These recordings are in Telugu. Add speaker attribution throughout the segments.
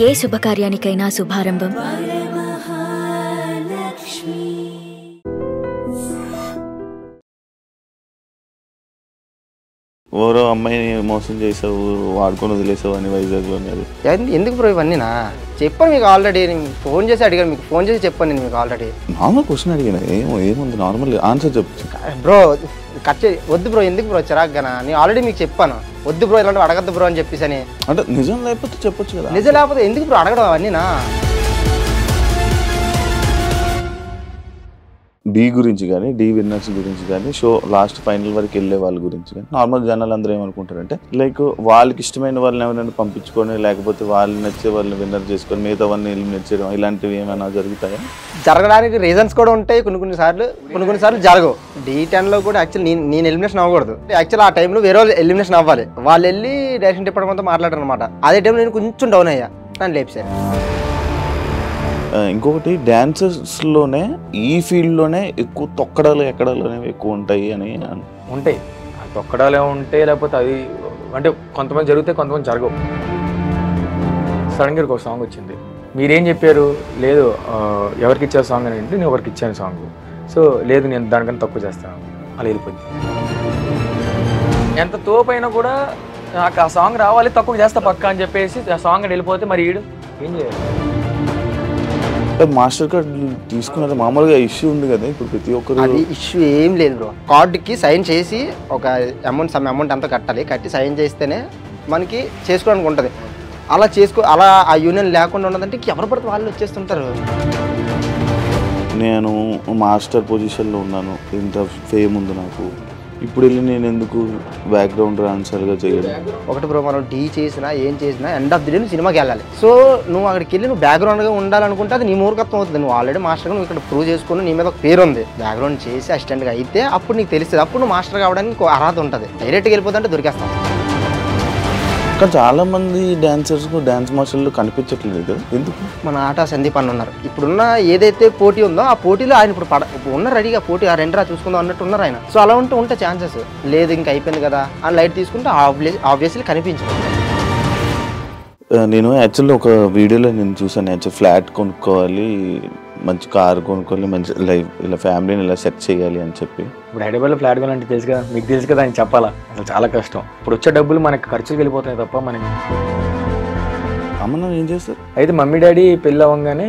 Speaker 1: ఏ శుభకార్యానికైనా శుభారంభం
Speaker 2: ఓరో అమ్మాయిని మోసం చేసావు, వాడుకొని వదిలేసావు అని వైజాగ్లో.
Speaker 3: ఎందుకు బ్రో ఇవన్నీనా? చెప్పాను మీకు ఆల్రెడీ, ఫోన్ చేసి అడిగాను, మీకు ఫోన్ చేసి చెప్పాను నేను మీకు ఆల్రెడీ.
Speaker 2: నార్మల్ క్వశ్చన్ అడిగాను, ఏముంది నార్మల్ ఆన్సర్ చెప్పు
Speaker 3: బ్రో. కట్ వద్దు బ్రో, ఎందుకు బ్రో చిరాగ్గానా? నేను ఆల్రెడీ మీకు చెప్పాను వద్దు బ్రో, ఇలాంటివి అడగద్దు బ్రో అని చెప్పేసి. అని
Speaker 2: అంటే నిజం లేకపోతే చెప్పొచ్చు కదా.
Speaker 3: నిజం లేకపోతే ఎందుకు బ్రో అడగడం అవన్నీనా?
Speaker 2: డి గురించి కానీ, డి విన్నర్స్ గురించి కానీ, షో లాస్ట్ ఫైనల్ వరకు వెళ్ళే వాళ్ళ గురించి కానీ నార్మల్ జనాలు అందరూ ఏమనుకుంటారంటే లైక్ వాళ్ళకి ఇష్టమైన వాళ్ళని ఎవరైనా పంపించుకొని, లేకపోతే వాళ్ళు నచ్చే వాళ్ళని విన్నర్ చేసుకొని మిగతా వాళ్ళని ఎలిమినేట్ చేయడం, ఇలాంటివి ఏమైనా జరుగుతాయా?
Speaker 3: జరగడానికి రీజన్స్ కూడా ఉంటాయి కొన్ని సార్లు జరగవు. D10లో కూడా యాక్చువల్లీ నేను ఎలిమినేషన్ అవ్వకూడదు. యాక్చువల్ ఆ టైంలో వేరే వాళ్ళు ఎలిమినేషన్ అవ్వాలి. వాళ్ళు వెళ్ళి డైరెక్షన్ డిపార్ట్మెంట్తో మాట్లాడారు అనమాట. అదే టైంలో నేను కొంచెం డౌన్ అయ్యా, నన్ను లేపేశారు.
Speaker 2: ఇంకొకటి డాన్సర్స్లోనే ఈ ఫీల్డ్లోనే ఎక్కువ తొక్కడాలు ఎక్కడాలు అనేవి ఎక్కువ ఉంటాయి అని
Speaker 4: ఉంటాయి. తొక్కడాలే ఉంటాయి, లేకపోతే అది అంటే కొంతమంది జరుగుతాయి, కొంతమంది జరగవు. సడన్గా ఒక సాంగ్ వచ్చింది, మీరేం చెప్పారు? లేదు ఎవరికి ఇచ్చారు సాంగ్ అని అంటే నేను ఎవరికి ఇచ్చాను సాంగ్. సో లేదు నేను దానికన్నా తక్కువ చేస్తాను, అలా వెళ్ళిపోద్ది. ఎంత తోపైనా కూడా నాకు ఆ సాంగ్ రావాలి, తక్కువ చేస్తా పక్క అని చెప్పేసి ఆ సాంగ్ వెళ్ళిపోతే మరి ఈడు ఏం చేయాలి?
Speaker 2: మాస్టర్ కార్డ్ తీసుకున్నది మామూలుగా ఇష్యూ ఉంది కదా ఇప్పుడు ప్రతి ఒక్కరు.
Speaker 3: అది ఇష్యూ ఏం లేదు బ్రో. కార్డుకి సైన్ చేసి ఒక సమ్ అమౌంట్ అంతా కట్టి సైన్ చేస్తేనే మనకి చేసుకోవడానికి ఉంటుంది. అలా ఆ యూనియన్ లేకుండా ఉన్నదంటే ఎవరు పడితే వాళ్ళు వచ్చేస్తుంటారు.
Speaker 2: నేను మాస్టర్ పొజిషన్లో ఉన్నాను, ఇంత ఫేమ్ ఉంది నాకు, ఇప్పుడు వెళ్ళి నేను ఎందుకు బ్యాక్గ్రౌండ్ డాన్సర్గా చేయడం?
Speaker 3: ఒకటి బ్రో, మనం డీ చేసినా ఏం చేసినా ఎండ్ ఆఫ్ ది డే నువ్వు సినిమాకి వెళ్ళాలి. సో నువ్వు అక్కడికి వెళ్ళి నువ్వు బ్యాక్గ్రౌండ్గా ఉండాలనుకుంటే అది నీ మూర్ఖత్వం అవుతుంది. నువ్వు ఆల్రెడీ మాస్టర్గా నువ్వు ఇక్కడ ప్రూవ్ చేసుకుని నీ మీద ఒక పేరు ఉంది, బ్యాక్గ్రౌండ్ చేసి అసిస్టెంట్గా అయితే అప్పుడు నీకు తెలుస్తుంది. అప్పుడు నువ్వు మాస్టర్ కావడానికి అర్హత ఉంటుంది. డైరెక్ట్గా వెళ్ళిపోతుంటే దొరికేస్తావు.
Speaker 2: కానీ చాలా మంది డాన్సర్స్ డాన్స్ మాస్టర్లు కనిపించట్లేదు, ఎందుకు?
Speaker 3: మన ఆట సందీప్ అన్న ఉన్నారు. ఇప్పుడున్న ఏదైతే పోటీ ఉందో ఆ పోటీలో ఆయన ఇప్పుడు ఉన్న రెడీగా పోటీ ఆ రెండరా చూసుకుందాం అన్నట్టు ఉన్నారు ఆయన. సో అలా ఉంటే ఛాన్సెస్ లేదు, ఇంకా అయిపోయింది కదా అని లైట్ తీసుకుంటే ఆబ్వియస్లీ కనిపించదు.
Speaker 2: నేను యాక్చువల్లీ ఒక వీడియోలో నేను చూసాను, యాక్చువల్ ఫ్లాట్ కొనుక్కోవాలి, మంచి కార్ కొనుక్కోవాలి, మంచి లైఫ్ ఇలా ఫ్యామిలీని ఇలా సెట్ చేయాలి అని చెప్పి.
Speaker 4: ఇప్పుడు హైదరాబాద్లో ఫ్లాట్ కొనాలంటే తెలుసు కదా, మీకు తెలుసు కదా, అని చెప్పాలా? అసలు చాలా కష్టం. ఇప్పుడు వచ్చే డబ్బులు మనకి ఖర్చులు వెళ్ళిపోతున్నాయి తప్ప మనకి.
Speaker 2: అమ్మ నాన్న ఏం చేస్తారు? అయితే
Speaker 4: మమ్మీ డాడీ పెళ్ళి అవ్వగానే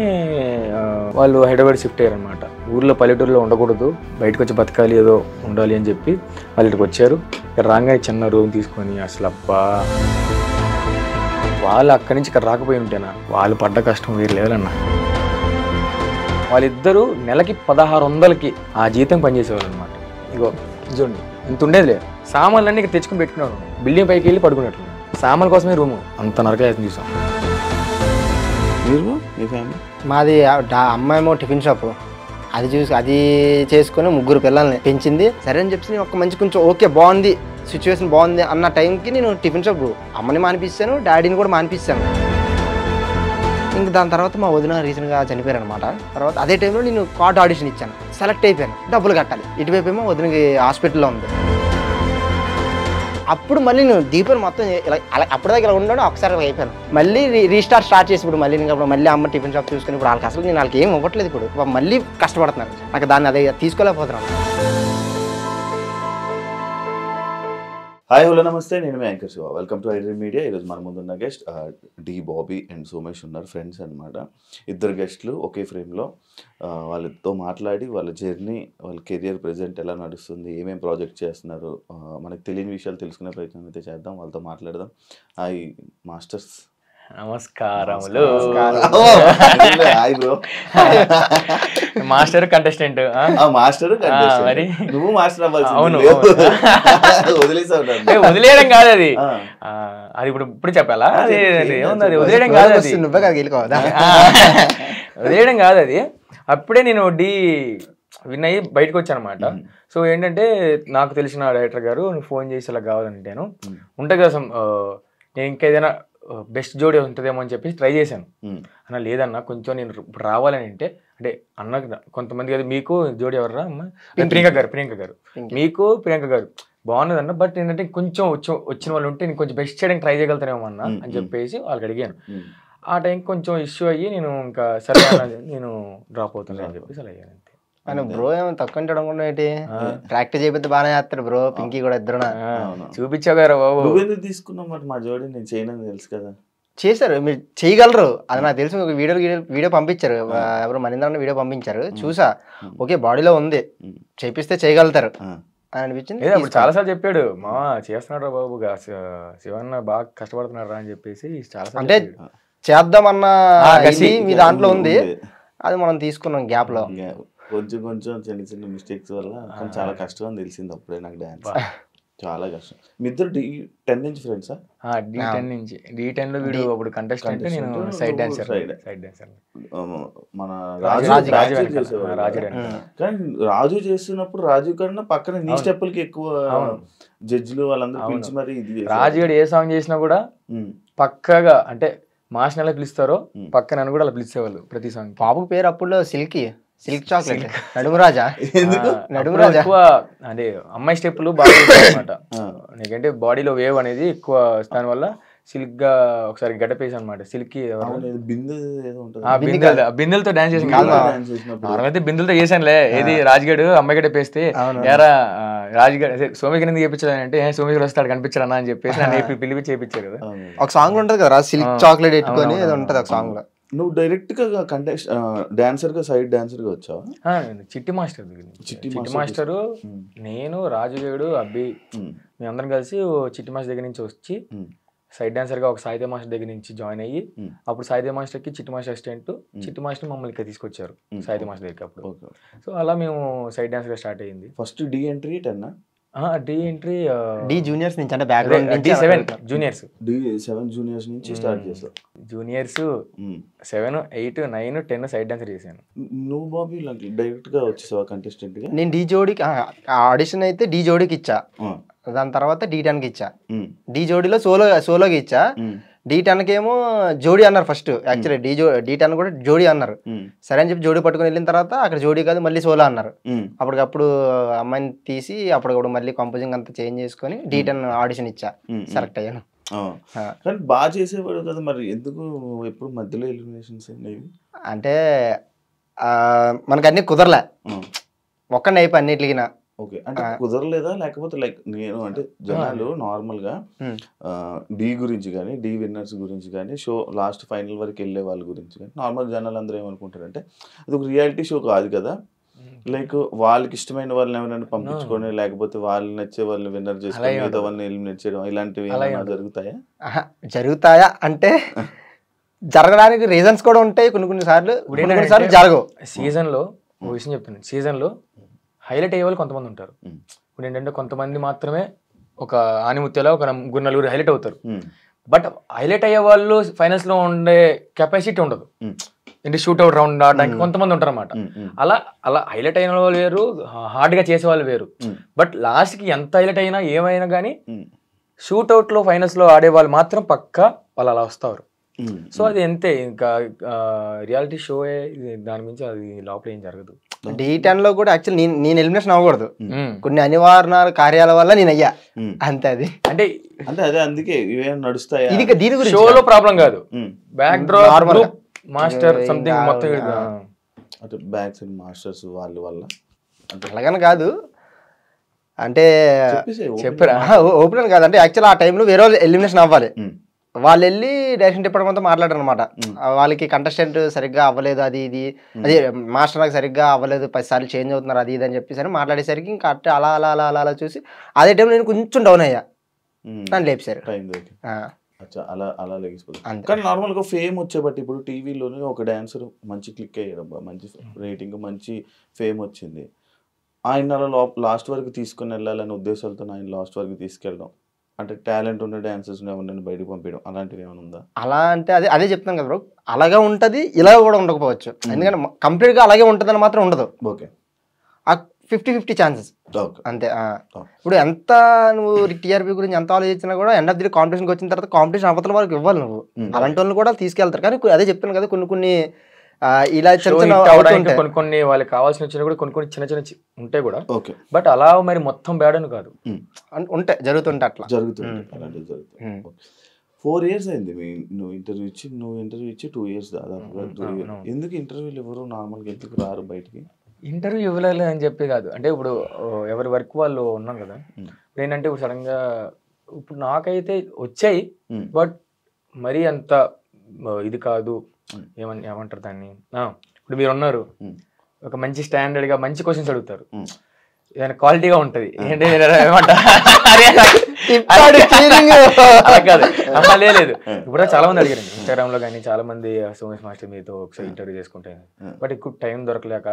Speaker 4: వాళ్ళు హైదరాబాద్ షిఫ్ట్ అయ్యారు అనమాట. ఊర్లో పల్లెటూరులో ఉండకూడదు, బయటకు వచ్చి బతకాలి, ఏదో ఉండాలి అని చెప్పి వాళ్ళు ఇక్కడికి వచ్చారు. ఇక్కడ రాగానే చిన్న రూమ్ తీసుకొని అసలు అబ్బా, వాళ్ళు అక్కడి నుంచి ఇక్కడ రాకపోయి ఉంటేనా వాళ్ళు పడ్డ కష్టం వేరు లేదన్నా. వాళ్ళిద్దరూ నెలకి 1600కి ఆ జీతం పనిచేసేవాళ్ళు అనమాట. ఇగో చూడండి ఇంత ఉండేది లేదు. సామాన్లన్నీ ఇక్కడ తెచ్చుకుని పెట్టుకున్నాడు, బిల్డింగ్ పైకి వెళ్ళి పడుకున్నట్లు. సామాన్ల కోసమే రూము అంత నరకలేసం చూసాం.
Speaker 2: మీరు మీ ఫ్యామిలీ?
Speaker 3: మాది అమ్మాయేమో టిఫిన్ షాపు, అది చేసుకుని 3 పిల్లల్ని పెంచింది. సరే అని చెప్పి ఒక మంచి కొంచెం ఓకే బాగుంది, సిచ్యువేషన్ బాగుంది అన్న టైంకి నేను టిఫిన్ షాప్ అమ్మని మానిపిస్తాను, డాడీని కూడా మానిపిస్తాను. ఇంక దాని తర్వాత మా వదిన రీసెంట్గా చనిపోయారు అనమాట. తర్వాత అదే టైంలో నేను కార్డ్ ఆడిషన్ ఇచ్చాను, సెలెక్ట్ అయిపోయాను, డబ్బులు కట్టాలి. ఇటువైపు ఏమో వదినకి హాస్పిటల్లో ఉంది. అప్పుడు మళ్ళీ నేను దీపాన్ని మొత్తం ఇలా అప్పటిదాకా ఇలా ఉండడం ఒకసారి అయిపోయాను. మళ్ళీ స్టార్ట్ చేసి ఇప్పుడు మళ్ళీ అమ్మ టిఫిన్ షాప్ చూసుకుని ఇప్పుడు వాళ్ళకి అసలు నేను వాళ్ళకి ఏం ఇవ్వట్లేదు. ఇప్పుడు మళ్ళీ కష్టపడుతున్నాను, నాకు దాన్ని అదే తీసుకోలేకపోతున్నాను.
Speaker 2: హాయ్ హలో నమస్తే, నేను మీ anchor Shiva. Welcome to iDream media. ఈరోజు మన ముందున్న గెస్ట్ డి బాబీ అండ్ సోమేష్ ఉన్నారు, ఫ్రెండ్స్ అనమాట. ఇద్దరు గెస్ట్లు ఒకే ఫ్రేమ్లో. వాళ్ళతో మాట్లాడి వాళ్ళ జర్నీ, వాళ్ళ కెరియర్ ప్రజెంట్ ఎలా నడుస్తుంది, ఏమేమి ప్రాజెక్ట్ చేస్తున్నారు, మనకు తెలియని విషయాలు తెలుసుకునే ప్రయత్నం అయితే చేద్దాం, వాళ్ళతో మాట్లాడదాం. Hi masters.
Speaker 4: నమస్కారములు.
Speaker 2: Hi bro.
Speaker 4: Master contestant.
Speaker 2: Master
Speaker 4: మరి
Speaker 2: నువ్వు మాస్టర్ అవ్వాలి.
Speaker 4: అవును,
Speaker 2: వదిలేసావు.
Speaker 4: వదిలేయడం కాదు అది, అది ఇప్పుడు చెప్పాలా? అది ఏముంది, అది వదిలేయడం కాదు, అది వదిలేయడం కాదు. అది అప్పుడే నేను విన్ అయ్యి బయటకు వచ్చాను అనమాట. సో ఏంటంటే నాకు తెలిసిన డైరెక్టర్ గారు ఫోన్ చేసి ఇలా కావాలంటేను ఉంటుంది కదా, నేను ఇంకా ఏదైనా బెస్ట్ జోడీ ఉంటుందేమో అని చెప్పి ట్రై చేశాను. అన్న లేదన్నా కొంచెం నేను ఇప్పుడు రావాలని అంటే అన్న కొంతమంది కదా, మీకు జోడీ ఎవర్రా అమ్మ? ప్రియాంక గారు మీకు ప్రియాంక గారు బాగున్నదన్న, బట్ ఏంటంటే కొంచెం వచ్చిన వాళ్ళు ఉంటే నేను కొంచెం బెస్ట్ చేయడానికి ట్రై చేయగలుగుతానేమో అన్న అని చెప్పేసి వాళ్ళకి అడిగాను. ఆ టైంకి కొంచెం ఇష్యూ అయ్యి నేను ఇంకా సరే నేను డ్రాప్ అవుతుంది అని చెప్పేసి అలా అయ్యాను అంతే.
Speaker 3: ఆయన బ్రో ఏమో తక్కువ ఉంటాడు అనుకున్నా ఏంటి, ప్రాక్టీస్ చేయకపోతే బాగానే చేస్తాడు బ్రో. పింకీ కూడా ఇద్దరు
Speaker 4: చూపించావు కదా బాబు.
Speaker 2: నువ్వెందుకు తీసుకున్నావు మరి మా జోడి? నేను చేయనని తెలుసు కదా.
Speaker 3: చేశారు, మీరు చేయగలరు అది నాకు తెలిసి. ఒక వీడియో పంపించారు, ఎవరు మనింద్ర వీడియో పంపించారు, చూసా. ఓకే బాడీలో ఉంది, చేపిస్తే చేయగలుగుతారు అని అనిపించింది.
Speaker 4: అప్పుడు చాలా సార్లు చెప్పాడు, మా చేస్తున్నాడు రా బాబు, శివన్న బాగా కష్టపడుతున్నాడు రా అని చెప్పేసి చాలా.
Speaker 3: అంటే చేద్దామన్న మీ దాంట్లో ఉంది, అది మనం తీసుకున్నాం గ్యాప్ లో.
Speaker 2: కొంచెం కొంచెం చిన్న చిన్న మిస్టేక్స్ వల్ల చాలా కష్టం అని తెలిసింది అప్పుడే నాకు డాన్స్. చాలా కష్టం. మీ ఇద్దరు D10 నుంచి ఫ్రెండ్సా?
Speaker 4: D10 నుంచి. D10 లో వీడు అప్పుడు కంటెస్టెంట్, నేను సైడ్ డాన్సర్.
Speaker 2: మన రాజు చేసేవాడు. కానీ రాజు చేస్తున్నప్పుడు రాజు కన్నా పక్కన నీ స్టెప్పులకి ఎక్కువ జడ్జిలు వాళ్ళందరూ పిలిచి మరి ఇది
Speaker 4: రాజు ఏ సాంగ్ చేసినా కూడా పక్కగా అంటే మాస్ నెల పిలుస్తారో పక్క నన్ను కూడా అలా పిలిచేవాళ్ళు ప్రతి సాంగ్.
Speaker 3: బాబు పేరు అప్పుడు సిల్క్ చాక్లెట్, నడుమురాజా.
Speaker 4: నడుమురాజా ఎక్కువ అదే అమ్మాయి స్టెప్పులు బాగా అనమాట. నీకంటే బాడీలో వేవ్ అనేది ఎక్కువ, దాని వల్ల సిల్క్ గా ఒకసారి గడ్డపేసి అనమాట. సిల్క్ బిందెలతో డాన్స్ చేసి, నార్మల్ బిందెలతో చేశానులే. ఏది రాజుగాడు అమ్మాయి గడ్డపేస్తే ఎరా రాజుగాడు సోమికి ఎందుకు చేయించాడు అంటే, సోమికి వస్తాడు కనిపించాడు అన్న అని చెప్పేసి నన్ను పిలిపి చేయించారు కదా.
Speaker 3: ఒక సాంగ్ ఉంటది కదా సిల్క్ చాక్లెట్ పెట్టుకొని, అది ఉంటది ఒక సాంగ్ లో.
Speaker 2: నువ్వు డైరెక్ట్ గా డాన్సర్ గా సైడ్ డాన్సర్ గా వచ్చావా?
Speaker 4: చిట్టి మాస్టర్ చిట్టి మాస్టర్, నేను రాజుగాడు అబ్బి మీ అందరం కలిసి చిట్టి మాస్టర్ దగ్గర నుంచి వచ్చి సైడ్ డాన్సర్ గా ఒక సాయిదే మాస్టర్ దగ్గర నుంచి జాయిన్ అయ్యి, అప్పుడు సాయిదే మాస్టర్ కి చిట్టి మాస్టర్ అసిస్టెంట్, చిట్టి మాస్టర్ మమ్మల్ని ఇక్కడ తీసుకొచ్చారు సాయిదే మాస్టర్ దగ్గరికి అప్పుడు. సో అలా మేము సైడ్ డాన్సర్ గా స్టార్ట్ అయ్యింది.
Speaker 2: First Dhee entry 10
Speaker 4: Dhee entry
Speaker 3: Dhee juniors నుంచి, అంటే background
Speaker 4: D7 juniors,
Speaker 2: D7 juniors నుంచి స్టార్ట్ చేసావు.
Speaker 4: జూనియర్స్ 7, 8, 9, 10 సైడ్ డాన్సర్ చేశాను.
Speaker 2: నువ్వు బాబీ డైరెక్ట్ గా వచ్చేసావా కంటెస్టెంట్ గా?
Speaker 3: నేను డి జోడీకి ఆడిషన్ అయితే డి జోడీకి ఇచ్చా, దాని తర్వాత D10 కి ఇచ్చా. డి జోడీలో సోలోకి ఇచ్చా. D10 కి ఏమో జోడీ అన్నారు ఫస్ట్. యాక్చువల్లీ D10 కూడా జోడీ అన్నారు. సరే అని చెప్పి జోడీ పట్టుకుని వెళ్ళిన తర్వాత అక్కడ జోడీ కాదు మళ్ళీ సోలో అన్నారు. అప్పటికప్పుడు అమ్మాయిని తీసి అప్పుడు మళ్ళీ కంపోజింగ్ అంతా చేంజ్ చేసుకొని D10 ఆడిషన్ ఇచ్చా, సెలెక్ట్ అయ్యాను.
Speaker 2: కానీ బాగా చేసేవాడు కదా, మరి ఎందుకు ఎప్పుడు మధ్యలో ఎలిమినేషన్స్ అనేవి?
Speaker 3: అంటే మనకు అన్ని కుదరలే, ఒక్కడిని అయిపోయి అన్నిటికి.
Speaker 2: ఓకే, అంటే కుదరలేదా లేకపోతే లైక్ నేను అంటే జనాలు నార్మల్ గా డి గురించి కానీ డి విన్నర్స్ గురించి కానీ షో లాస్ట్ ఫైనల్ వరకు వెళ్ళే వాళ్ళ గురించి కానీ నార్మల్ జనాలు అందరూ ఏమనుకుంటారంటే అది ఒక రియాలిటీ షో కాదు కదా, లైక్ వాళ్ళకి ఇష్టమైన వాళ్ళని ఎవరైనా పంపించుకొని లేకపోతే వాళ్ళు నచ్చే వాళ్ళని విన్నర్ చేసుకొని మిగతా వాళ్ళని ఎలిమినేట్ చేయడం ఇలాంటివి జరుగుతాయా?
Speaker 3: జరుగుతాయా అంటే జరగడానికి రీజన్స్ కూడా ఉంటాయి, కొన్ని సార్లు జరగవు.
Speaker 4: సీజన్ లో ఒక విషయం చెప్తున్నాను, సీజన్ లో హైలైట్ అయ్యే వాళ్ళు కొంతమంది ఉంటారు. ఇప్పుడు ఏంటంటే కొంతమంది మాత్రమే ఒక ఆనిముత్యాలో ఒక నలుగురు హైలైట్ అవుతారు. బట్ హైలైట్ అయ్యే వాళ్ళు ఫైనల్స్ లో ఉండే కెపాసిటీ ఉండదు, అంటే షూట్అవుట్ రౌండ్ ఆడడానికి కొంతమంది ఉంటారు అనమాట. అలా హైలైట్ అయిన వాళ్ళు వేరు, హార్డ్ గా చేసే వాళ్ళు వేరు. బట్ లాస్ట్ కి ఎంత హైలైట్ అయినా ఏమైనా కానీ షూట్అవుట్ లో ఫైనల్స్ లో ఆడే వాళ్ళు మాత్రం పక్కా వాళ్ళు అలా వస్తారు. సో అది అంతే, ఇంకా రియాలిటీ షో, దాని గురించి అది లోపల ఏం జరగదు.
Speaker 3: D10 లో కూడా యాక్చువల్లీ నేను ఎలిమినేషన్ అవ్వకూడదు, కొన్ని అనివార్య కార్యాల వల్ల నేను అయ్యా అంతే. అది
Speaker 2: అంటే అదే అందుకే ఇవేం నడుస్తాయి.
Speaker 3: ఇది దీని గురించి
Speaker 4: షోలో ప్రాబ్లం కాదు, బ్యాక్ డ్రాప్ మాస్టర్ సంథింగ్ మొత్తం
Speaker 2: అంటే బ్యాక్ సైడ్ మాస్టర్స్ వాళ్ళ వల్ల
Speaker 3: అలాగని కాదు. అంటే
Speaker 4: చెప్పరా
Speaker 3: ఓపెన్ కాదు, అంటే యాక్చువల్ ఆ టైంలో వేరే వాళ్ళు ఎలిమినేషన్ అవ్వాలి. వాళ్ళు వెళ్ళి డైరెక్షన్ డిపార్ట్మెంట్తో మాట్లాడారు అనమాట. వాళ్ళకి కంటెస్టెంట్ సరిగ్గా అవ్వలేదు, అది మాస్టర్ నాకు సరిగ్గా అవ్వలేదు, 10 సార్లు చేంజ్ అవుతున్నారు, అది ఇది అని చెప్పేసి మాట్లాడేసరికి ఇంకా అట్టే అలా అలా అలా అలా అలా చూసి అదే టైంలో నేను కొంచెం డౌన్ అయ్యా, నన్ను లేపేశారు.
Speaker 2: అలా అలా లేకపోతే కానీ నార్మల్గా ఫేమ్ వచ్చేబట్టి ఇప్పుడు టీవీలోనే ఒక డాన్సర్ మంచి క్లిక్ అయ్యాడు, మంచి రేటింగ్ మంచి ఫేమ్ వచ్చింది, ఆయన అలా లాస్ట్ వరకు తీసుకుని వెళ్ళాలనే ఉద్దేశాలతో ఆయన లాస్ట్ వరకు తీసుకెళ్ళడం, అంటే టాలెంట్ ఉన్న డాన్సర్స్ ఎవరినైనా బయటకు పంపించడం అలాంటివి ఏమైనా ఉందా?
Speaker 3: అలా అంటే అదే చెప్తాను కదా బ్రో, అలాగే ఉంటుంది, ఇలా కూడా ఉండకపోవచ్చు. ఎందుకంటే కంప్లీట్గా అలాగే ఉంటుందని మాత్రం ఉండదు.
Speaker 2: ఓకే,
Speaker 3: 50-50 ఛాన్సెస్ అంతే. ఇప్పుడు ఎంత నువ్వు టీఆర్పీ గురించి ఎంత ఆలోచించినా కూడా ఎండ్ ఆఫ్ ది కాంపిటీషన్కి వచ్చిన తర్వాత కాంపిటీషన్ అవతల వరకు ఇవ్వాలి నువ్వు, అలాంటి వాళ్ళని కూడా తీసుకెళ్తారు. కానీ అదే చెప్తాను కదా, కొన్ని ఇలా
Speaker 4: కొన్ని వాళ్ళకి కావాల్సిన వచ్చినా కూడా కొన్ని చిన్న చిన్న ఉంటాయి కూడా. బట్ అలా మరి మొత్తం బ్యాడ్ అని కాదు,
Speaker 3: ఉంటాయి, జరుగుతుంటే అట్లా
Speaker 2: జరుగుతుంది. 4 years అయింది నువ్వు ఇంటర్వ్యూ ఇచ్చి 2 years దాదాపుగా. ఎందుకు ఇంటర్వ్యూలు ఎవరు నార్మల్గా ఎందుకు రారు బయటికి?
Speaker 4: ఇంటర్వ్యూ ఇవ్వలేదు అని చెప్పి కాదు, అంటే ఇప్పుడు ఎవరి వర్క్ వాళ్ళు ఉన్నాం కదా. ఏంటంటే ఇప్పుడు సడన్గా ఇప్పుడు నాకైతే వచ్చాయి, బట్ మరీ అంత ఇది కాదు. ఏమంటారు దాన్ని, ఇప్పుడు మీరు ఉన్నారు, ఒక మంచి స్టాండర్డ్గా మంచి క్వశ్చన్స్ అడుగుతారు, ఏదైనా క్వాలిటీగా ఉంటుంది. ఏంటంటే లేదు ఇప్పుడు చాలా మంది అడిగారు ఇన్స్టాగ్రామ్ లో కానీ, చాలా మంది సోమేష్ మాస్టర్ మీతో ఒకసారి ఇంటర్వ్యూ చేసుకుంటే, బట్ ఎక్కువ టైం దొరకలేక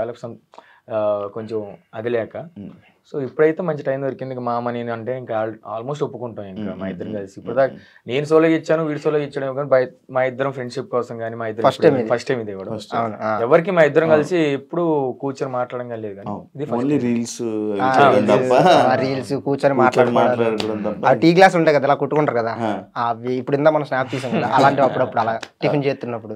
Speaker 4: కొంచెం అది లేక, సో ఇప్పుడైతే మంచి టైం దొరికింది. ఇంకా మామ నేను అంటే ఇంకా ఆల్మోస్ట్ ఒప్పుకుంటాం ఇంకా మా ఇద్దరం కలిసి. ఇప్పుడు దాకా నేను సోలోగా ఇచ్చాను, వీడి సోలోగా ఇచ్చాడు కానీ మా ఇద్దరం ఫ్రెండ్షిప్ కోసం కానీ, మా ఇద్దరం ఫస్ట్ టైం ఇది కూడా ఎవరికి మా ఇద్దరం కలిసి ఎప్పుడు కూర్చొని మాట్లాడడం కానీ లేదు. కానీ ఇది
Speaker 3: రీల్స్ కూర్చొని మాట్లాడుకోవడం, టీ గ్లాస్ ఉంటాయి కదా అలా కొట్టుకుంటారు కదా, అవి ఇప్పుడు ఇందా మనం స్నాప్ తీసాం కదా, అలాంటి అప్పుడప్పుడు అలా టిఫిన్ చేస్తున్నప్పుడు.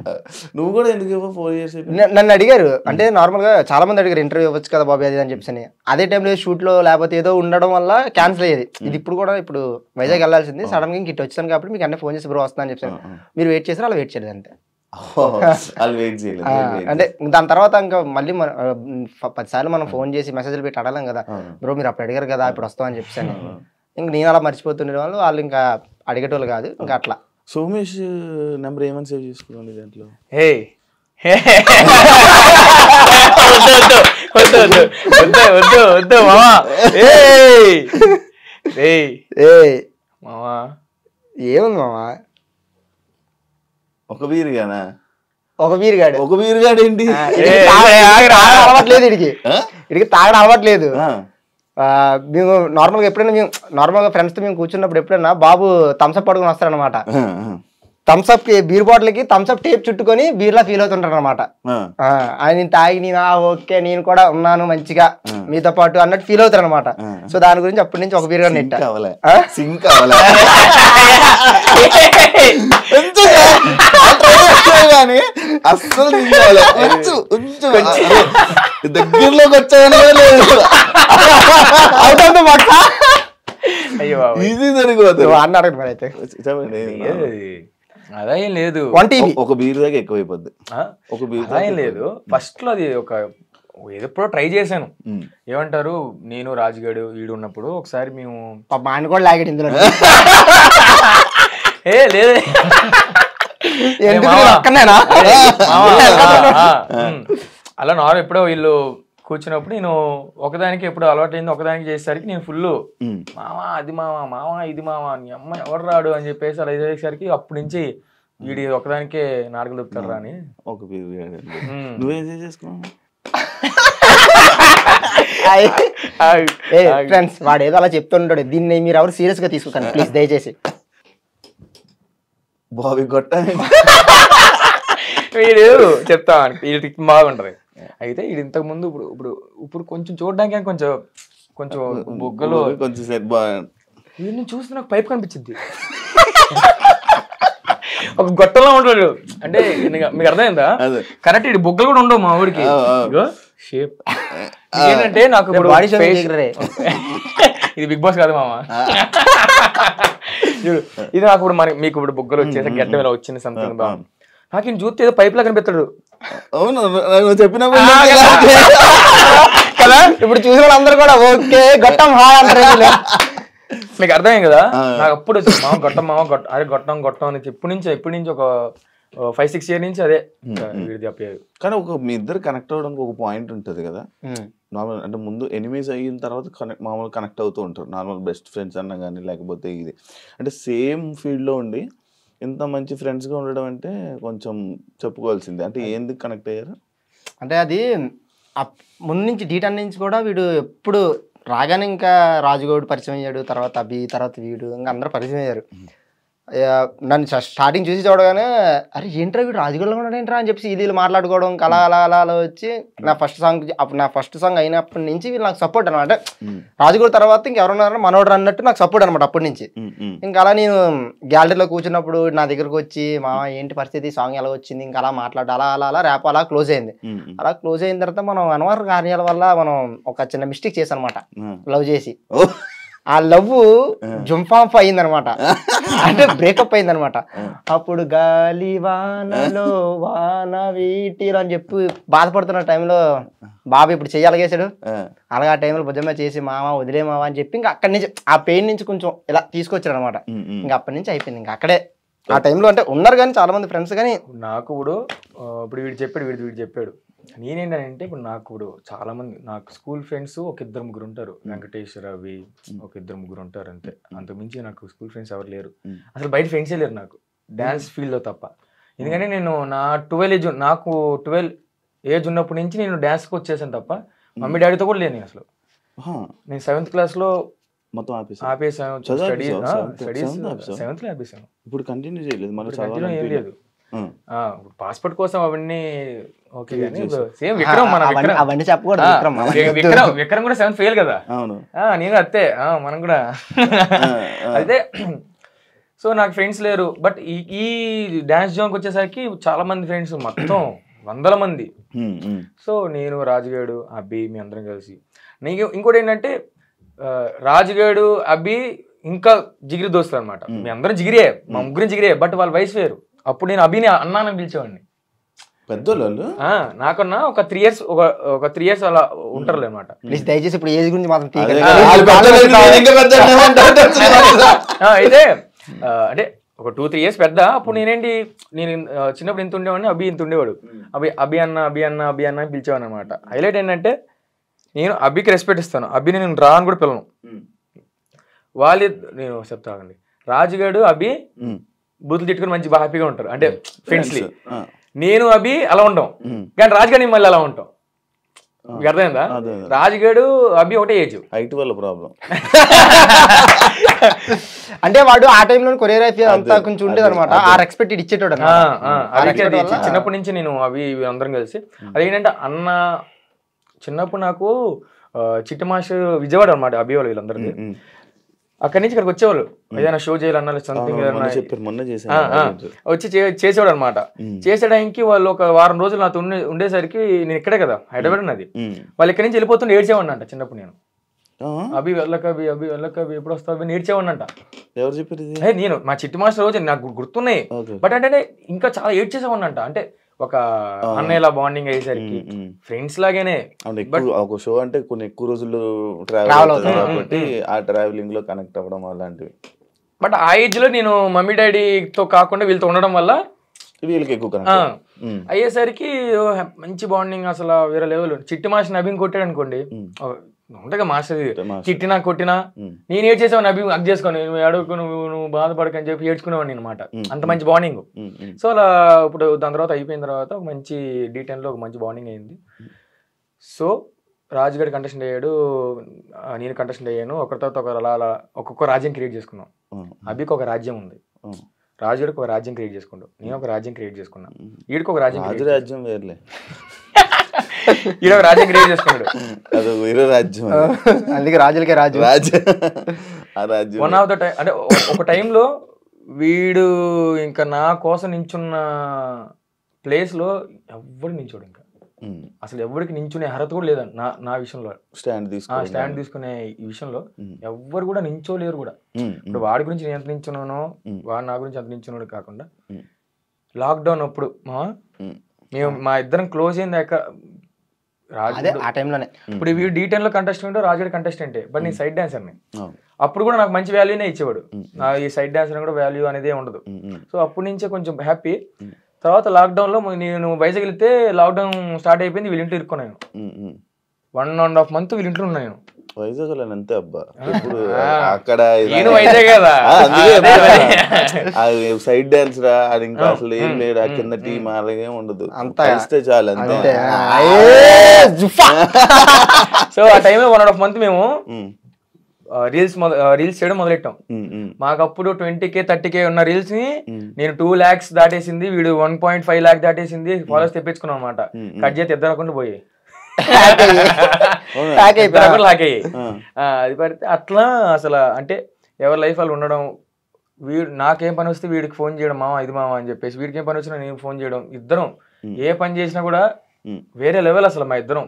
Speaker 2: నువ్వు కూడా ఎందుకు 4 years
Speaker 3: నన్ను అడిగారు, అంటే నార్మల్ గా చాలా మంది అడిగారు ఇంటర్వ్యూ ఇవ్వచ్చు కదా బాబు అది అని చెప్పి. అదే టైంలో షూట్ లో లేకపోతే ఏదో ఉండడం వల్ల క్యాన్సిల్ అయ్యేది. ఇది ఇప్పుడు కూడా ఇప్పుడు వైజాగ్ వెళ్ళాల్సింది, సడన్ గా ఇంక ఇటు వచ్చాను కాబట్టి మీకు అన్నీ ఫోన్ చేసి బ్రో వస్తా అని చెప్పాను. మీరు వెయిట్ చేసారు, అలా వెయిట్ చేయలేదు అంతే. అంటే దాని తర్వాత ఇంకా మళ్ళీ 10 సార్లు మనం ఫోన్ చేసి మెసేజ్లు పెట్టి అడగలేం కదా, బ్రో మీరు అప్పుడు అడిగారు కదా ఇప్పుడు వస్తామని చెప్పాను. ఇంక నేను అలా మర్చిపోతుండే వాళ్ళు ఇంకా అడిగేటోళ్ళు కాదు. ఇంకా అట్లా
Speaker 2: సోమేష్ నెంబర్ ఏమని సేవ్ చేసుకోండి దాంట్లో.
Speaker 4: వద్దు మామా,
Speaker 3: ఏముంది మామా,
Speaker 2: ఒక బీరుగానా?
Speaker 3: ఒక బీరుగాడు
Speaker 2: ఏంటి
Speaker 3: అలవాట్లేదు, ఇడికి తాగడం అలవాట్లేదు. మేము నార్మల్గా ఎప్పుడైనా నార్మల్గా ఫ్రెండ్స్తో మేము కూర్చున్నప్పుడు ఎప్పుడైనా బాబు థమ్స్అప్ పడుకుని వస్తారనమాట. థమ్స్అప్ కి బీర్ బాటిల్ కి థమ్స్అప్ టేప్ చుట్టుకొని బీర్లా ఫీల్ అవుతుంటారు అనమాట. ఆయన తాగి నేను ఓకే నేను కూడా ఉన్నాను మంచిగా మీతో పాటు అన్నట్టు ఫీల్ అవుతారు అనమాట. సో దాని గురించి అప్పటి నుంచి ఒక బీర్ గా నెట్
Speaker 2: అస్సలు దగ్గరలోకి వచ్చాయని ఈజీ జరిగిపోతుంది
Speaker 3: అన్నాడు మరి. అయితే
Speaker 4: అదేం లేదు,
Speaker 2: ఒక బీర్ దాకా ఎక్కువైపోద్ది. ఒక బీర్
Speaker 4: అదేం లేదు. ఫస్ట్ లో అది ఒక ఎప్పుడో ట్రై చేశాను. ఏమంటారు, నేను రాజుగాడు వీడు ఉన్నప్పుడు ఒకసారి మేము
Speaker 3: ఆయన కూడా లాగాడు ఇందులో.
Speaker 4: లేదు అలా నార్మల్ ఎప్పుడో వీళ్ళు కూర్చున్నప్పుడు నేను ఒకదానికి ఎప్పుడు అలవాటైంది ఒకదానికి చేసేసరికి నేను ఫుల్ మావా అది మావా ఇది మావా నీ అమ్మ ఎవరు రాడు అని చెప్పేసి అలా చేసేసరికి అప్పటి నుంచి వీడి ఒకదానికే నాటకలు దొరుకుతారు అని
Speaker 2: ఒక నువ్వేం చేసుకున్నావు.
Speaker 3: ఫ్రెండ్స్ వాడు ఏదో అలా చెప్తుంటాడు, దీన్ని మీరు ఎవరు సీరియస్ గా తీసుకోకండి ప్లీజ్ దయచేసి.
Speaker 2: బాబీ గొట్ట
Speaker 4: వీడు చెప్తా వీడి బాగుంటది. అయితే ఇది ఇంతకు ముందు ఇప్పుడు కొంచెం చూడడానికి కొంచెం కొంచెం బొగ్గలు
Speaker 2: కొంచెం
Speaker 4: వీడిని చూస్తే నాకు పైప్ కనిపించింది, ఒక గొట్టంలో ఉంటాడు. అంటే మీకు అర్థమైందా, కరెక్ట్ ఇది బొగ్గలు కూడా ఉండవు మా ఊడికి షేప్. ఏంటంటే నాకు ఇప్పుడు ఇది బిగ్ బాస్ కాదు మామ, ఇది నాకు ఇప్పుడు మీకు ఇప్పుడు బొగ్గలు వచ్చేసి గడ్డ మీద వచ్చింది సంథింగ్ బా, నాకు ఈయన చూస్తే ఏదో పైప్ లా కనిపిస్తాడు.
Speaker 2: అవును చెప్పిన
Speaker 3: కదా, ఇప్పుడు చూసిన వాళ్ళందరూ కూడా ఓకే గొట్టం హాయ్ అంటారు.
Speaker 4: మీకు అర్థమైంది కదా, నాకు అప్పుడు మామ గొట్టం అదే గొట్టం అని ఎప్పటి నుంచి ఒక 5-6 years నుంచి అదే చెప్పేది.
Speaker 2: కానీ మీ ఇద్దరు కనెక్ట్ అవ్వడానికి ఒక పాయింట్ ఉంటుంది కదా నార్మల్, అంటే ముందు ఎనిమీస్ అయిన తర్వాత మామూలు కనెక్ట్ అవుతూ ఉంటారు నార్మల్ బెస్ట్ ఫ్రెండ్స్ అన్న కానీ లేకపోతే ఇది, అంటే సేమ్ ఫీల్డ్లో ఉండి ఇంత మంచి ఫ్రెండ్స్గా ఉండడం అంటే కొంచెం చెప్పుకోవాల్సిందే. అంటే ఎందుకు కనెక్ట్ అయ్యారు
Speaker 3: అంటే అది ముందు నుంచి డీటెయిల్ నుంచి కూడా వీడు ఎప్పుడు రాగానే ఇంకా రాజుగౌడ్ పరిచయం అయ్యాడు, తర్వాత అభి, తర్వాత వీడు, ఇంకా అందరూ పరిచయం అయ్యారు. నన్ను స్టార్టింగ్ చూసి చూడగానే అరే ఏంట్రా వీడు రాజుగౌడ్లో ఉన్నాడు ఏంట్రా అని చెప్పి ఇది మాట్లాడుకోవడం అలా అలా అలా అలా వచ్చి నా ఫస్ట్ సాంగ్ అయినప్పటి నుంచి వీళ్ళు నాకు సపోర్ట్ అనమాట. రాజుగౌడ్ తర్వాత ఇంకెవరున్నారో మనోడు అన్నట్టు నాకు సపోర్ట్ అనమాట అప్పటి నుంచి. ఇంకా అలా నేను గ్యాలరీలో కూర్చున్నప్పుడు నా దగ్గరకు వచ్చి మా ఏంటి పరిస్థితి, సాంగ్ ఎలా వచ్చింది, ఇంకా అలా మాట్లాడు అలా అలా అలా ర్యాప్ అలా క్లోజ్ అయింది. అలా క్లోజ్ అయిన తర్వాత మనం అనవసర కార్యాల వల్ల మనం ఒక చిన్న మిస్టేక్ చేసాం అనమాట, లవ్ చేసి. ఆ లవ్ జుంఫాంఫ్ అయిందనమాట, అంటే బ్రేకప్ అయిందనమాట. అప్పుడు గాలి వానలో వాన వీటిలో అని చెప్పి బాధపడుతున్న టైంలో బాబు ఇప్పుడు చెయ్యాలగేసాడు. అలాగే ఆ టైంలో భుజమే చేసి మామ వదిలే మామ అని చెప్పి ఇంకా అక్కడి నుంచి ఆ పెయిన్ నుంచి కొంచెం ఇలా తీసుకొచ్చాడు అనమాట. ఇంకా అప్పటి నుంచి అయిపోయింది. ఇంకా అక్కడే ఆ టైంలో అంటే ఉన్నారు కానీ చాలా మంది ఫ్రెండ్స్ కానీ
Speaker 4: నాకు ఇప్పుడు వీడు చెప్పాడు, వీడు చెప్పాడు. నేనేంటంటే ఇప్పుడు నాకు ఇప్పుడు చాలా మంది నాకు స్కూల్ ఫ్రెండ్స్ ఒక 2-3 ఉంటారు. వెంకటేష్, రవి ఒక 2-3 ఉంటారు అంతే. అంతకుమించి నాకు స్కూల్ ఫ్రెండ్స్ ఎవరు లేరు. అసలు బయట ఫ్రెండ్సే లేరు నాకు డ్యాన్స్ ఫీల్డ్లో తప్ప. ఎందుకంటే నేను నా 12 ఏజ్ ఉన్నప్పటి నుంచి నేను డ్యాన్స్కి వచ్చేసాను తప్ప మమ్మీ డాడీతో కూడా లేను అసలు. నేను 7th క్లాస్లో మొత్తం ఆపేసాను. స్టడీస్ 7th లో ఆపేసాను.
Speaker 2: ఇప్పుడు కంటిన్యూ చేయలేదు,
Speaker 4: కంటిన్యూ ఏం లేదు. పాస్పోర్ట్ కోసం అవన్నీ ఓకే కానీ సేమ్ విక్రమ్ మన
Speaker 3: అవన్నీ చెప్పకూడదు.
Speaker 4: విక్రమ్ కూడా 7th ఫెయిల్ కదా. నేను అత్తే మనం కూడా అయితే. సో నాకు ఫ్రెండ్స్ లేరు. బట్ ఈ డాన్స్ జోన్కి వచ్చేసరికి చాలా మంది ఫ్రెండ్స్, మొత్తం 100 మంది. సో నేను, రాజుగాడు, అబ్బి, మీ అందరం కలిసి. నీకు ఇంకోటి ఏంటంటే రాజుగాడు, అబ్బి ఇంకా జిగిరి దోస్తులు అనమాట. మీ అందరం జిగిరే, మా ముగ్గురం జిగిరే. బట్ వాళ్ళ వయసు వేరు. అప్పుడు నేను అభిని అన్నానని పిలిచేవాడిని.
Speaker 2: పెద్దోళ్ళు
Speaker 4: నాకన్నా ఒక 3 years అలా ఉంటారు అనమాట.
Speaker 3: దయచేసి ఇప్పుడు ఏజ్ గురించి మాత్రం
Speaker 4: అయితే అంటే ఒక 2-3 years పెద్ద. అప్పుడు నేను చిన్నప్పుడు ఇంత ఉండేవాడిని, అభి ఇంత ఉండేవాడు. అభి అన్న అని పిలిచేవాడిని అనమాట. హైలైట్ ఏంటంటే నేను అభికి రెస్పెక్ట్ ఇస్తాను, అభిని నేను రా అని కూడా పిలను. నేను చెప్తానండి, రాజుగాడు అభి బూతులు తిట్టుకుని మంచి బాగా హ్యాపీగా ఉంటారు అంటే ఫ్రెండ్స్లీ. నేను అభి అలా ఉంటాం, కానీ రాజుగాడు మళ్ళీ అలా ఉంటాం. మీకు అర్థమైందా? రాజుగాడు అభి ఒకటే ఏజ్.
Speaker 2: హైట్ వల్ల ప్రాబ్లం.
Speaker 3: అంటే వాడు ఆ టైంలో కొరియోగ్రఫీ అంతా కొంచెం ఉండేది అనమాట. ఆ రెస్పెక్ట్ ఇచ్చేటోడు.
Speaker 4: చిన్నప్పటి నుంచి నేను అవి అందరం కలిసి అదేంటంటే అన్న చిన్నప్పుడు నాకు చిట్టి మాష్ విజయవాడ అనమాట. అభి వాళ్ళు వీళ్ళందరికీ అక్కడి నుంచి ఇక్కడికి వచ్చేవాళ్ళు. ఏదైనా షో చేయాలన్నా సంథింగ్ వచ్చి చేసేవాడు అనమాట. చేసేయడానికి వాళ్ళు ఒక వారం రోజులు నాతో ఉండేసరికి నేను ఇక్కడే కదా హైదరాబాద్ ఉన్నది. వాళ్ళు ఇక్కడి నుంచి వెళ్ళిపోతుంటే ఏడ్చేవాడిని అంట చిన్నప్పుడు. నేను అభి వెళ్ళకవి ఎప్పుడు వస్తావు నేర్చేవాడిని అంట.
Speaker 2: ఎవరు చెప్పారు?
Speaker 4: నేను మా చిట్టి మాస్టర్ రోజు నాకు గుర్తున్నాయి. బట్ అంటే ఇంకా చాలా ఏడ్చేసేవాడిని అంట. అంటే ఒక అన్నయ్యలా బాండింగ్ అయ్యేసరికి ఫ్రెండ్స్ లాగానే.
Speaker 2: ఒక షో అంటే కొన్ని ఎక్కువ రోజులు ట్రావెల్ అవుతుంది కాబట్టి ఆ ట్రావెలింగ్ లో కనెక్ట్ అవ్వడం అలాంటివి.
Speaker 4: బట్ ఆ ఏజ్ లో నేను మమ్మీ డాడీతో కాకుండా వీళ్ళతో ఉండడం వల్ల
Speaker 2: వీళ్ళకి ఎక్కువ
Speaker 4: అయ్యేసరికి మంచి బాండింగ్ అసలు వేరే లెవెల్. చిట్టి మాస్టర్ అభిని కొట్టాడు అనుకోండి, ఉంటాగా మాస్టర్ చిట్టినా కొట్టినా నేను ఏడ్చేసావు అభి అగ్ చేసుకోని అడుగు నువ్వు బాధపడకని చెప్పి ఏడ్చుకునేవాడిని అనమాట. అంత మంచి బాండింగ్. సో అలా ఇప్పుడు దాని తర్వాత అయిపోయిన తర్వాత ఒక మంచి D10 లో ఒక మంచి బాండింగ్ అయింది. సో రాజుగారి కంటెస్టెంట్ అయ్యాడు, నేను కంటెస్టెంట్ అయ్యాను. ఒకరి తర్వాత ఒకరు అలా ఒక్కొక్క రాజ్యం క్రియేట్ చేసుకున్నాం. అభికి ఒక రాజ్యం ఉంది, రాజుగారికి ఒక రాజ్యం క్రియేట్ చేసుకుంటాం, నేను ఒక రాజ్యం క్రియేట్ చేసుకున్నాను, వీడికి ఒక రాజ్యం
Speaker 2: వేర్లే
Speaker 4: ఈడ రాజ్యం క్రియేట్ చేసుకున్నాడు.
Speaker 2: అది వేరే రాజ్యం,
Speaker 3: అందుకే రాజులకే రాజ్యం.
Speaker 4: వన్ ఆఫ్ ద టైం అంటే ఒక టైంలో వీడు ఇంకా నా కోసం నించున్న ప్లేస్ లో ఎవ్వడు నించోడు. ఇంకా అసలు ఎవరికి నించునే అర్హత కూడా లేదండి నా విషయంలో. స్టాండ్ తీసుకునే ఈ విషయంలో ఎవ్వరు కూడా నించోలేరు కూడా. ఇప్పుడు వాడి గురించి నేను ఎంత నించున్నానో వాడు నా గురించి ఎంత నించున్నాడు కాకుండా లాక్డౌన్ అప్పుడు మేము మా ఇద్దరం క్లోజ్ అయింది
Speaker 3: ఆ టైంలోనే.
Speaker 4: ఇప్పుడు వీడు D10 లో కంటెస్టెంట్, రాజుగారి కంటెస్టెంటే. బట్ నేను సైడ్ డాన్సర్ని. అప్పుడు కూడా నాకు మంచి వాల్యూనే ఇచ్చేవాడు. నా ఈ సైడ్ డాన్సర్ కూడా వాల్యూ అనేది ఉండదు. సో అప్పటి నుంచే కొంచెం హ్యాపీ. తర్వాత లాక్డౌన్ లో నేను వైజాగ్ వెళ్తే లాక్డౌన్ స్టార్ట్ అయిపోయింది, వీళ్ళింట్లో ఇరుక్కున్నాను. 1.5 months వీళ్ళింట్లో ఉన్నా నేను.
Speaker 2: వైజాగ్ అంతే అబ్బా, అక్కడ సైడ్ డాన్స్ రా, అది ఇంకా అసలు ఏం లేదు, కింద టీం అలాగే ఉండదు, అంతే చాలు అంతే.
Speaker 4: సో ఆ టైంలో 1.5 months మేము రీల్స్ చేయడం మొదలెట్టాం. మాకు అప్పుడు 20K 30K ఉన్న రీల్స్ ని నేను 2 lakhs దాటేసింది, వీడు 1.5 lakh దాటేసింది. ఫాలోవర్స్ తెప్పించుకున్నాం అనమాట. కట్ చేతి ఇద్దరు పోయి అది పడితే అట్లా అసలు అంటే ఎవరి లైఫ్ వాళ్ళు ఉండడం. వీడు నాకేం పని వస్తే వీడికి ఫోన్ చేయడం, మామ ఇది మామ అని చెప్పేసి, వీడికి ఏం పని వచ్చినా నేను ఫోన్ చేయడం. ఇద్దరం ఏ పని చేసినా కూడా వేరే లెవెల్ అసలు మా ఇద్దరం.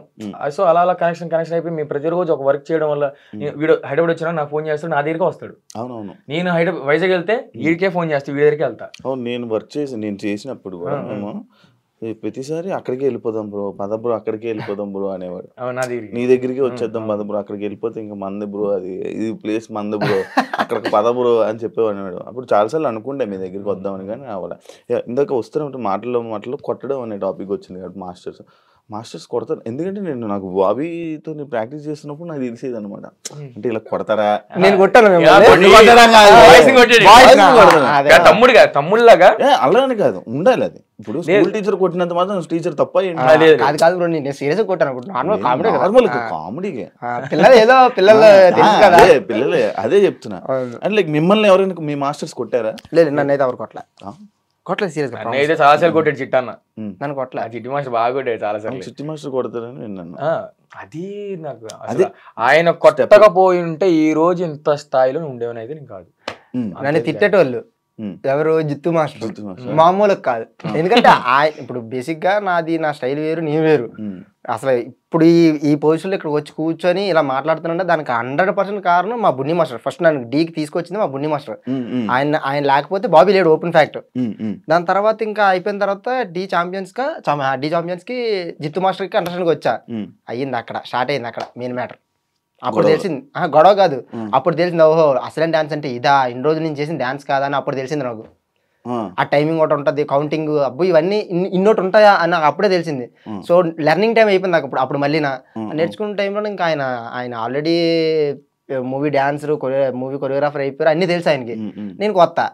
Speaker 4: సో అలా అలా కనెక్షన్ అయిపోయి మేము ప్రతిరోజు ఒక వర్క్ చేయడం వల్ల వీడు హైదరాబాద్ వచ్చినా నాకు ఫోన్ చేస్తాడు, నా దగ్గరికి వస్తాడు.
Speaker 2: అవునవును.
Speaker 4: నేను వైజాగ్ వెళ్తే వీడికే ఫోన్ చేస్తాను, వీడి దగ్గరికి వెళ్తా.
Speaker 2: అవును, నేను చేసినప్పుడు కూడా మేము ప్రతిసారి అక్కడికే వెళ్ళిపోదాం బ్రో, పద బ్రో అక్కడికే వెళ్ళిపోదాం బ్రో అనేవాడు. నీ దగ్గరికి వచ్చేద్దాం పద బ్రో, అక్కడికి వెళ్ళిపోతే ఇంకా మంది బ్రో, అది ఇది ప్లేస్ మంది బ్రో, అక్కడికి పద బ్రో అని చెప్పేవాడు అనేవాడు. అప్పుడు చాలాసార్లు అనుకుంటే మీ దగ్గరికి వద్దామని, కానీ అవ్వాలి. ఇందాక వస్తున్నట్టు మాటల్లో కొట్టడం అనే టాపిక్ వచ్చింది కాబట్టి మాస్టర్స్ కొడతారు. ఎందుకంటే నాకు బాబీతో నేను ప్రాక్టీస్ చేస్తున్నప్పుడు నాకు తెలిసేది అనమాట, అంటే ఇలా కొడతారా,
Speaker 3: నేను కొట్టాను
Speaker 4: తమ్ముళ్ళగా.
Speaker 2: అలానే కాదు, ఉండాలి అది. ఇప్పుడు స్కూల్ టీచర్ కొట్టినంత మాత్రం టీచర్ తప్ప
Speaker 3: కాదు బ్రో, నేను సీరియస్ కొట్టాను.
Speaker 2: నార్మల్ కామెడీగా
Speaker 3: పిల్లలు ఏదో
Speaker 2: పిల్లలే అదే చెప్తున్నా. అంటే లైక్ మిమ్మల్ని ఎవరైనా మీ మాస్టర్స్ కొట్టారా?
Speaker 3: లేదు, నన్ను అయితే ఎవరు కొట్టలేదు సీరియస్.
Speaker 4: అయితే చాలాసార్లు కొట్టాడు చిట్టన్న,
Speaker 3: నన్ను కొట్టలేదు.
Speaker 4: చిట్టి మాస్టర్ బాగా కొట్టాడు చాలాసార్లు.
Speaker 2: చిట్టి మాస్టర్ కొడతారని విన్నాను.
Speaker 4: అది నాకు అదే ఆయన కొట్టకపోయి ఉంటే ఈ రోజు ఇంత స్థాయిలో ఉండేవని అయితే నేను కాదు.
Speaker 3: నన్ను తిట్టేటోళ్ళు ఎవరు, జిత్తు మాస్టర్, మామూలు కాదు. ఎందుకంటే ఇప్పుడు బేసిక్ గా నా స్టైల్ వేరు, నీ వేరు. అసలు ఇప్పుడు ఈ పొజిషన్లో ఇక్కడ వచ్చి కూర్చొని ఇలా మాట్లాడుతున్నా దానికి 100% కారణం మా బున్ని మాస్టర్. ఫస్ట్ నన్ను డీకి తీసుకొచ్చింది మా బున్ని మాస్టర్. ఆయన లేకపోతే బాబీ లేడు, ఓపెన్ ఫ్యాక్ట్. దాని తర్వాత ఇంకా అయిపోయిన తర్వాత డి ఛాంపియన్స్ కి జిత్తు మాస్టర్ కి అండర్స్టాండింగ్ వచ్చా. అయ్యింది అక్కడ, స్టార్ట్ అయింది అక్కడ మెయిన్ మ్యాటర్. అప్పుడు తెలిసింది గొడవ కాదు, అప్పుడు తెలిసింది ఓహో అసలు డాన్స్ అంటే ఇదా, ఇన్ని రోజులు నేను చేసిన డాన్స్ కాదా అని అప్పుడు తెలిసింది నాకు. ఆ టైమింగ్ ఒకటి ఉంటుంది, కౌంటింగ్, అబ్బు ఇవన్నీ ఇన్నోటి ఉంటాయా అని నాకు అప్పుడే తెలిసింది. సో లెర్నింగ్ టైం అయిపోయింది నాకు అప్పుడు. మళ్ళీ నేర్చుకున్న టైంలో ఇంకా ఆయన already movie dancer, movie choreographer అయిపోయారు, అన్ని తెలుసు ఆయనకి. నేను కొత్త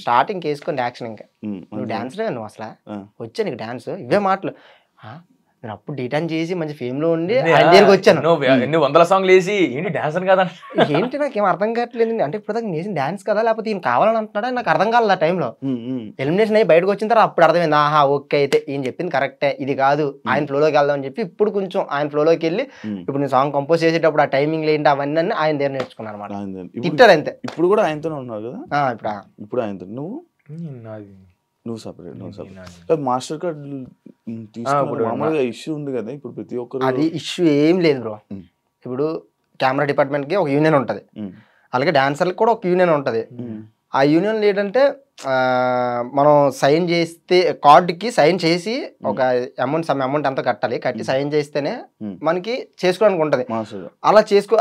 Speaker 3: స్టార్టింగ్ వేసుకొని యాక్షన్, ఇంకా నువ్వు డాన్సరే, నువ్వు అసలు వచ్చా నీకు డాన్స్, ఇవే మాటలు. నేను అప్పుడు డీటాన్ చేసి మంచి ఫేమ్ లో ఉండి ఆయన దగ్గరికి వచ్చాను.
Speaker 4: ఎన్ని 100 సాంగ్లు వేసి ఏంటి డాన్సర్ కదా
Speaker 3: ఏంటి నాకేం అర్థం కావట్లేదు. అంటే ఇప్పుడు దాకా నేను డాన్స్ కదా లేకపోతే ఈయన కావాలని అంటున్నాడా నాకు అర్థం కాలేదు. ఆ టైంలో ఎలిమినేషన్ అయ్యి బయటకు వచ్చిన తర్వాత అప్పుడు అర్థమైంది, ఆహా ఓకే అయితే ఈయన చెప్పింది కరెక్టే, ఇది కాదు, ఆయన ఫ్లోలోకి వెళ్దాం అని చెప్పి ఇప్పుడు కొంచెం ఆయన ఫ్లోలోకి వెళ్ళి ఇప్పుడు నేను సాంగ్ కంపోజ్ చేసేటప్పుడు ఆ టైమింగ్ ఏంటి అవన్నీ ఆయన దగ్గర నేర్చుకున్నాను అనమాట. తిట్టారు అంతే.
Speaker 2: ఇప్పుడు కూడా ఆయనతోనే ఉన్నావు కదా? ఇప్పుడు ఆయనతో నువ్వు సపరేట్ మాస్టర్ కార్డ్ తీసుకున్నప్పుడు మామూలుగా ఇష్యూ ఉంది కదా ఇప్పుడు ప్రతి ఒక్కరు.
Speaker 3: అది ఇష్యూ ఏం లేదు బ్రో. ఇప్పుడు కెమెరా డిపార్ట్మెంట్ కి ఒక యూనియన్ ఉంటది, అలాగే డాన్సర్లకు కూడా ఒక యూనియన్ ఉంటది. ఆ యూనియన్ ఏంటంటే మనం సైన్ చేస్తే కార్డుకి సైన్ చేసి ఒక సమ్ అమౌంట్ అంతా కట్టాలి, కట్టి సైన్ చేస్తేనే మనకి చేసుకోవడానికి ఉంటది.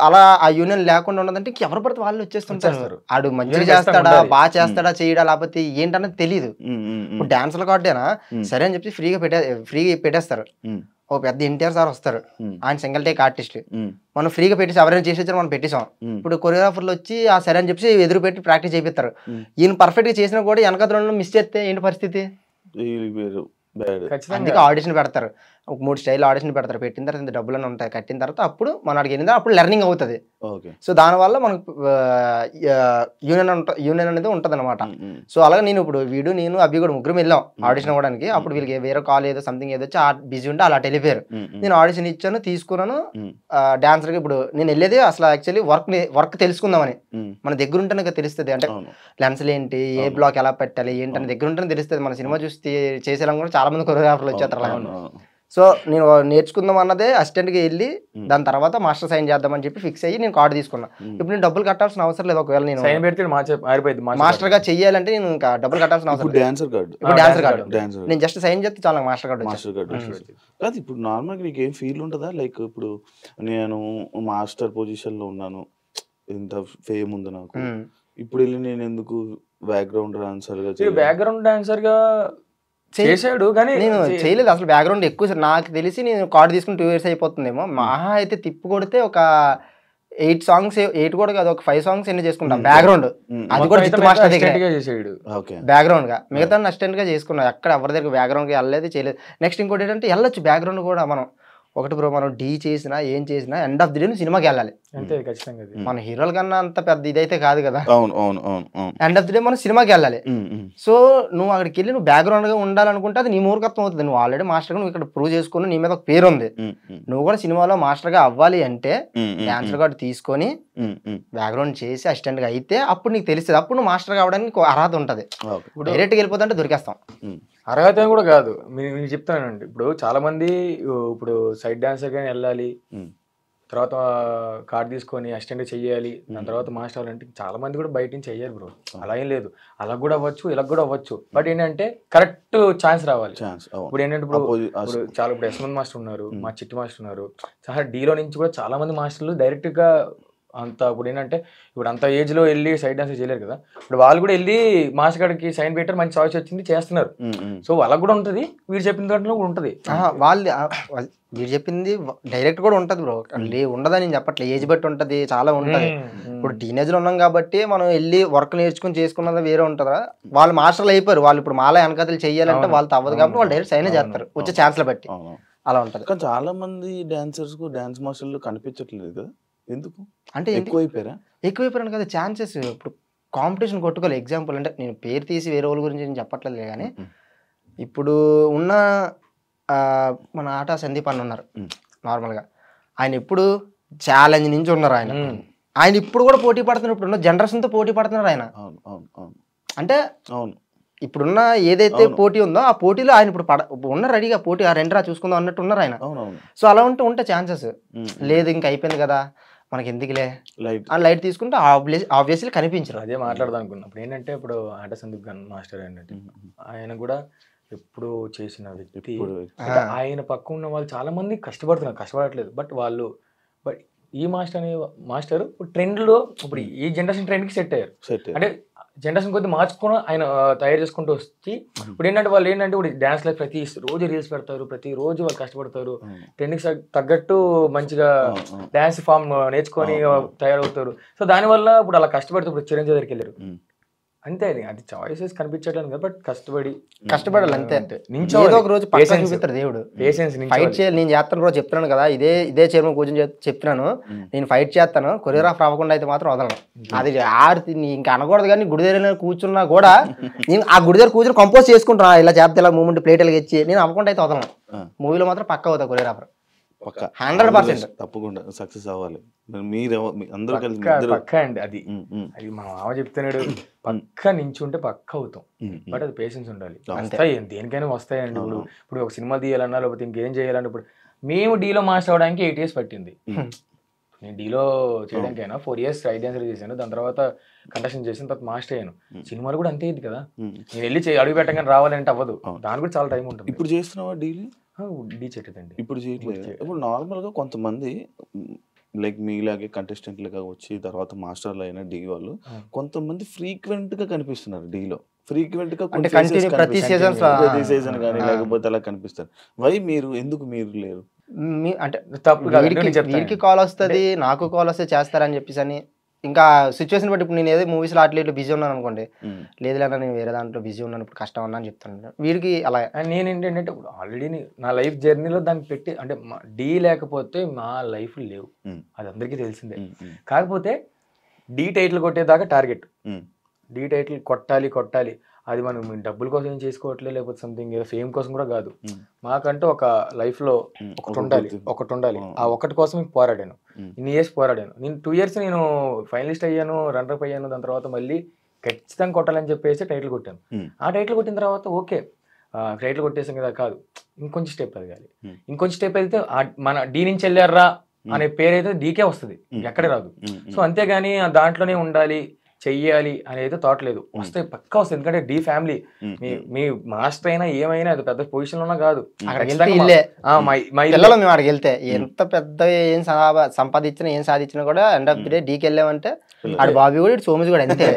Speaker 3: అలా ఆ యూనియన్ లేకుండా ఉన్నదంటే ఎవరు పడితే వాళ్ళు వచ్చేస్తుంటారు. ఆడు మంచిగా చేస్తాడా, బాగా చేస్తాడా, చేయడా, లేకపోతే ఏంటన్నది తెలియదు. ఇప్పుడు డాన్సర్ల కార్డేనా సరే అని చెప్పి ఫ్రీగా పెట్టేస్తారు. ఓ పెద్ద ఎన్టీఆర్ సార్ వస్తారు, ఆయన సింగిల్ టేక్ ఆర్టిస్ట్, మనం ఫ్రీగా పెట్టేసి ఎవరైనా చేసేసారు మనం పెట్టేసాం. ఇప్పుడు కొరియోగ్రాఫర్లు వచ్చి ఆ సరే అని చెప్పి ఎదురు పెట్టి ప్రాక్టీస్ చేపిస్తారు. ఈయన పర్ఫెక్ట్ గా చేసినా కూడా వెనకద్రంలో మిస్ చేస్తే ఏంటి పరిస్థితి? అందుకే ఆడిషన్ పెడతారు, ఒక 3 స్టైల్ ఆడిషన్ పెడతారు. పెట్టిన తర్వాత డబ్బులు అని ఉంటాయి, కట్టిన తర్వాత అప్పుడు మన అడిగి వెళ్ళిందా అప్పుడు లెర్నింగ్ అవుతుంది. సో దానివల్ల మనకు యూనియన్ అనేది ఉంటది అనమాట. సో అలాగే నేను ఇప్పుడు నేను అభి కూడా ముగ్గురు వెళ్ళాం ఆడిషన్ అవ్వడానికి. అప్పుడు వీళ్ళకి వేరే కాల్ ఏదో సంథింగ్ ఏదో వచ్చి బిజీ ఉంటే అలా వెళ్ళిపోయారు. నేను ఆడిషన్ ఇచ్చాను, తీసుకున్నాను. డాన్సర్ గా ఇప్పుడు నేను వెళ్ళేది అసలు యాక్చువల్లీ వర్క్ తెలుసుకుందామని. మన దగ్గర ఉంటేనే తెలుస్తుంది, అంటే లెన్స్లు ఏంటి, ఏ బ్లాక్ ఎలా పెట్టాలి ఏంటని దగ్గర ఉంటేనే తెలుస్తుంది. మన సినిమా చూసి చేసేలా కూడా చాలా మంది కొరియోగ్రాఫర్లు వచ్చేస్తారు. సో నేను నేర్చుకుందాం అన్నదే అసిస్టెంట్ గా వెళ్ళి దాని తర్వాత మాస్టర్ సైన్ చేద్దామని చెప్పి ఫిక్స్ అయ్యి నేను కార్డు తీసుకున్నా. ఇప్పుడు నేను డబ్బులు కట్టాల్సిన అవసరం లేదు. ఒకవేళ నేను మాస్టర్ గా చెయ్యాలంటే నేను ఇంకా డబ్బులు కట్టాల్సిన అవసరం లేదు. డాన్సర్ కార్డు నేను జస్ట్ సైన్ చేస్తే చాలా మాస్టర్ కార్డు.
Speaker 2: ఇప్పుడు నార్మల్ నీకు ఏం ఫీల్ ఉంటుందా? లైక్ ఇప్పుడు నేను మాస్టర్ పొజిషన్ లో ఉన్నాను, ఇంత ఫేమ్ ఉంది నాకు, ఇప్పుడు వెళ్ళి నేను ఎందుకు బ్యాక్గ్రౌండ్
Speaker 4: డాన్సర్ గా చేశాడు కానీ
Speaker 3: నేను చేయలేదు అసలు. బ్యాక్గ్రౌండ్ ఎక్కువ నాకు తెలిసి నేను కార్డు తీసుకుని 2 years అయిపోతుందేమో. మహా అయితే తిప్పు కొడితే ఒక 8 songs, 8 కూడా కాదు, ఒక 5 songs ఎన్ని చేసుకుంటాం బ్యాక్గ్రౌండ్. అది కూడా జిత్తు మాస్టర్ దగ్గర బ్యాక్గ్రౌండ్ గా, మిగతా అసిస్టెంట్ గా చేసుకున్నాం. ఎక్కడ ఎవరి దగ్గర బ్యాక్గ్రౌండ్ గా వెళ్ళలేదు, చేయలేదు. నెక్స్ట్ ఇంకోటి ఏంటంటే వెళ్ళొచ్చు బ్యాక్గ్రౌండ్ కూడా. ఒకటి బ్రో, మనం డీ చేసినా ఏం చేసినా ఎండ్ ఆఫ్ ది డే సినిమాకి వెళ్ళాలి. మన హీరోల కన్నా అంత పెద్ద ఇదైతే కాదు కదా. ఎండ్ ఆఫ్ ది డే మనం సినిమాకి వెళ్ళాలి. సో నువ్వు అక్కడికి వెళ్ళి నువ్వు బ్యాక్గ్రౌండ్ గా ఉండాలనుకుంటే అది నీ మూర్ఖత్వం అవుతుంది. నువ్వు ఆల్రెడీ మాస్టర్ గా నువ్వు ఇక్కడ ప్రూవ్ చేసుకుని నీ మీద ఒక పేరు ఉంది. నువ్వు కూడా సినిమాలో మాస్టర్ గా అవ్వాలి అంటే డాన్సర్ కార్డు తీసుకొని బ్యాక్గ్రౌండ్ చేసి అసిస్టెంట్ గా అయితే అప్పుడు నీకు తెలుస్తుంది. అప్పుడు నువ్వు మాస్టర్ గా అవడానికి అర్హత ఉంటది. డైరెక్ట్ గా వెళ్ళిపోతుంటే దొరికేస్తాం.
Speaker 4: అర్హత అని కూడా కాదు, నేను చెప్తానండి. ఇప్పుడు చాలా మంది ఇప్పుడు సైడ్ డాన్సర్ గానీ వెళ్ళాలి, తర్వాత కార్డ్ తీసుకొని అసిస్టెంట్ చెయ్యాలి, దాని తర్వాత మాస్టర్ అవ్వాలంటే చాలా మంది కూడా బయట నుంచి చెయ్యారు బ్రో. అలా ఏం లేదు, అలా కూడా అవ్వచ్చు, ఇలా కూడా అవ్వచ్చు. బట్ ఏంటంటే కరెక్ట్ ఛాన్స్ రావాలి. ఇప్పుడు ఏంటంటే ఇప్పుడు చాలా ఇప్పుడు యశ్వంత్ మాస్టర్ ఉన్నారు, మా చిట్టి మాస్టర్ ఉన్నారు, చాలా డీలో నుంచి కూడా చాలా మంది మాస్టర్లు డైరెక్ట్ గా అంత ఇప్పుడు ఏంటంటే ఇప్పుడు అంత ఏజ్ లో వెళ్ళి సైడ్ డాన్స్ చేయలేరు కదా. ఇప్పుడు వాళ్ళు కూడా వెళ్ళి మాస్టర్ గారికి సైన్ పెట్టారు, మంచి చాయిస్ వచ్చింది, చేస్తున్నారు. సో వాళ్ళకి కూడా ఉంటది, వీరు చెప్పిన దాంట్లో కూడా ఉంటది.
Speaker 3: వీరు చెప్పింది డైరెక్ట్ కూడా ఉంటది బ్రో, ఉండదని నేను చెప్పట్లేదు. ఏజ్ బట్టి ఉంటది, చాలా ఉంటది. ఇప్పుడు టీనేజ్ లో ఉన్నాం కాబట్టి మనం వెళ్ళి వర్క్ నేర్చుకుని చేసుకున్నది వేరే ఉంటుందా. వాళ్ళు మాస్టర్లు అయిపోయారు, వాళ్ళు ఇప్పుడు మాలా వెనకతలు చెయ్యాలంటే వాళ్ళతో అవ్వదు కాబట్టి వాళ్ళు డైరెక్ట్ సైన్ చేస్తారు వచ్చే ఛాన్స్లు బట్టి. అలా ఉంటది.
Speaker 2: కానీ చాలా మంది డాన్సర్స్ కు డాన్స్ మాస్టర్లు కనిపించట్లేదు కదా, ఎందుకు
Speaker 3: అంటే ఎక్కువైపోయారు కదా ఛాన్సెస్. ఇప్పుడు కాంపిటీషన్ కొట్టుకోవాలి. ఎగ్జాంపుల్ అంటే నేను పేరు తీసి వేరే వాళ్ళ గురించి నేను చెప్పట్లేదు కానీ ఇప్పుడు ఉన్న మన ఆట సందీప్ అన్న ఉన్నారు నార్మల్గా. ఆయన ఇప్పుడు ఛాలెంజ్ నుంచి ఉన్నారు. ఆయన ఇప్పుడు కూడా పోటీ పడుతున్నారు, ఇప్పుడున్న జనరేషన్తో పోటీ పడుతున్నారు ఆయన. అంటే ఇప్పుడున్న ఏదైతే పోటీ ఉందో ఆ పోటీలో ఆయన ఇప్పుడు ఉన్న రెడీగా పోటీ ఆ రెండరా చూసుకుందాం అన్నట్టు ఉన్నారు ఆయన. సో అలా ఉంటే ఛాన్సెస్ లేదు, ఇంకా అయిపోయింది కదా మనకి ఎందుకులే లైట్ తీసుకుంటే ఆబ్వియస్లీ కనిపించరు.
Speaker 4: అదే మాట్లాడదాం అనుకున్నప్పుడు ఏంటంటే ఇప్పుడు ఆట సందీప్ మాస్టర్ ఏంటంటే ఆయన కూడా ఎప్పుడు చేసిన వ్యక్తి. ఆయన పక్క ఉన్న వాళ్ళు చాలా మంది కష్టపడట్లేదు. బట్ ఈ మాస్టర్ ట్రెండ్ లో ఇప్పుడు ఈ జనరేషన్ ట్రెండ్ కి సెట్ అయ్యారు. అంటే జనరేషన్ కొద్దిగా మార్చుకొని ఆయన తయారు చేసుకుంటూ వచ్చి ఇప్పుడు ఏంటంటే వాళ్ళు ఏంటంటే ఇప్పుడు డాన్స్ లైఫ్ ప్రతి రోజు రీల్స్ పెడతారు, ప్రతి రోజు వాళ్ళు కష్టపడతారు, ట్రెండింగ్ తగ్గట్టు మంచిగా డాన్స్ ఫామ్ నేర్చుకొని తయారవుతారు. సో దానివల్ల ఇప్పుడు అలా కష్టపడితే ఇప్పుడు చిరంజీవి దగ్గరికి వెళ్ళారు అంతే. అది చాయిసెస్ కనిపించట్లేదు కదా, బట్
Speaker 3: కష్టపడాలి అంతే. ఏదో ఒక రోజు చూపిస్తారు దేవుడు. ఫైట్ చేయాలి, నేను చేస్తాను కూడా చెప్తున్నాను కదా, ఇదే చైర్మన్ కూర్చొని చెప్తున్నాను, నేను ఫైట్ చేస్తాను, కొరియోగ్రాఫర్ అవ్వకుండా అయితే మాత్రం వదలను. అది ఇంకా అనకూడదు కానీ గుడి దగ్గర కూర్చున్నా కూడా నేను ఆ గుడి దగ్గర కూర్చొని కంపోజ్ చేసుకుంటున్నా, ఇలా చేస్తే ఇలా మూమెంట్ ప్లేట్లు ఇచ్చి నేను అవ్వకుండా అయితే వదలను. మూవీలో మాత్రం పక్క అవుతా కొరియోగ్రాఫర్ 100%.
Speaker 2: తప్పకుండా సక్సెస్ అవ్వాలి. మీరు అందరూ కలిసి
Speaker 4: పక్క అండి. అది మా మామ చెప్తున్నాడు, పక్క నించుంటే పక్క అవుతాం. బట్ అది పేషెన్స్ ఉండాలి. వస్తాయి, దేనికైనా వస్తాయండి. ఇప్పుడు ఒక సినిమా తీయాలన్నా లేకపోతే ఇంకేం చేయాలన్నా ఇప్పుడు మేము డీలో మాస్టర్ అవడానికి 8 years పట్టింది. నేను డీలో చేయడానికైనా 4 years సైడ్ డాన్సర్ చేశాను, దాని తర్వాత కంటెస్టెంట్ చేసిన తర్వాత మాస్టర్ అయ్యాను. సినిమాలు కూడా అంతే ఇది కదా, నేను వెళ్ళి అడుగు పెట్టగానే రావాలంటే అవ్వదు, దానికి కూడా చాలా టైం ఉంటుంది.
Speaker 2: ఇప్పుడు చేస్తున్నావా డీల్?
Speaker 4: డీ చేయట్లేదండి
Speaker 2: ఇప్పుడు చేయట్లేదు. ఇప్పుడు నార్మల్గా కొంతమంది లైక్ మీలాగే కంటెస్టెంట్లుగా వచ్చి తర్వాత మాస్టర్లు అయిన డీ వాళ్ళు కొంతమంది ఫ్రీక్వెంట్ గా కనిపిస్తున్నారు డీలో. ఫ్రీక్వెంట్ గా
Speaker 3: ప్రతి
Speaker 2: సీజన్ కానీ లేకపోతే అలా కనిపిస్తారు. వై ఎందుకు మీరు లేరు?
Speaker 3: అంటే వీరికి కాల్ వస్తుంది, నాకు కాల్ వస్తే చేస్తారని చెప్పేసి అని ఇంకా సిచ్యువేషన్ బట్టి. ఇప్పుడు నేను ఏదో మూవీస్లో అట్లా ఇట్లా బిజీ ఉన్నాను అనుకోండి, లేదు లేదా నేను వేరే దాంట్లో బిజీ ఉన్నాను ఇప్పుడు కష్టం అన్నా అని చెప్తాను. వీడికి అలా
Speaker 4: నేను ఏంటంటే ఇప్పుడు ఆల్రెడీ నా లైఫ్ జర్నీలో దాన్ని పెట్టి అంటే డీ లేకపోతే మా లైఫ్ లేవు, అది అందరికీ తెలిసిందే. కాకపోతే డీ టైటిల్ కొట్టేదాకా టార్గెట్, డీ టైటిల్ కొట్టాలి. అది మనం డబ్బుల కోసం ఏం చేసుకోవట్లేదు, లేకపోతే సంథింగ్ ఏదో ఫేమ్ కోసం కూడా కాదు. మాకంటూ ఒక లైఫ్లో ఒకటి ఉండాలి. ఆ ఒక్కటి కోసం పోరాడాను, ఇన్ని ఇయర్స్ పోరాడాను. నేను 2 years నేను ఫైనలిస్ట్ అయ్యాను, రన్నర్ అయ్యాను. దాని తర్వాత మళ్ళీ ఖచ్చితంగా కొట్టాలని చెప్పేసి టైటిల్ కొట్టాను. ఆ టైటిల్ కొట్టిన తర్వాత ఓకే టైటిల్ కొట్టేసాం కదా, కాదు ఇంకొంచెం స్టెప్ ఎదగాలి. ఇంకొంచెం స్టెప్ వెళ్తే మన డీ నుంచి వెళ్ళారా అనే పేరు అయితే డీకే వస్తుంది, ఎక్కడే రాదు. సో అంతేగాని దాంట్లోనే ఉండాలి చెయ్యాలి అనేది థాట్ లేదు. వస్తే పక్కా వస్తుంది, ఎందుకంటే డీ ఫ్యామిలీ. మీ మాస్టర్ అయినా ఏమైనా అది పెద్ద పొజిషన్ లోనా కాదు,
Speaker 3: మేము అక్కడికి వెళ్తే ఎంత పెద్ద ఏం సంపాదించినా ఏం సాధించినా కూడా ఎండ్ ఆఫ్ ది డే డీకి వెళ్ళామంటే ఆడు బాబీ కూడా సోమజ్ కూడా అంతే,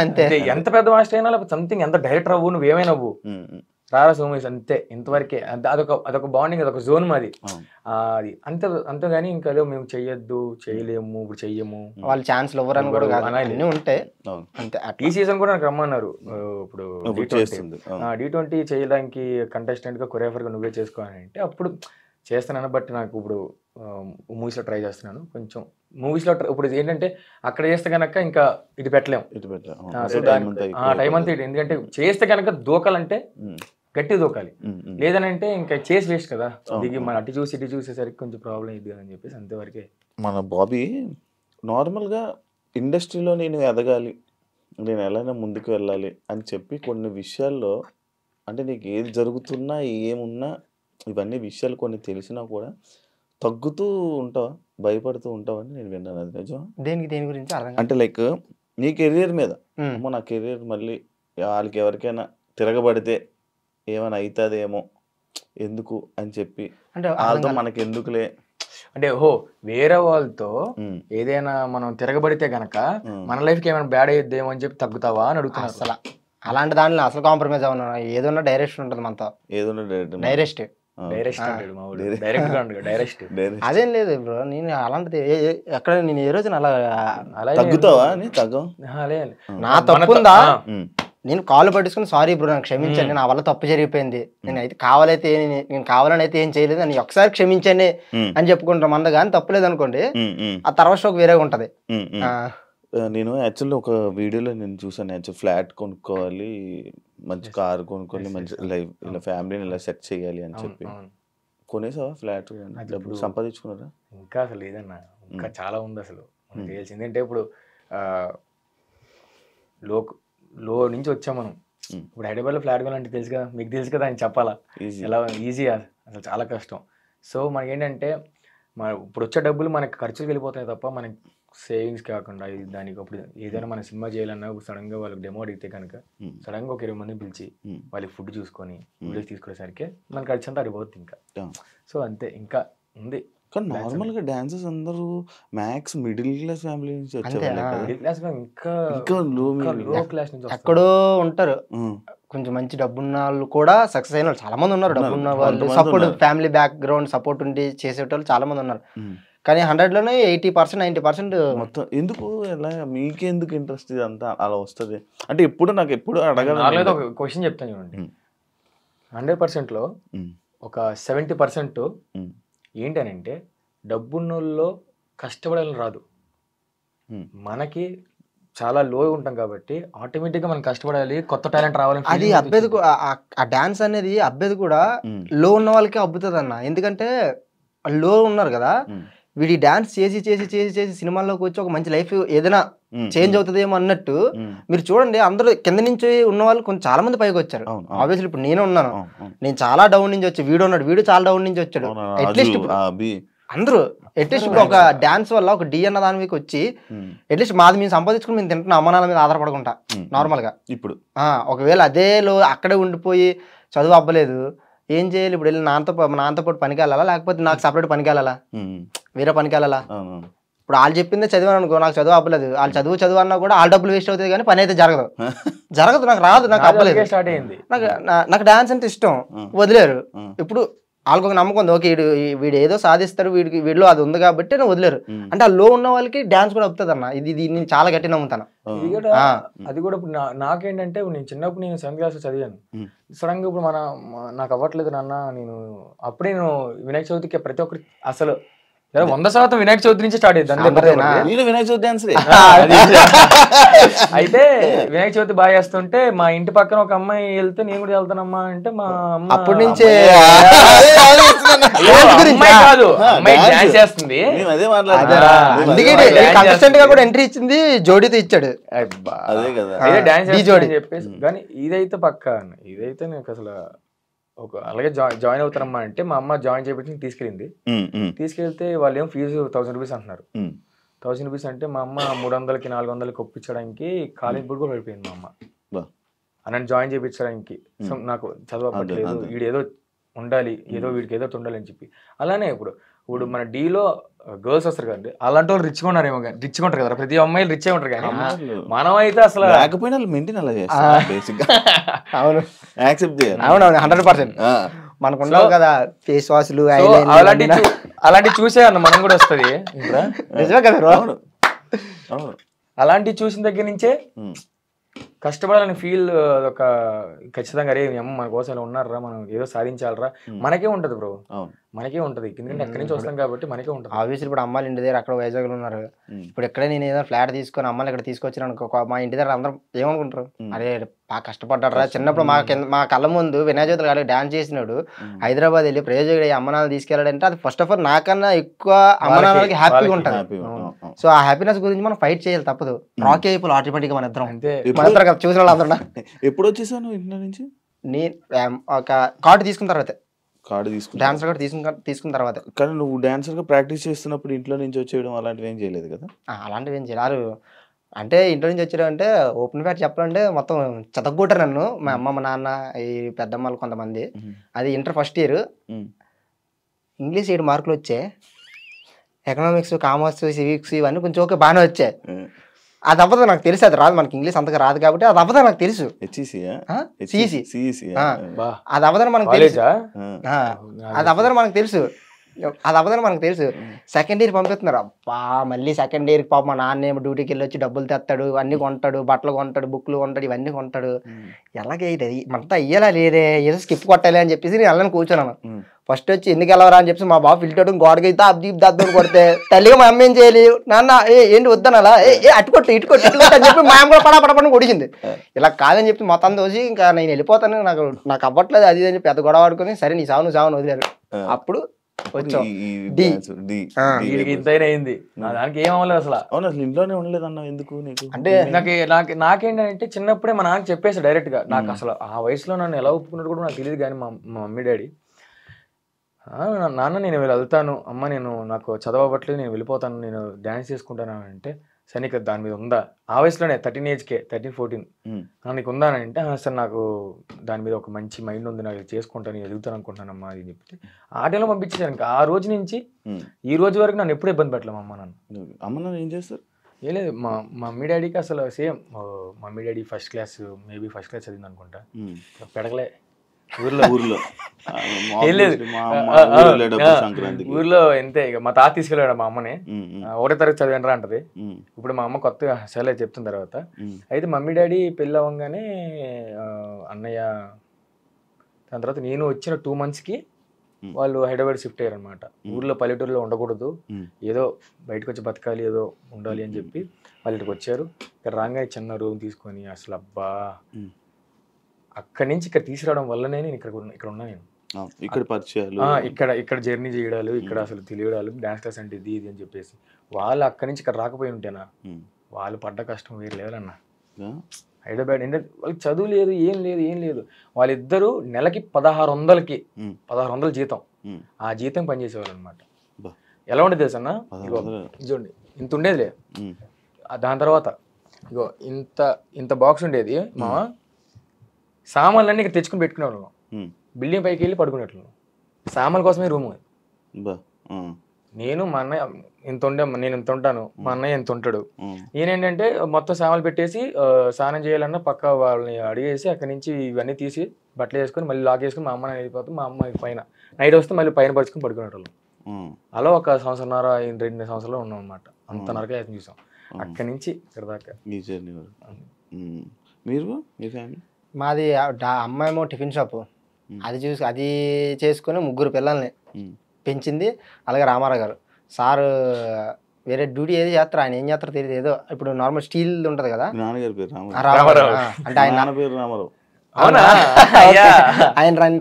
Speaker 3: అంతే.
Speaker 4: ఎంత పెద్ద మాస్టర్ అయినా లేకపోతే సంథింగ్ ఎంత డైరెక్టర్ అవ్వు, నువ్వేమైనా అవ్వు, రారా సోమేష్ అంతే, ఇంతవరకే. అదొక బాండింగ్, అదొక జోన్ మాది. అది అంతేగాని ఇంకా మేము చెయ్యొద్దు, చేయలేము, ఇప్పుడు చెయ్యము,
Speaker 3: వాళ్ళు ఛాన్స్లు ఇవ్వరని కూడా అన్నీ ఉంటాయి అంతే.
Speaker 4: ఈ సీజన్ కూడా నాకు రమ్మన్నారు. ఇప్పుడు D20 చేయడానికి కంటెస్టెంట్ గా కొరియోగ్రాఫర్ గా నువ్వే చేసుకోవాలని అంటే అప్పుడు చేస్తున్నాను. బట్ నాకు ఇప్పుడు మూవీస్లో ట్రై చేస్తున్నాను. కొంచెం మూవీస్లో ఇప్పుడు ఏంటంటే అక్కడ చేస్తే కనుక ఇంకా ఇటు పెట్టలేము, టైం అంతా ఇటు. ఎందుకంటే చేస్తే కనుక దూకాలంటే గట్టి దూకాలి, లేదనంటే ఇంకా చేసి వేస్ట్ కదా. దిగి మన అటు చూసి ఇటు చూసేసరికి కొంచెం ప్రాబ్లం ఇది అని చెప్పేసి అంతవరకే.
Speaker 2: మన బాబీ నార్మల్గా ఇండస్ట్రీలో నేను ఎదగాలి, నేను ఎలాగైనా ముందుకు వెళ్ళాలి అని చెప్పి కొన్ని విషయాల్లో అంటే నీకు ఏది జరుగుతున్నా ఏమున్నా ఇవన్నీ విషయాలు కొన్ని తెలిసినా కూడా తగ్గుతూ ఉంటావా, భయపడుతూ ఉంటావని నేను విన్నాను. అది నిజం?
Speaker 3: దేని గురించి అర్థం
Speaker 2: అంటే లైక్ నీ కెరీర్ మీద అమ్మో నా కెరీర్ మళ్ళీ వాళ్ళకి ఎవరికైనా తిరగబడితే ఏమైనా అవుతుందేమో ఎందుకు అని చెప్పి
Speaker 3: అంటే
Speaker 2: వాళ్ళతో మనకి ఎందుకులే
Speaker 4: అంటే వేరే వాళ్ళతో ఏదైనా మనం తిరగబడితే గనక మన లైఫ్ కి ఏమైనా బ్యాడ్ అయ్యేదేమో అని చెప్పి తగ్గుతావా అని అడుగుతున్నారు.
Speaker 3: అసలు అలాంటి దాంట్లో అసలు కాంప్రమైజ్ అవునా, ఏదన్నా డైరెక్షన్ ఉంటుంది మనతో.
Speaker 2: ఏదైనా
Speaker 3: డైరెక్ట్ అదేం లేదు బ్రో. నేను అలాంటిది ఎక్కడ నేను ఏ రోజున అలా
Speaker 2: తగ్గుతావా అని తగ్గం
Speaker 3: నా తప్పుందా, నేను కాళ్ళు పట్టించుకుని సారీ బ్రో నాకు క్షమించండి, నా వల్ల తప్పు జరిగిపోయింది, నేను అయితే నేను కావాలని అయితే ఏం చేయలేదు అని ఒకసారి క్షమించండి అని చెప్పుకుంటాం అంద, కానీ తప్పులేదు అనుకోండి ఆ తర్వాత షోక్ వేరేగా ఉంటది.
Speaker 2: నేను యాక్చువల్లీ ఒక వీడియోలో నేను చూసాను, యాక్చువల్ ఫ్లాట్ కొనుక్కోవాలి, మంచి కార్ కొనుక్కోవాలి, మంచి లైఫ్ ఇలా ఫ్యామిలీని ఇలా సెట్ చేయాలి అని చెప్పి కొనేసావా ఫ్లాట్? డబ్బులు సంపాదించుకున్నారా?
Speaker 4: ఇంకా అసలు లేదన్నా, ఇంకా చాలా ఉంది అసలు. తెలిసింది అంటే ఇప్పుడు లో నుంచి వచ్చాం మనం. ఇప్పుడు హైదరాబాద్లో ఫ్లాట్ కొనాలంటే తెలుసు కదా, మీకు తెలుసు కదా, ఆయన చెప్పాలా ఎలా ఈజీ అసలు చాలా కష్టం. సో మనకి ఏంటంటే ఇప్పుడు వచ్చే డబ్బులు మనకి ఖర్చులు వెళ్ళిపోతాయి తప్ప మనకి సేవింగ్స్ కాకుండా దానికి అప్పుడు ఏదైనా మన సినిమా చేయాలన్నా సడన్ గా వాళ్ళకి డెమో అడిగితే కనుక సడన్ గా ఒక 20 మందిని పిలిచి వాళ్ళకి ఫుడ్ చూసుకొని వీడియోస్ తీసుకునేసరికి మన ఖర్చు అంతా అడిగిపోతుంది ఇంకా. సో అంతే, ఇంకా ఉంది.
Speaker 2: కానీ నార్మల్ గా డాన్సర్స్ అందరూ మ్యాక్స్ మిడిల్ క్లాస్ ఫ్యామిలీ నుంచి వచ్చారు, ఇంకా
Speaker 4: లో క్లాస్ నుంచి
Speaker 3: ఎక్కడో ఉంటారు. కొంచెం మంచి డబ్బున్న వాళ్ళు కూడా సక్సెస్ అయిన వాళ్ళు చాలా మంది ఉన్నారు. డబ్బున్న వాళ్ళు సపోర్ట్, ఫ్యామిలీ బ్యాక్గ్రౌండ్ సపోర్ట్ ఉండి చేసేటోళ్ళు చాలా మంది ఉన్నారు. కానీ 100లోనే 80% 90%
Speaker 2: మొత్తం. ఎందుకు ఎలా మీకెందుకు ఇంట్రెస్ట్ ఇదంతా అలా వస్తుంది అంటే? ఎప్పుడు నాకు ఎప్పుడు అడగాలి.
Speaker 4: ఒక క్వశ్చన్ చెప్తాను చూడండి. 100%లో ఒక 70% ఏంటనంటే డబ్బున్నోళ్ళలో కష్టపడాలని రాదు, మనకి చాలా లో ఉంటాం కాబట్టి ఆటోమేటిక్ గా మనం కష్టపడాలి, కొత్త టాలెంట్ రావాలి.
Speaker 3: అది అబ్బేది ఆ డాన్స్ అనేది అబ్బేది కూడా లో ఉన్న వాళ్ళకి అబ్బుతుంది అన్న. ఎందుకంటే లో ఉన్నారు కదా, వీడి డాన్స్ చేసి చేసి చేసి చేసి సినిమాల్లోకి వచ్చి ఒక మంచి లైఫ్ ఏదైనా చేంజ్ అవుతుందేమో అన్నట్టు మీరు చూడండి. అందరూ కింద నుంచి ఉన్న వాళ్ళు కొంచెం చాలా మంది పైకి వచ్చారు. ఆబ్వియస్లీ ఇప్పుడు నేను ఉన్నాను, నేను చాలా డౌన్ నుంచి వచ్చి, వీడు ఉన్నాడు, వీడు చాలా డౌన్ నుంచి వచ్చాడు. అట్లీస్ట్ అందరూ అట్లీస్ట్ ఇప్పుడు ఒక డాన్స్ వల్ల ఒక డి అన్న దాని మీకు వచ్చి అట్లీస్ట్ మాది మేము సంపాదించుకుని మేము తింటున్న అమ్మనాల మీద ఆధారపడకుండా నార్మల్ గా. ఇప్పుడు ఒకవేళ అదేలో అక్కడే ఉండిపోయి చదువు అవ్వలేదు, ఏం చేయాలి? ఇప్పుడు వెళ్ళి నాన్నతో పాటు పనికి వెళ్ళాలా, లేకపోతే నాకు సపరేట్ పనికి వెళ్ళాలా, వేరే పనికి వెళ్ళాలా? ఇప్పుడు వాళ్ళు చెప్పిందే చదివాను అనుకో, నాకు చదువు అవ్వలేదు, వాళ్ళు చదువు అన్నా కూడా వాళ్ళ డబ్బులు వేస్ట్ అవుతుంది కానీ పని అయితే జరగదు. నాకు రాదు, నాకు అవ్వలేదు. నాకు డాన్స్ అంటే ఇష్టం, వదిలేరు. ఇప్పుడు వాళ్ళకి ఒక నమ్మకం ఉంది, ఓకే వీడు ఏదో సాధిస్తాడు, వీడిలో అది ఉంది కాబట్టి నేను వదిలేరు. అంటే ఆ లో ఉన్న వాళ్ళకి డాన్స్ కూడా అవుతుంది అన్న. ఇది నేను చాలా గట్టి నమ్ముతాను.
Speaker 4: అది కూడా ఇప్పుడు నాకేంటంటే నేను చిన్నప్పుడు నేను 7th క్లాస్ చదివాను. సడన్ గా ఇప్పుడు నాకు అవ్వట్లేదు నాన్న, నేను అప్పుడే నేను వినాయక చవితికి ప్రతి ఒక్కరి అసలు 100% వినాయక చవితి నుంచి స్టార్ట్ అయ్యింది.
Speaker 2: వినాయక చవితి డాన్స్
Speaker 4: అయితే వినాయక చవితి బాగా చేస్తుంటే మా ఇంటి పక్కన ఒక అమ్మాయి వెళ్తే నేను కూడా వెళ్తానమ్మా అంటే మా అమ్మ
Speaker 3: అప్పటి నుంచే
Speaker 4: కాదు అమ్మాయి డాన్స్ చేస్తుంది,
Speaker 3: కంటెస్టెంట్ గా కూడా ఎంట్రీ ఇచ్చింది, జోడీతో ఇచ్చాడు.
Speaker 2: అదే కదా
Speaker 4: డాన్స్ అని చెప్పేసి. కానీ ఇదైతే పక్కా, ఇదైతే నాకు అసలు అలాగే జాయిన్ అవుతారమ్మా అంటే మా అమ్మ జాయిన్ చేయించి తీసుకెళ్తే వాళ్ళు ఏమో ఫీజు 1000 రూపీస్ అంటున్నారు. 1000 రూపీస్ అంటే మా అమ్మ 300కి 400కి ఒప్పించడానికి కాలేజ్ బోర్డు కూడా పడిపోయింది మా అమ్మ నన్ను జాయిన్ చేయించడానికి. సో నాకు చదువు అవ్వట్లేదు, వీడు ఏదో ఉండాలి, ఏదో వీడికి ఏదో ఉండాలి అని చెప్పి. అలానే ఇప్పుడు మన డీలో గర్ల్స్ వస్తారు కదండి, అలాంటి వాళ్ళు రిచ్గా ఉన్నారేమో, రిచ్గా ఉంటారు కదా, ప్రతి అమ్మాయిలు రిచ్గా ఉంటారు. కానీ మనం అయితే అసలు
Speaker 2: లేకపోయినా మెయింటైన్ అలా చేస్తాం. అవును, యాక్సెప్ట్ చేయాలి.
Speaker 3: అవునవును, 100% మనకు ఉండవు కదా ఫేస్ వాష్లు
Speaker 4: అలాంటివి చూసే అన్న మనం కూడా వస్తుంది.
Speaker 3: నిజమే కదా,
Speaker 4: అలాంటివి చూసిన దగ్గర నుంచే కష్టపడాలని ఫీల్ ఒక ఖచ్చితంగా అరే అమ్మ మన కోసం ఇలా ఉన్నారా, మనం ఏదో సాధించాలరా, మనకే ఉంటది బ్రో, మనకే ఉంటది. ఎందుకంటే అక్కడి నుంచి వస్తాం కాబట్టి మనకే ఉంటుంది.
Speaker 3: ఆబ్వియస్లీ ఇప్పుడు అమ్మాయిలు ఇంటి దగ్గర అక్కడ వైజాగ్లో ఉన్నారు. ఇప్పుడు ఎక్కడే నేను ఏదైనా ఫ్లాట్ తీసుకొని అమ్మాయిలు ఇక్కడ తీసుకొచ్చాను అనుకో, మా ఇంటి దగ్గర అందరం ఏమనుకుంటారు, అరే బాగా కష్టపడ్డారా. చిన్నప్పుడు మా కళ్ళ ముందు వినాయక చవితి గారు డాన్స్ చేసినాడు, హైదరాబాద్ వెళ్ళి ప్రయోజకుడు అమ్మనాలు తీసుకెళ్ళాడంటే అది ఫస్ట్ ఆఫ్ ఆల్ నాకన్నా ఎక్కువ అమ్మనాలకి హ్యాపీగా ఉంటుంది. సో ఆ హ్యాపీనెస్ గురించి మనం ఫైట్ చేయాలి, తప్పదు. రాకీ అయిపోయి ఆటోమేటిక్ మన ఇద్దరం అంతే, మన ఇద్దరు చూసిన వాళ్ళు అందరూ.
Speaker 2: ఎప్పుడు వచ్చేసాను ఇంటి నుంచి?
Speaker 3: ఒక కార్డు తీసుకున్న తర్వాత
Speaker 2: కార్డు తీసుకుని
Speaker 3: డాన్సర్ కార్డు తీసుకున్న తర్వాత
Speaker 2: కానీ నువ్వు డాన్సర్గా ప్రాక్టీస్ చేస్తున్నప్పుడు ఇంట్లో నుంచి వచ్చేయడం అలాంటివి ఏం చేయలేదు కదా?
Speaker 3: అలాంటివి ఏం చేయాలి. అంటే ఇంట్లో నుంచి వచ్చారంటే ఓపెన్ ఫ్యాట్ చెప్పాలంటే మొత్తం చదవగొట్టారు నన్ను. మా అమ్మ మా నాన్న ఈ పెద్దమ్మలు కొంతమంది. అది ఇంటర్ ఫస్ట్ ఇయర్. ఇంగ్లీష్ 7 మార్కులు వచ్చాయి. ఎకనామిక్స్, కామర్స్, సివిక్స్ ఇవన్నీ కొంచెం ఓకే బాగానే వచ్చాయి. అది అవ్వదు నాకు తెలుసు, అది రాదు మనకి ఇంగ్లీష్ అంతగా రాదు కాబట్టి అది అవ్వదు నాకు తెలుసు. అది అవ్వదని మనకు తెలుసు. అది అవ్వదని మనకు తెలుసు. సెకండ్ ఇయర్ పంపిస్తున్నారు. అబ్బా మళ్ళీ సెకండ్ ఇయర్కి పాప మా నాన్న ఏమో డ్యూటీకి వెళ్ళి వచ్చి డబ్బులు తెస్తాడు, అన్ని కొంటాడు, బట్టలు కొంటాడు, బుక్లు కొంటాడు, ఇవన్నీ కొంటాడు. ఎలాగే మనతో అయ్యేలా లేదే, ఏదో స్కిప్ కొట్టాలి అని చెప్పేసి నేను వెళ్ళని కూర్చున్నాను. ఫస్ట్ వచ్చి ఎందుకు వెళ్ళవరా అని చెప్పేసి మా బాబు ఫిల్టర్ గోడకి అయితే అబ్దీప్ కొడితే తల్లిగా మా అమ్మ ఏం చేయాలి, నాన్న ఏంటి వద్దనలా అటుకొట్టు ఇటుకొట్టు అని చెప్పి మా అమ్మ కూడా పడపడపడి కొడిచింది. ఇలా కాదని చెప్పి మొత్తం దోసి ఇంకా నేను వెళ్ళిపోతాను, నాకు అవ్వట్లేదు అది అని చెప్పి పెద్ద గొడవ ఆడుకొని సరే నీ సావు వదిలేరు. అప్పుడు వచ్చాం
Speaker 4: ఇంతైనా అయింది. దానికి ఏం అవ్వలేదు అసలు.
Speaker 2: అవును, అసలు ఇంట్లోనే ఉండలేదు అన్న ఎందుకు నీకు?
Speaker 4: అంటే నాకేంటంటే చిన్నప్పుడే మా నాన్న చెప్పేసి డైరెక్ట్ గా. నాకు అసలు ఆ వయసులో నన్ను ఎలా ఒప్పుకున్నట్టు కూడా నాకు తెలియదు. కానీ మా మమ్మీ డాడీ నాన్న నేను వెళ్తాను, అమ్మ నాకు చదవబట్లేదు, నేను వెళ్ళిపోతాను, నేను డ్యాన్స్ చేసుకుంటాను అంటే సరే నీకు దాని మీద ఉందా? ఆ వయసులోనే 13 ఏజ్కే 13-14 నీకు ఉందా అని అంటే సార్ నాకు దాని మీద ఒక మంచి మైండ్ ఉంది, నాకు చేసుకుంటాను, ఎదుగుతాను అనుకుంటానమ్మా అని చెప్తే ఆ టైంలో పంపించేసాను. ఇంకా ఆ రోజు నుంచి ఈ రోజు వరకు నన్ను ఎప్పుడు ఇబ్బంది పెట్టలేము అమ్మ నాన్న.
Speaker 2: ఏం చేస్తారు?
Speaker 4: ఏ లేదు, మా మమ్మీ డాడీకి అసలు same. Mummy daddy first class చదివింది అనుకుంటా. పెడగలే ఊర్లో ఊర్లో ఎంతే. ఇక మా తాత తీసుకెళ్ళాడు మా అమ్మని, 1వ తరగతి చదివినరా అంటది. ఇప్పుడు మా అమ్మ కొత్తగా సరే చెప్తున్న తర్వాత అయితే మమ్మీ డాడీ పెళ్ళి అవ్వగానే అన్నయ్య దాని తర్వాత నేను వచ్చిన 2 monthsకి వాళ్ళు హైదరాబాద్ షిఫ్ట్ అయ్యారు అనమాట. ఊర్లో పల్లెటూరులో ఉండకూడదు, ఏదో బయటకు వచ్చి బతకాలి, ఏదో ఉండాలి అని చెప్పి వాళ్ళు ఇక్కడికి వచ్చారు. ఇక్కడ రాగానే చిన్న రూమ్ తీసుకొని అసలు అబ్బా అక్కడి నుంచి ఇక్కడ తీసుకురావడం వల్లనే నేను ఇక్కడ ఉన్నా. నేను
Speaker 2: ఇక్కడ పరిచయాలు,
Speaker 4: ఇక్కడ జర్నీ చేయడాలు, ఇక్కడ అసలు తెలియడాలు, డాన్స్ క్లాస్ అంటే ఇది అని చెప్పేసి. వాళ్ళు అక్కడి నుంచి ఇక్కడ రాకపోయి ఉంటేనా వాళ్ళు పడ్డ కష్టం వేరే లేదన్నా. హైదరాబాద్ అంటే వాళ్ళకి చదువు లేదు, ఏం లేదు. వాళ్ళిద్దరూ నెలకి 1600 జీతం, ఆ జీతం పనిచేసేవాళ్ళు అనమాట. ఎలా ఉండేది తెలుసు అన్న, చూడండి ఇంత ఉండేదిలే. దాని తర్వాత ఇగో ఇంత బాక్స్ ఉండేది. మా సామాన్లన్నీ ఇక్కడ తెచ్చుకుని పెట్టుకునేవాళ్ళం. బిల్డింగ్ పైకి వెళ్ళి పడుకునేట్లు. సామాన్ల కోసమే రూమ్. నేను మా అన్నయ్య నేను ఇంత ఉంటాను, మా అన్నయ్య ఎంత ఉంటాడు. నేనేంటంటే మొత్తం సామాన్లు పెట్టేసి స్నానం చేయాలన్నా పక్క వాళ్ళని అడిగేసి అక్కడి నుంచి ఇవన్నీ తీసి బట్టలు వేసుకొని మళ్ళీ లాక్ వేసుకొని మా అమ్మ వెళ్ళిపోతాం. మా అమ్మ పైన నైట్ వస్తే మళ్ళీ పైన పరుచుకొని పడుకునేటోళ్ళం. అలా 1 సంవత్సరంన్నర 2 సంవత్సరాలు ఉన్నాం అనమాట. అంత నరకం చూసాం అక్కడి నుంచి ఇక్కడ దాకా.
Speaker 3: మాది అమ్మాయేమో టిఫిన్ షాపు, అది చేసుకుని 3 పిల్లల్ని పెంచింది. అలాగే రామారావు గారు సార్ వేరే డ్యూటీ ఏది చేస్తారు, ఆయన ఏం చేస్తారో తెలియదు. ఏదో ఇప్పుడు నార్మల్ స్టీల్ ఉంటది కదా, రామారావు అంటే ఆయన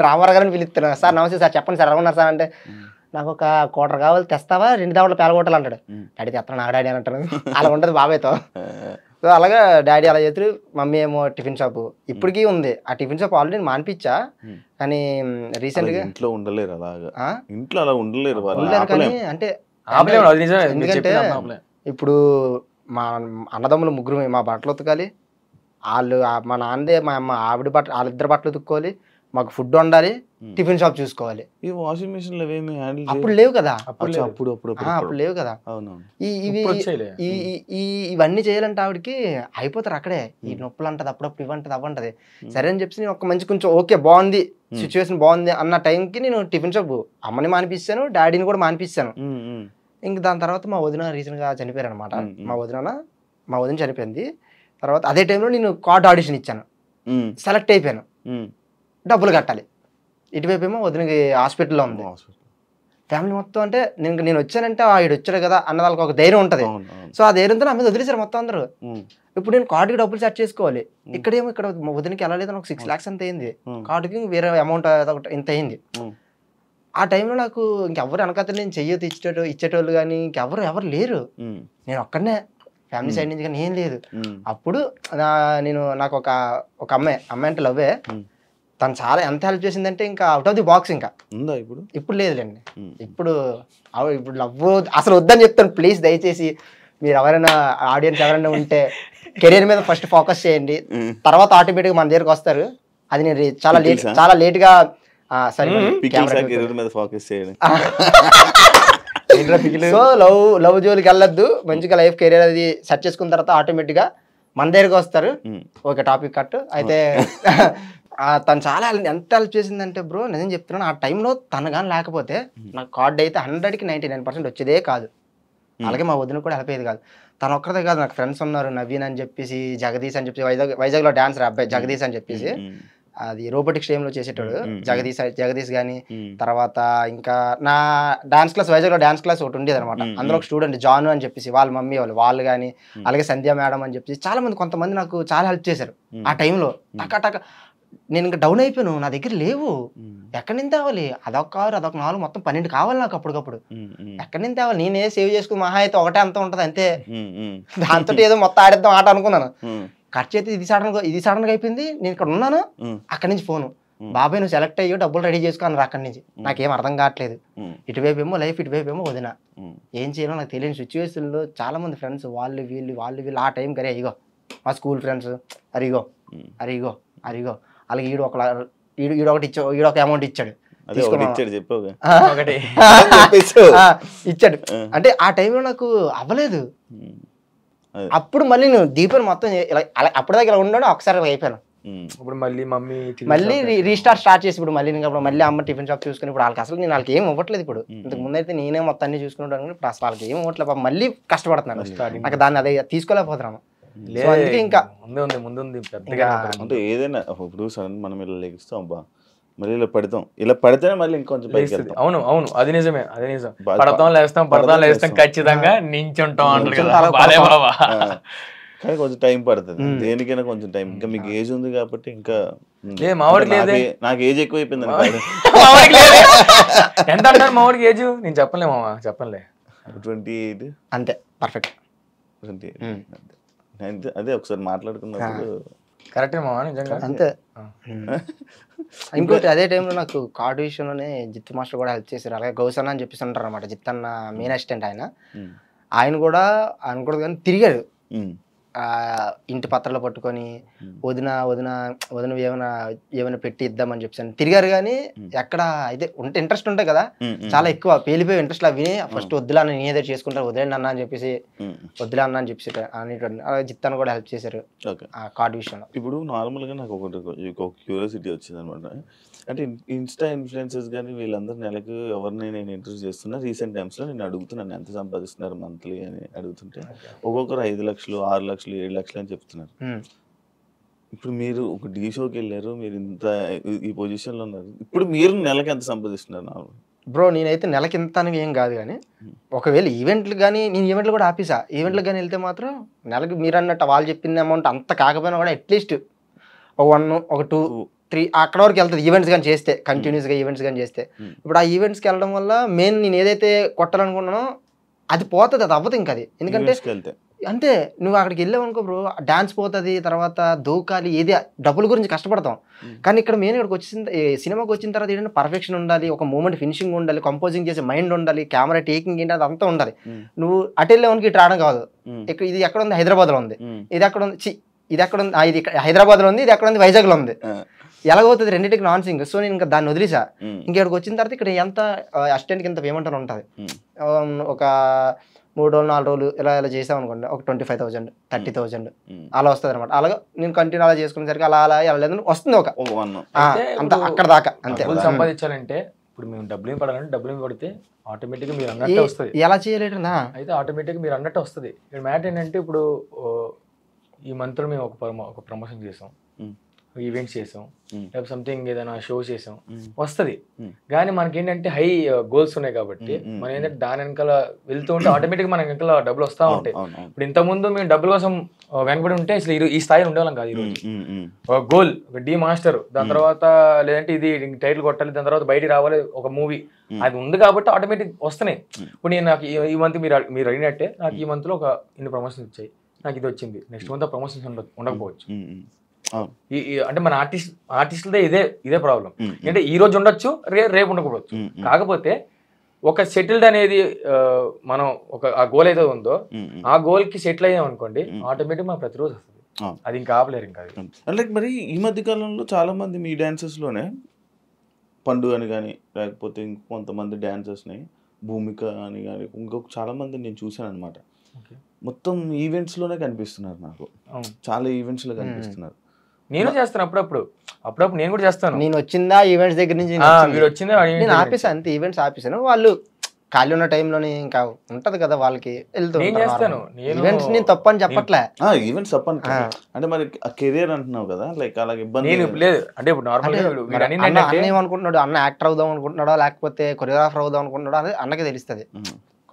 Speaker 3: రామారావు గారిని పిలుస్తున్నా. సార్ నమస్తే సార్, చెప్పండి సార్ ఎలా ఉన్నారు సార్ అంటే, నాకు ఒక 1/4 కావాలి తెస్తావా, 2 దావట్లు పేలగొట్టాలి అంటాడు. డాడీ తెస్తాను, నాకు డాడీ అని అంటాడు. అలా ఉంటుంది బాబాయ్తో. సో అలాగా డాడీ అలా చేస్తారు. మమ్మీ ఏమో టిఫిన్ షాపు ఇప్పటికీ ఉంది. ఆ టిఫిన్ షాప్ ఆల్రెడీ మానిపించా, కానీ రీసెంట్ గా
Speaker 2: ఇంట్లో ఉండలేరు, అలా ఉండలేరు
Speaker 3: కానీ అంటే ఎందుకంటే ఇప్పుడు మా అన్నదమ్ములు 3 మా బట్టలు ఉతకాలి, వాళ్ళు మా నాన్నదే మా అమ్మ ఆవిడ బట్టలు, వాళ్ళిద్దరు బట్టలు ఉతుక్కోవాలి, మాకు ఫుడ్ వండాలి, టిఫిన్ షాప్ చూసుకోవాలి.
Speaker 2: ఈ వాషింగ్ మిషన్
Speaker 3: అప్పుడు లేవు కదా,
Speaker 2: అప్పుడు
Speaker 3: లేవు కదా. ఇవన్నీ చేయాలంటే ఆవిడకి అయిపోతారు అక్కడే. ఈ నొప్పులు అంటది, అప్పుడప్పుడు ఇవ్వంటది అవ్వంటది. సరే అని చెప్పి నేను ఒక మంచి కొంచెం ఓకే బాగుంది, సిచ్యువేషన్ బాగుంది అన్న టైంకి నేను టిఫిన్ షాప్ అమ్మని మానిపిస్తాను, డాడీని కూడా మానిపిస్తాను. ఇంక దాని తర్వాత మా వదిన రీసెంట్ గా చనిపోయారు అనమాట. మా వదిన చనిపోయింది. తర్వాత అదే టైంలో నేను కార్డ్ ఆడిషన్ ఇచ్చాను, సెలెక్ట్ అయిపోయాను, డబ్బులు కట్టాలి. ఇటువైపు ఏమో వదినకి హాస్పిటల్లో ఉంది. ఫ్యామిలీ మొత్తం అంటే నేను వచ్చానంటే ఆవిడ వచ్చాడు కదా అన్న వాళ్ళకి ఒక ధైర్యం ఉంటుంది. సో ఆ ధైర్యంతో నా మీద వదిలేశారు మొత్తం అందరూ. ఇప్పుడు నేను కార్డుకి డబ్బులు సెట్ చేసుకోవాలి. ఇక్కడేమో ఇక్కడ వదినకి ఎలా లేదని ఒక 6 lakhs అంత అయింది, కార్డుకి వేరే అమౌంట్ ఇంత అయింది. ఆ టైంలో నాకు ఇంకెవరు వెనకాల నేను చెయ్యొద్దు ఇచ్చేటోళ్ళు కానీ ఇంకెవరు లేరు. నేను ఒక్కడనే ఫ్యామిలీ సైడ్ నుంచి కానీ ఏం లేదు. అప్పుడు నాకు ఒక అమ్మాయి అంటే లవ్వే, తను చాలా ఎంత హెల్ప్ చేసిందంటే ఇంకా అవుట్ ఆఫ్ ది బాక్స్. ఇంకా
Speaker 2: ఉందా ఇప్పుడు?
Speaker 3: ఇప్పుడు లేదులేండి. ఇప్పుడు లవ్ అసలు వద్దని చెప్తాను. ప్లీజ్ దయచేసి మీరు ఎవరైనా ఆడియన్స్ ఎవరైనా ఉంటే కెరీర్ మీద ఫస్ట్ ఫోకస్ చేయండి, తర్వాత ఆటోమేటిక్గా మన దగ్గరకు వస్తారు. అది నేను చాలా లేట్గా
Speaker 2: మీద ఫోకస్ చేయండి.
Speaker 3: సో లవ్ జోలికి వెళ్ళొద్దు, మంచిగా లైఫ్ కెరీర్ అది సెట్ చేసుకున్న తర్వాత ఆటోమేటిక్గా మన దగ్గరకు వస్తారు. ఓకే, టాపిక్ కట్ అయితే. తను చాలా ఎంత హెల్ప్ చేసిందంటే బ్రో, నేను చెప్తున్నాను, ఆ టైంలో తను కానీ లేకపోతే నాకు కార్డ్ అయితే 100కి 99% వచ్చేదే కాదు. అలాగే మా వదిన కూడా హెల్ప్ అయ్యేది కాదు. తను ఒక్కరిదే కాదు, నాకు ఫ్రెండ్స్ ఉన్నారు, నవీన్ అని చెప్పేసి, జగదీష్ అని చెప్పేసి, వైజాగ్లో డాన్సర్ అబ్బాయి జగదీష్ అని చెప్పేసి, అది రోబోటిక్స్ టైంలో చేసేటాడు జగదీష్ కానీ. తర్వాత ఇంకా నా డాన్స్ క్లాస్, వైజాగ్లో డాన్స్ క్లాస్ ఒకటి ఉండేది అనమాట. అందులో ఒక స్టూడెంట్ జాను అని చెప్పేసి, వాళ్ళ మమ్మీ వాళ్ళు కానీ, అలాగే సంధ్య మేడం అని చెప్పేసి చాలా మంది, కొంతమంది నాకు చాలా హెల్ప్ చేశారు ఆ టైంలో. టక నేను ఇంకా డౌన్ అయిపోయాను, నా దగ్గర లేవు, ఎక్కడి నుంచి తేవాలి, అదొక కారు అదొక 4 మొత్తం 12 కావాలి నాకు అప్పటికప్పుడు. ఎక్కడి నుంచి తేవాలి, నేనే సేవ్ చేసుకుని మహా అయితే ఒకటే అంత ఉంటుంది అంతే, దాంతో ఏదో మొత్తం ఆడేద్దాం ఆట అనుకున్నాను. ఖర్చు అయితే ఇది సడన్గా అయిపోయింది. నేను ఇక్కడ ఉన్నాను, అక్కడి నుంచి ఫోను, బాబాయ్ నువ్వు సెలెక్ట్ అయ్యో డబ్బులు రెడీ చేసుకున్నారు అక్కడి నుంచి. నాకేం అర్థం కావట్లేదు, ఇటువైపు ఏమో లైఫ్, ఇటువైపు ఏమో వదిన, ఏం చేయాలో నాకు తెలియని సిచ్యువేషన్లో చాలా మంది ఫ్రెండ్స్ వాళ్ళు వీళ్ళు ఆ టైం కరే ఇగో మా స్కూల్ ఫ్రెండ్స్, అరిగో అలాగే ఈడొక అమౌంట్ ఇచ్చాడు, ఇచ్చాడు. అంటే ఆ టైంలో నాకు అవ్వలేదు. అప్పుడు మళ్ళీ నేను దీపం మొత్తం అప్పటిదాకా ఇలా ఉన్నాడు, ఒకసారి అయిపోయాను.
Speaker 4: ఇప్పుడు
Speaker 3: మళ్ళీ రీస్టార్ట్ చేసి ఇప్పుడు మళ్ళీ అమ్మ టిఫిన్ షాప్ చూసుకుని ఇప్పుడు వాళ్ళకి అసలు నేను వాళ్ళకి ఏం ఇవ్వట్లేదు. ఇప్పుడు ఇంతకు ముందు అయితే నేనే మొత్తం అన్ని చూసుకుంటాను, ఇప్పుడు అసలు వాళ్ళకి ఏం ఇవ్వట్లేదు. మళ్ళీ కష్టపడుతున్నాను, నాకు దాన్ని అదే తీసుకోలేకపోతున్నాము. అందుకే ఇంకా
Speaker 4: ముందు
Speaker 2: అంటే ఏదైనా ఇప్పుడు సడన్ మనం ఇలా లెగిస్తాం అబ్బా, మళ్ళీ ఇలా పడితేనే మళ్ళీ ఇంకొంచెం పైకి వెళ్తాం.
Speaker 4: అవును అది నిజం. పడతాం లేస్తాం ఖచ్చితంగా నించుంటాం అంటారు కదా.
Speaker 2: కానీ కొంచెం టైం పడుతుంది, దేనికైనా కొంచెం టైం. ఇంకా మీకు ఏజ్ ఉంది కాబట్టి ఇంకా నాకు ఏజ్ ఎక్కువ అయిపోయింది.
Speaker 4: ఎంత అంటారు మావాడికి ఏజ్? నేను చెప్పలే
Speaker 2: 28
Speaker 3: అంతే, పర్ఫెక్ట్
Speaker 2: 28. అదే ఒకసారి మాట్లాడుకున్నప్పుడు
Speaker 4: కరెక్టే మావా, నిజంగా
Speaker 3: అంతే. ఇంకోటి అదే టైంలో నాకు కార్డు విషయంలోనే జిత్ మాస్టర్ కూడా హెల్ప్ చేశారు. అలాగే గౌసన్న అని చెప్పేసి ఉంటారు అనమాట, జిత్ అన్న మెయిన్ అసిస్టెంట్. ఆయన కూడా అనుకోడు కానీ తిరిగాడు, ఇంటి పత్రాలు పట్టుకొని వదిన ఏమైనా పెట్టి ఇద్దామని చెప్పాను తిరిగారు. కానీ ఎక్కడ అయితే ఉంటే ఇంట్రెస్ట్ ఉంటాయి కదా, చాలా ఎక్కువ పేలిపోయి ఇంట్రెస్ట్ విని ఫస్ట్ వద్దులా నేను ఏదో చేసుకుంటారు, వదిలేండి అన్న అని చెప్పేసి, వద్దులా అన్న అని చెప్పేసి అనేటువంటి. అలాగే జిత్తాను కూడా హెల్ప్ చేశారు ఆ కార్డు విషయంలో.
Speaker 2: ఇప్పుడు నార్మల్గా నాకు ఒక క్యూరియాసిటీ వచ్చింది అనమాట. అంటే ఇన్స్టా ఇన్ఫ్లుయెన్సర్స్ కానీ వీళ్ళందరూ నెలకు ఎవరిని నేను ఇంట్రెస్ట్ చేస్తున్నా, రీసెంట్ టైమ్స్లో నేను అడుగుతున్నాను ఎంత సంపాదిస్తున్నారు మంత్లీ అని అడుగుతుంటే ఒక్కొక్కరు 5 లక్షలు 6 లక్షలు 7 లక్షలు అని చెప్తున్నారు. ఇప్పుడు మీరు ఒక డీ షోకి వెళ్ళారు, మీరు ఇంత ఈ పొజిషన్లో ఉన్నారు, ఇప్పుడు మీరు నెలకి ఎంత సంపాదిస్తున్నారు?
Speaker 3: బ్రో నేనైతే నెలకి ఇంత అని ఏం కాదు, కానీ ఒకవేళ ఈవెంట్లు కానీ నేను ఈవెంట్లు కూడా ఆపేసా. ఈవెంట్లకు కానీ వెళ్తే మాత్రం నెలకి మీరు అన్నట్టు వాళ్ళు చెప్పిన అమౌంట్ అంత కాకపోయినా కూడా అట్లీస్ట్ ఒక 1 ఒక 2 3 అక్కడ వరకు వెళ్తుంది ఈవెంట్స్ కానీ చేస్తే, కంటిన్యూస్గా ఈవెంట్స్ కానీ చేస్తే. ఇప్పుడు ఆ ఈవెంట్స్కి వెళ్ళడం వల్ల మెయిన్ నేను ఏదైతే కొట్టాలనుకున్నానో అది పోతుంది, అది అవ్వదు ఇంకా. అది ఎందుకంటే అంతే, నువ్వు అక్కడికి వెళ్ళావు అనుకో బ్రో, డాన్స్ పోతుంది, తర్వాత దూకాలి, ఏది డబ్బుల గురించి కష్టపడతాం. కానీ ఇక్కడ మెయిన్ ఇక్కడికి సినిమాకి వచ్చిన తర్వాత ఏంటంటే పర్ఫెక్షన్ ఉండాలి, ఒక మూమెంట్ ఫినిషింగ్ ఉండాలి, కంపోజింగ్ చేసే మైండ్ ఉండాలి, కెమెరా టేకింగ్ ఏంటి అదంతా ఉండాలి. నువ్వు అటు వెళ్ళేవానికి ఇటు రావడం కాదు. ఇక్కడ ఇది ఎక్కడ ఉంది, హైదరాబాద్లో ఉంది, ఇది ఎక్కడ ఉంది, ఇది ఎక్కడ ఉంది, ఇది హైదరాబాద్లో ఉంది, ఇది ఎక్కడ ఉంది, వైజాగ్లో ఉంది. ఎలాగవుతుంది రెండింటికి నాన్ సింగ్. సో నేను ఇంకా దాన్ని వదిలేసా. ఇంకెక్కడికి వచ్చిన తర్వాత ఇక్కడ ఎంత అసిస్టెంట్కి ఎంత పేమెంట్ అని ఉంటుంది. ఒక 3 రోజులు 4 రోజులు ఇలా చేసాం అనుకోండి, ఒక 25,000 30,000 అలా వస్తుంది అనమాట. అలాగే నేను కంటిన్యూ అలా చేసుకునేసరికి అలా వెళ్ళలేదు వస్తుంది ఒక అంత అక్కడ దాకా. అంతే
Speaker 4: సంపాదించాలంటే ఇప్పుడు మేము డబ్బులు పడితే ఆటోమేటిక్గా మీరు అన్నట్టు వస్తుంది.
Speaker 3: ఎలా చేయలేటనా
Speaker 4: అయితే ఆటోమేటిక్గా మీరు అన్నట్టు వస్తుంది. ఇక్కడ మ్యాటర్ ఏంటంటే ఇప్పుడు ఈ మంత్లో మేము ఒక ప్రమోషన్ చేసాం, ఈవెంట్స్ చేసాం, లేకపోతే సంథింగ్ ఏదైనా షో చేసాం, వస్తుంది. కానీ మనకి ఏంటంటే హై గోల్స్ ఉన్నాయి కాబట్టి మనం ఏంటంటే దాని వెనకాల వెళ్తూ ఉంటే ఆటోమేటిక్గా మన వెనకాల డబ్బులు వస్తూ ఉంటాయి. ఇప్పుడు ఇంతకుముందు మేము డబ్బుల కోసం వెనకబడి ఉంటే అసలు ఈ స్థాయిలో ఉండేవాళ్ళం కాదు. ఈరోజు ఒక గోల్, ఒక డి మాస్టర్, దాని తర్వాత లేదంటే ఇది టైటిల్ కొట్టాలి, దాని తర్వాత బయటికి రావాలి ఒక మూవీ, అది ఉంది కాబట్టి ఆటోమేటిక్ వస్తున్నాయి. ఇప్పుడు నేను నాకు ఈ మంత్ మీరు అడిగినట్టే నాకు ఈ మంత్లో ఒక ఇన్ని ప్రమోషన్స్ వచ్చాయి, నాకు ఇది వచ్చింది, నెక్స్ట్ మంత్ ఆ ప్రమోషన్స్ ఉండకపోవచ్చు.
Speaker 2: అవును.
Speaker 4: అంటే మన ఆర్టిస్టులదే ఇదే ప్రాబ్లం. అంటే ఈ రోజు ఉండొచ్చు, రేపు ఉండకపోవచ్చు. కాకపోతే ఒక సెటిల్డ్ అనేది మనం ఆ గోల్ ఏదో ఉందో ఆ గోల్ కి సెటిల్ అయ్యాం అనుకోండి, ఆటోమేటిక్ మన ప్రతిరోజు వస్తుంది. అది ఇంకా ఆపలేరు. ఇంకా
Speaker 2: అంటే మరి ఈ మధ్య కాలంలో చాలా మంది మీ డాన్సెస్లోనే పండు అని కానీ లేకపోతే ఇంకొంతమంది డాన్సర్స్ని భూమిక అని కానీ ఇంకొక చాలా మంది నేను చూశాను అనమాట. మొత్తం ఈవెంట్స్లోనే కనిపిస్తున్నారు నాకు. చాలా ఈవెంట్స్లో కనిపిస్తున్నారు.
Speaker 4: నేను చేస్తాను అప్పుడప్పుడు నేను కూడా చేస్తాను.
Speaker 3: నేను వచ్చిందా ఈవెంట్స్ దగ్గర నుంచి నేను ఆపేసాను అంతే. ఈవెంట్స్ ఆపేసాను. వాళ్ళు ఖాళీ ఉన్న టైంలోనే ఇంకా ఉంటది కదా వాళ్ళకి వెళ్తూ ఈవెంట్స్ నేను తప్పని చెప్పట్లే.
Speaker 2: ఈవెంట్స్ తప్పని అంటే మరి కెరియర్ అంటున్నావు కదా, లైక్ అలాగే ఇబ్బంది
Speaker 4: లేదు. అంటే ఇప్పుడు
Speaker 3: అన్న ఏమనుకుంటున్నాడు, అన్న యాక్టర్ అవుదాం అనుకుంటున్నాడో లేకపోతే కొరియోగ్రాఫర్ అవుదాం అనుకుంటున్నాడో అనేది అన్నకే తెలుస్తుంది.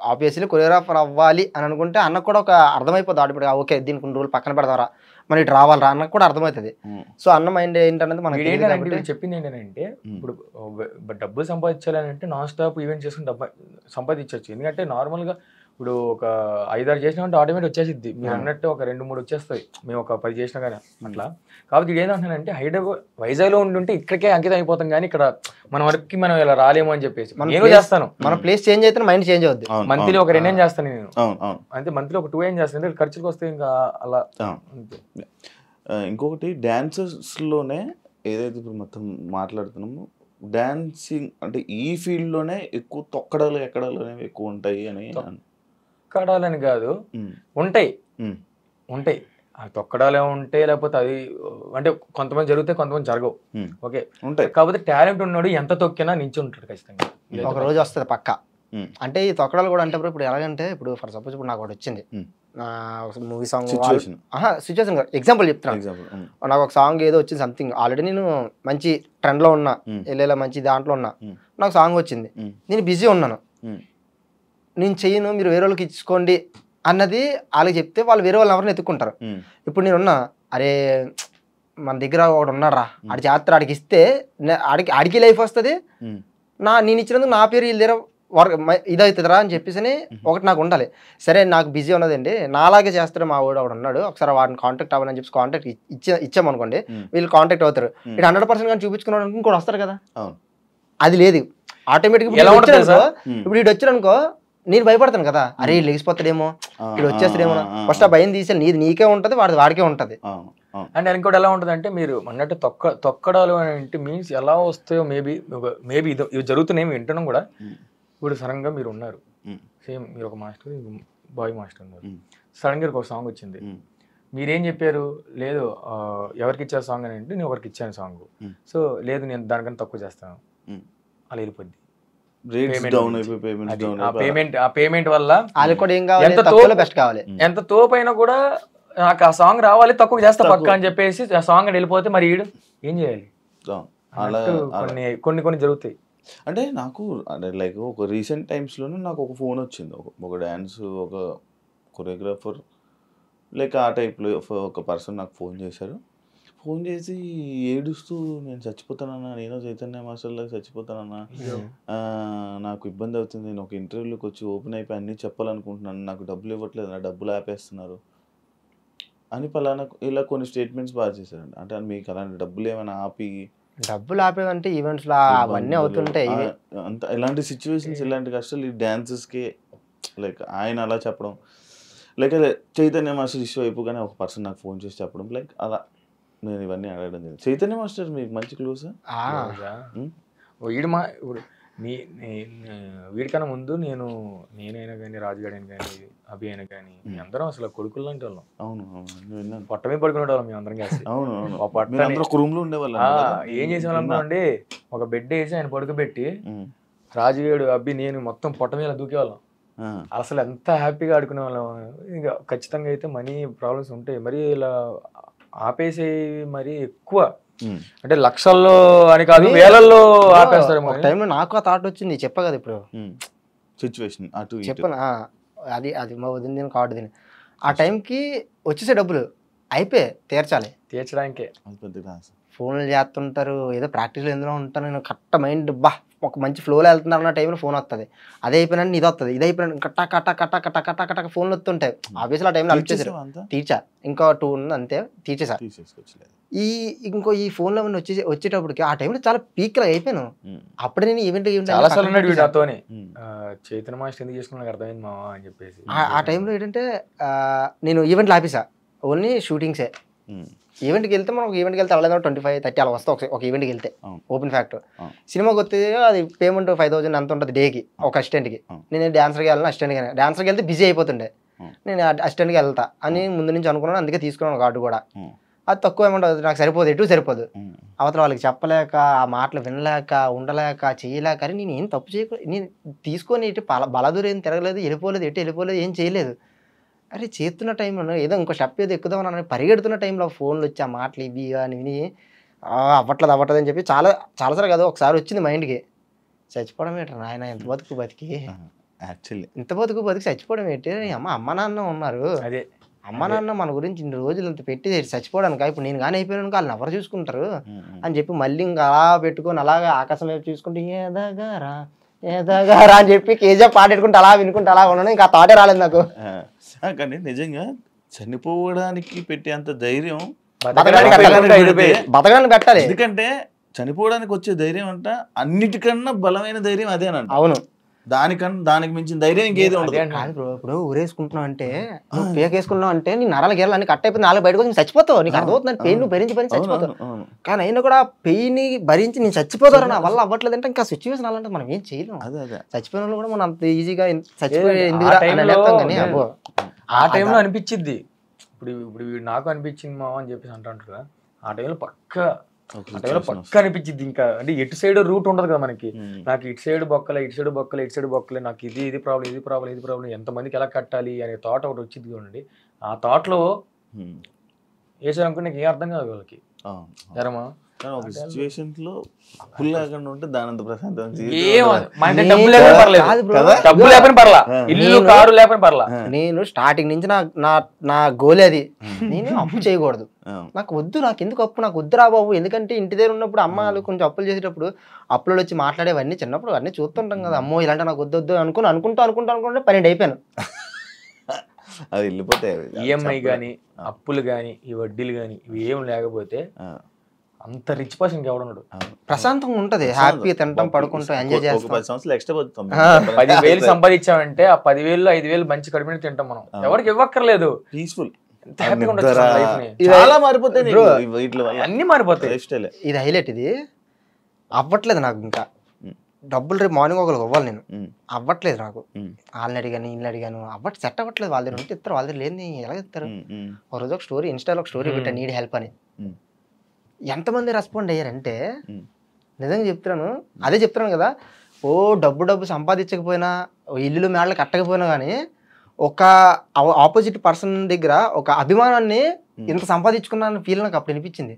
Speaker 3: ఆబ్వియస్లీ కొరియోగ్రాఫర్ అవ్వాలి అని అనుకుంటే అన్నకు కూడా ఒక అర్థమైపోతుంది ఆటోమేటిక్గా. ఓకే దీనికి కొన్ని రోజులు పక్కన పెడతారా, మరి ఇటు రావాలరా అన్నకు కూడా అర్థమవుతుంది. సో అన్న మైండ్ ఏంటనేది మనకి
Speaker 4: చెప్పింది ఏంటంటే, ఇప్పుడు డబ్బులు సంపాదించాలని అంటే నాన్ స్టాప్ ఈవెంట్ చేసుకుని డబ్బు సంపాదించవచ్చు. ఎందుకంటే నార్మల్గా ఇప్పుడు ఒక 5-6 చేసినా అంటే ఆటోమేటిక్ వచ్చేసిద్ది. మీరు అన్నట్టు ఒక 2-3 వచ్చేస్తాయి, మేము ఒక 10 చేసినా కానీ అట్లా. కాబట్టి ఇది ఏంటంటే వైజాగ్లో ఉంటే ఇక్కడికే అంకితం అయిపోతాం, కానీ ఇక్కడ మన వర్క్కి మనం ఇలా రాలేము అని చెప్పేసి నేను చేస్తాను.
Speaker 3: మన ప్లేస్ చేంజ్ అయితే మైండ్ చేంజ్ అవుద్ది.
Speaker 4: మంత్లీ ఒక 2 ఏం చేస్తాను నేను, అంతే. మంత్లీ ఒక 2 ఏం చేస్తాను, ఖర్చులకు వస్తే ఇంకా అలా.
Speaker 2: ఇంకొకటి డాన్సర్స్లోనే ఏదైతే ఇప్పుడు మొత్తం మాట్లాడుతున్నామో, డాన్సింగ్ అంటే ఈ ఫీల్డ్లోనే ఎక్కువ తొక్కడాలు ఎక్కడాలు అనేవి ఎక్కువ ఉంటాయి అని.
Speaker 4: తొక్కడాలని కాదు, ఉంటాయి. తొక్కడాలే ఉంటాయి, లేకపోతే అది అంటే కొంతమంది జరుగుతాయి, కొంతమంది జరగవు. ఓకే ఉంటాయి. కాకపోతే టాలెంట్ ఉన్నాడు ఎంత తొక్కినా నించి ఉంటాడు ఖచ్చితంగా.
Speaker 3: ఒక రోజు వస్తుంది పక్క. అంటే ఈ తొక్కడాలు కూడా అంటే ఇప్పుడు ఎలాగంటే, ఇప్పుడు ఫర్ సపోజ్ ఇప్పుడు నాకు ఒకటి వచ్చింది, మూవీ సాంగ్ సిచ్యువేషన్ ఎగ్జాంపుల్ చెప్తున్నాను. నాకు ఒక సాంగ్ ఏదో వచ్చింది సంథింగ్, ఆల్రెడీ నేను మంచి ట్రెండ్లో ఉన్నా, వెళ్ళేలా మంచి దాంట్లో ఉన్నా, నాకు సాంగ్ వచ్చింది, నేను బిజీ ఉన్నాను, నేను చెయ్యను, మీరు వేరే వాళ్ళకి ఇచ్చుకోండి అన్నది వాళ్ళకి చెప్తే వాళ్ళు వేరే వాళ్ళని ఎవరిని ఎత్తుక్కుంటారు. ఇప్పుడు నేనున్నా, అరే మన దగ్గర ఒకడు ఉన్నాడు రా, ఆడి చేస్తారు, ఆడికి ఇస్తే ఆడికి లైఫ్ వస్తుంది, నేను ఇచ్చినందుకు నా పేరు వీళ్ళ దగ్గర ఇదవుతుందిరా అని చెప్పేసి ఒకటి నాకు ఉండాలి. సరే నాకు బిజీ ఉన్నదండి, నాలాగే చేస్తాడు మా వాడు ఉన్నాడు, ఒకసారి వాడిని కాంటాక్ట్ అవ్వాలని చెప్పి కాంటాక్ట్ ఇచ్చామనుకోండి, వీళ్ళు కాంటాక్ట్ అవుతారు. ఇటు 100% కానీ చూపించుకున్నాడు ఇంకోటి వస్తారు కదా, అది లేదు. ఆటోమేటిక్గా ఇప్పుడు ఇటు వచ్చారనుకో నేను భయపడతాను కదా, అరే వీళ్ళు లెగిసిపోతాడేమో, వీళ్ళు వచ్చేస్తాడేమో, ఫస్ట్ ఆ భయం తీసేయాలి. నీది నీకే ఉంటుంది, వాడికే ఉంటుంది.
Speaker 4: అంటే ఇంకోటి ఎలా ఉంటుంది అంటే, మీరు అన్నట్టు తొక్కడాలు అంటే మీన్స్ ఎలా వస్తాయో మేబీ ఇవి జరుగుతున్నాయి వింటున్నాం కూడా. ఇప్పుడు సడన్గా మీరు ఉన్నారు, సేమ్ మీరు ఒక మాస్టర్, బాయ్ మాస్టర్ ఉన్నారు, సడన్గా ఒక సాంగ్ వచ్చింది, మీరేం చెప్పారు, లేదు ఎవరికి ఇచ్చారు సాంగ్ అని అంటే, నేను ఒకరికి ఇచ్చాను సాంగ్, సో లేదు నేను దానికన్నా తక్కువ చేస్తాను, అలా వెళ్ళిపోద్ది. పేమెంట్ వల్ల ఎంత తోపైనా కూడా నాకు ఆ సాంగ్ రావాలి, తక్కువ చేస్తా పక్క అని చెప్పేసి ఆ సాంగ్ వెళ్ళిపోతే మరి ఈడు ఏం చేయాలి? కొన్ని జరుగుతాయి.
Speaker 2: అంటే నాకు అంటే లైక్ ఒక రీసెంట్ టైమ్స్లోనే నాకు ఒక ఫోన్ వచ్చింది, ఒక డ్యాన్స్ ఒక కొరియోగ్రాఫర్ లైక్ ఆ టైప్లో ఒక పర్సన్ నాకు ఫోన్ చేశారు. ఫోన్ చేసి ఏడుస్తూ, నేను చచ్చిపోతానన్నా, నేను చైతన్య మాస్టర్లో చచ్చిపోతానన్నా, నాకు ఇబ్బంది అవుతుంది, నేను ఒక ఇంటర్వ్యూలోకి వచ్చి ఓపెన్ అయిపోయి అన్నీ చెప్పాలనుకుంటున్నాను, నాకు డబ్బులు ఇవ్వట్లేదు, నా డబ్బులు ఆపేస్తున్నారు అని పలానా ఇలా కొన్ని స్టేట్మెంట్స్ బాగా చేశారండి. అంటే మీకు అలాంటి డబ్బులు ఏమైనా
Speaker 3: డబ్బులు ఆపేదంటే ఈవెంట్స్లో అవన్నీ అవుతుంటాయి.
Speaker 2: అంత ఇలాంటి సిచ్యువేషన్స్, ఇలాంటి కష్టాలు ఈ డాన్సెస్కి లైక్ ఆయన అలా చెప్పడం, లైక్ చైతన్య మాస్టర్ ఇష్యూ అయిపోగానే ఒక పర్సన్ నాకు ఫోన్ చేసి చెప్పడం, లైక్ అలా నేను ఇవన్నీ అడగడం జరిగింది. చైతన్య మాస్టర్ మీకు మంచి క్లోజా?
Speaker 4: ఇప్పుడు వీడికన్నా ముందు నేనైనా కానీ, రాజుగాడైనా కానీ, అభి అయినా కానీ, మీ అందరం అసలు కొడుకులు లాంటి వాళ్ళం.
Speaker 2: అవును,
Speaker 4: పొట్టమే పడుకునే వాళ్ళం మేము అందరం కలిసి. ఏం చేసేవాళ్ళం అండి, ఒక బెడ్ వేసి ఆయన పడుకోబెట్టి రాజుగాడు, అబ్బి, నేను మొత్తం పొట్ట మీద దూకేవాళ్ళం. అసలు ఎంత హ్యాపీగా ఆడుకునే వాళ్ళం. ఇంకా ఖచ్చితంగా అయితే మనీ ప్రాబ్లమ్స్ ఉంటాయి, మరి ఇలా ఆపేసే మరి ఎక్కువ, అంటే లక్షల్లో అని కాదు వేలల్లో ఆపేస్తారు.
Speaker 3: టైంలో నాకు ఆ థాట్ వచ్చింది, చెప్పా కదా ఇప్పుడు
Speaker 2: సిచ్యువేషన్
Speaker 3: చెప్పాను, అది మా వదిన కార్డు తిని ఆ టైంకి వచ్చేసే డబ్బులు అయిపోయి తీర్చడానికే ఫోన్లు చేస్తుంటారు, ఏదో ప్రాక్టీస్లో ఎందులో ఉంటాను నేను, కరెక్ట్ మైండ్ ఒక మంచి ఫ్లోలో వెళ్తున్నారు అన్న టైంలో ఫోన్ వస్తుంది, అదే అయిపోయినా ఇది వస్తుంది, ఇది అయిపోయినా కట్టా కట్టా కట్టా కట్టా కట్టా కట్టా ఫోన్లు వస్తుంటాయి. ఆబ్వియస్లీ ఆ టైంలో అలిపి చేశారు, తీర్చా, ఇంకా 2 ఉంది అంతే తీర్చేసా. ఇంకో ఈ ఫోన్లో వచ్చేటప్పటికి ఆ టైంలో చాలా పీక్ లా అయిపోయాను. అప్పుడే నేను ఈవెంట్
Speaker 4: చైతన్య మాస్టర్ ఎందుకు చేసుకున్నా నాకు అర్థమైంది మా అని చెప్పేసి
Speaker 3: ఆ టైంలో ఏంటంటే నేను ఈవెంట్లు ఆపేసా, ఓన్లీ షూటింగ్సే. ఈవెంట్కి వెళ్తే మనం ఒక ఈవెంట్కి వెళ్తే అవ్వలేదు 25-30 అలా వస్తాం ఒక ఈవెంట్కి వెళ్తే. ఓపెన్ ఫ్యాక్ట్ సినిమాకి వస్తే అది పేమెంట్ 5,000 అంత ఉంటుంది డేకి ఒక అసిస్టెంట్కి. నేను డాన్సర్కి వెళ్ళాను, అసిస్టెంట్కి డాన్సర్కి వెళ్తే బిజీ అయిపోతుండే, నేను అసిస్టెంట్కి వెళ్తా అని ముందు నుంచి అనుకున్నాను, అందుకే తీసుకున్నాను కార్డు కూడా. అది తక్కువ అమౌంట్ అవుతుంది, నాకు సరిపోదు, ఎటు సరిపోదు. అవతల వాళ్ళకి చెప్పలేక, ఆ మాటలు వినలేక, ఉండలేక, చేయలేక, అని నేను ఏం తప్పు చేయకూడదు, నేను తీసుకొని ఎటు బలదూరం ఏం తిరగలేదు, వెళ్ళిపోలేదు, ఎటు వెళ్ళిపోలేదు, ఏం చేయలేదు. అరే చేస్తున్న టైంలో ఏదో ఇంకో స్టెప్ ఏదో ఎక్కుదామని పరిగెడుతున్న టైంలో ఫోన్లు వచ్చి ఆ మాటలు ఇవి అని విని అవ్వట్లేదు అని చెప్పి చాలాసార్లు కదా ఒకసారి వచ్చింది మైండ్కి, చచ్చిపోవడం ఏంటి నాయన, ఇంత బతికి
Speaker 2: యాక్చువల్లీ
Speaker 3: ఇంత బతికి చచ్చిపోవడం ఏంటి, అమ్మ నాన్న ఉన్నారు,
Speaker 4: అదే
Speaker 3: అమ్మ నాన్న మన గురించి ఇన్ని రోజులు ఇంత పెట్టి చచ్చిపోవడానికి, ఇప్పుడు నేను కానీ అయిపోయాను వాళ్ళని ఎవరు చూసుకుంటారు అని చెప్పి మళ్ళీ ఇంకా అలా పెట్టుకొని అలాగా ఆకాశం వైపు చూసుకుంటే ఏదగారా అని చెప్పి కేజీఎఫ్ పాట పెట్టుకుంటే అలా వినుకుంటే అలా ఉన్నాను. ఇంకా థాటే రాలేదు నాకు.
Speaker 2: కానీ నిజంగా చనిపోవడానికి పెట్టేంత ధైర్యం
Speaker 3: బతకడానికి పెట్టాలి,
Speaker 2: ఎందుకంటే చనిపోవడానికి వచ్చే ధైర్యం అంట అన్నిటికన్నా బలమైన ధైర్యం అదేనంట.
Speaker 3: అవును,
Speaker 2: దానికి మించిన ధైర్యం ఇంకేది ఉండదు.
Speaker 3: కాదు బ్రో, ఇప్పుడు ఊరేసుకుంటున్నావు అంటే, నువ్వు పేక వేసుకున్నావు అంటే నీ నరాల గేర్లు అన్ని కట్ అయిపోయి నాలుగు బయటకు వచ్చి చచ్చిపోతావు, నీకు అర్థమవుతుంది. పెయిన్ నువ్వు భరించి చచ్చిపోతావు, కానీ అయినా కూడా పెయిన్ భరించి నేను చచ్చిపోతావు నా వల్ల అవ్వట్లేదు అంటే ఇంకా సిచ్యువేషన్ అలాంటి మనం ఏం చేయలేము. చచ్చిపోయిన వాళ్ళు కూడా మనం అంత ఈజీగా
Speaker 4: ఆ టైంలో అనిపించింది. ఇప్పుడు నాకు అనిపించింది మా అని చెప్పేసి అంటారు కదా, ఆ టైంలో పక్కా అనిపించింది. ఇంకా అంటే ఎటు సైడ్ రూట్ ఉండదు కదా మనకి, నాకు ఇటు సైడ్ బొక్కలే, ఇటు సైడ్ బొక్కలే, నాకు ఇది ప్రాబ్లం, ఎంతమందికి ఎలా కట్టాలి అనే థాట్ ఒకటి వచ్చింది చూడండి. ఆ థాట్ లో వేసారనుకో నాకు ఏం అర్థం కాదు వాళ్ళకి. సరేమా
Speaker 2: ఒక సిచ్యువేషన్ లో అప్పులు లేకుండా ఉంటే దానంత ప్రశాంతం,
Speaker 4: డబ్బు లేకపోయినా పర్లా, ఇల్లు కారు లేకపోయినా పర్లా.
Speaker 3: నేను స్టార్టింగ్ నుంచి నా గోల్ అది, నేను అప్పు చేయకూడదు, నాకు వద్దు, నాకు ఎందుకు అప్పు, నాకు వద్దురా బాబు. ఎందుకంటే ఇంటి దగ్గర ఉన్నప్పుడు అమ్మాలు కొంచెం అప్పులు చేసేటప్పుడు అప్పులు వచ్చి మాట్లాడేవన్నీ చిన్నప్పుడు అన్నీ చూస్తుంటాం కదా, అమ్మో ఇలాంటి నాకు వద్దు అనుకుంటూ 12 అయిపోయాను.
Speaker 2: అది వెళ్ళిపోతాయి.
Speaker 4: ఈఎంఐ కానీ అప్పులు కానీ ఈ వడ్డీలు కానీ ఇవి ఏం లేకపోతే అంత రిచ్ పర్సన్ ఎవడున్నాడు,
Speaker 3: ప్రశాంతంగా ఉంటది, హ్యాపీ తింటాం, పడుకుంటాం, ఎంజాయ్ చేస్తాం.
Speaker 2: 10 సంవత్సరాలు ఎక్స్ట్రా పోతాం.
Speaker 4: 10,000 సంపాదించామంటే ఆ 10,000లో 5,000 మంచి కడుపుని తింటాం మనం, ఎవరికి ఇవ్వక్కర్లేదు,
Speaker 2: పీస్ఫుల్.
Speaker 3: చాలా మారిపోతాయి,
Speaker 4: అన్ని మారిపోతాయి.
Speaker 3: ఇది హైలైట్, ఇది అవ్వట్లేదు నాకు. ఇంకా డబ్బులు రేపు మార్నింగ్ ఒకరికి ఇవ్వాలి, నేను అవ్వట్లేదు నాకు. వాళ్ళని అడిగాను, ఇల్లు అడిగాను, సెట్ అవ్వట్లేదు. వాళ్ళ దగ్గర ఉంటే ఇస్తారు, వాళ్ళ దగ్గర లేని ఎలా ఇస్తారు. ఒక రోజు ఒక స్టోరీ ఇన్స్టాలో ఒక స్టోరీ పెట్టా, నీడ్ హెల్ప్ అని. ఎంతమంది రెస్పాండ్ అయ్యారంటే నిజంగా చెప్తున్నాను, అదే చెప్తున్నాను కదా, ఓ డబ్బు సంపాదించకపోయినా, ఇల్లు మేడలు కట్టకపోయినా కానీ ఒక ఆపోజిట్ పర్సన్ దగ్గర ఒక అభిమానాన్ని ఇంత సంపాదించుకున్నాను ఫీల్ నాకు అప్పుడు అనిపించింది.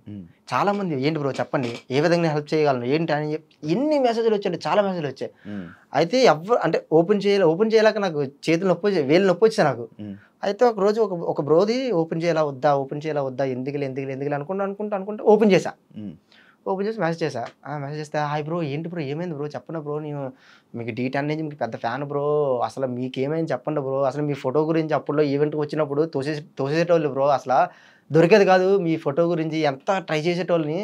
Speaker 3: చాలా మంది ఏంటి బ్రో చెప్పండి, ఏ విధంగా హెల్ప్ చేయగలను ఏంటి అని చెప్పి ఎన్ని మెసేజ్లు వచ్చాయి, చాలా మెసేజ్లు వచ్చాయి. అయితే అంటే ఓపెన్ చేయలేక నాకు చేతులు వేలు నొప్పి వచ్చాయి నాకు. అయితే ఒక రోజు ఒక బ్రోది ఓపెన్ చేయాలా వద్దా ఎందుకు అనుకుంటా ఓపెన్ చేసి మెసేజ్ చేశా. మెసేజ్ చేస్తే హాయ్ బ్రో, ఏంటి బ్రో ఏమైంది బ్రో చెప్పండి బ్రో, నేను మీకు D10 నుంచి మీకు పెద్ద ఫ్యాన్ బ్రో, అసలు మీకేమైంది చెప్పండి బ్రో, అసలు మీ ఫోటో గురించి అప్పుడులో ఈవెంట్కి వచ్చినప్పుడు తోసేటోళ్ళు బ్రో, అసలు దొరికేది కాదు మీ ఫోటో గురించి, ఎంత ట్రై చేసేటోళ్ళని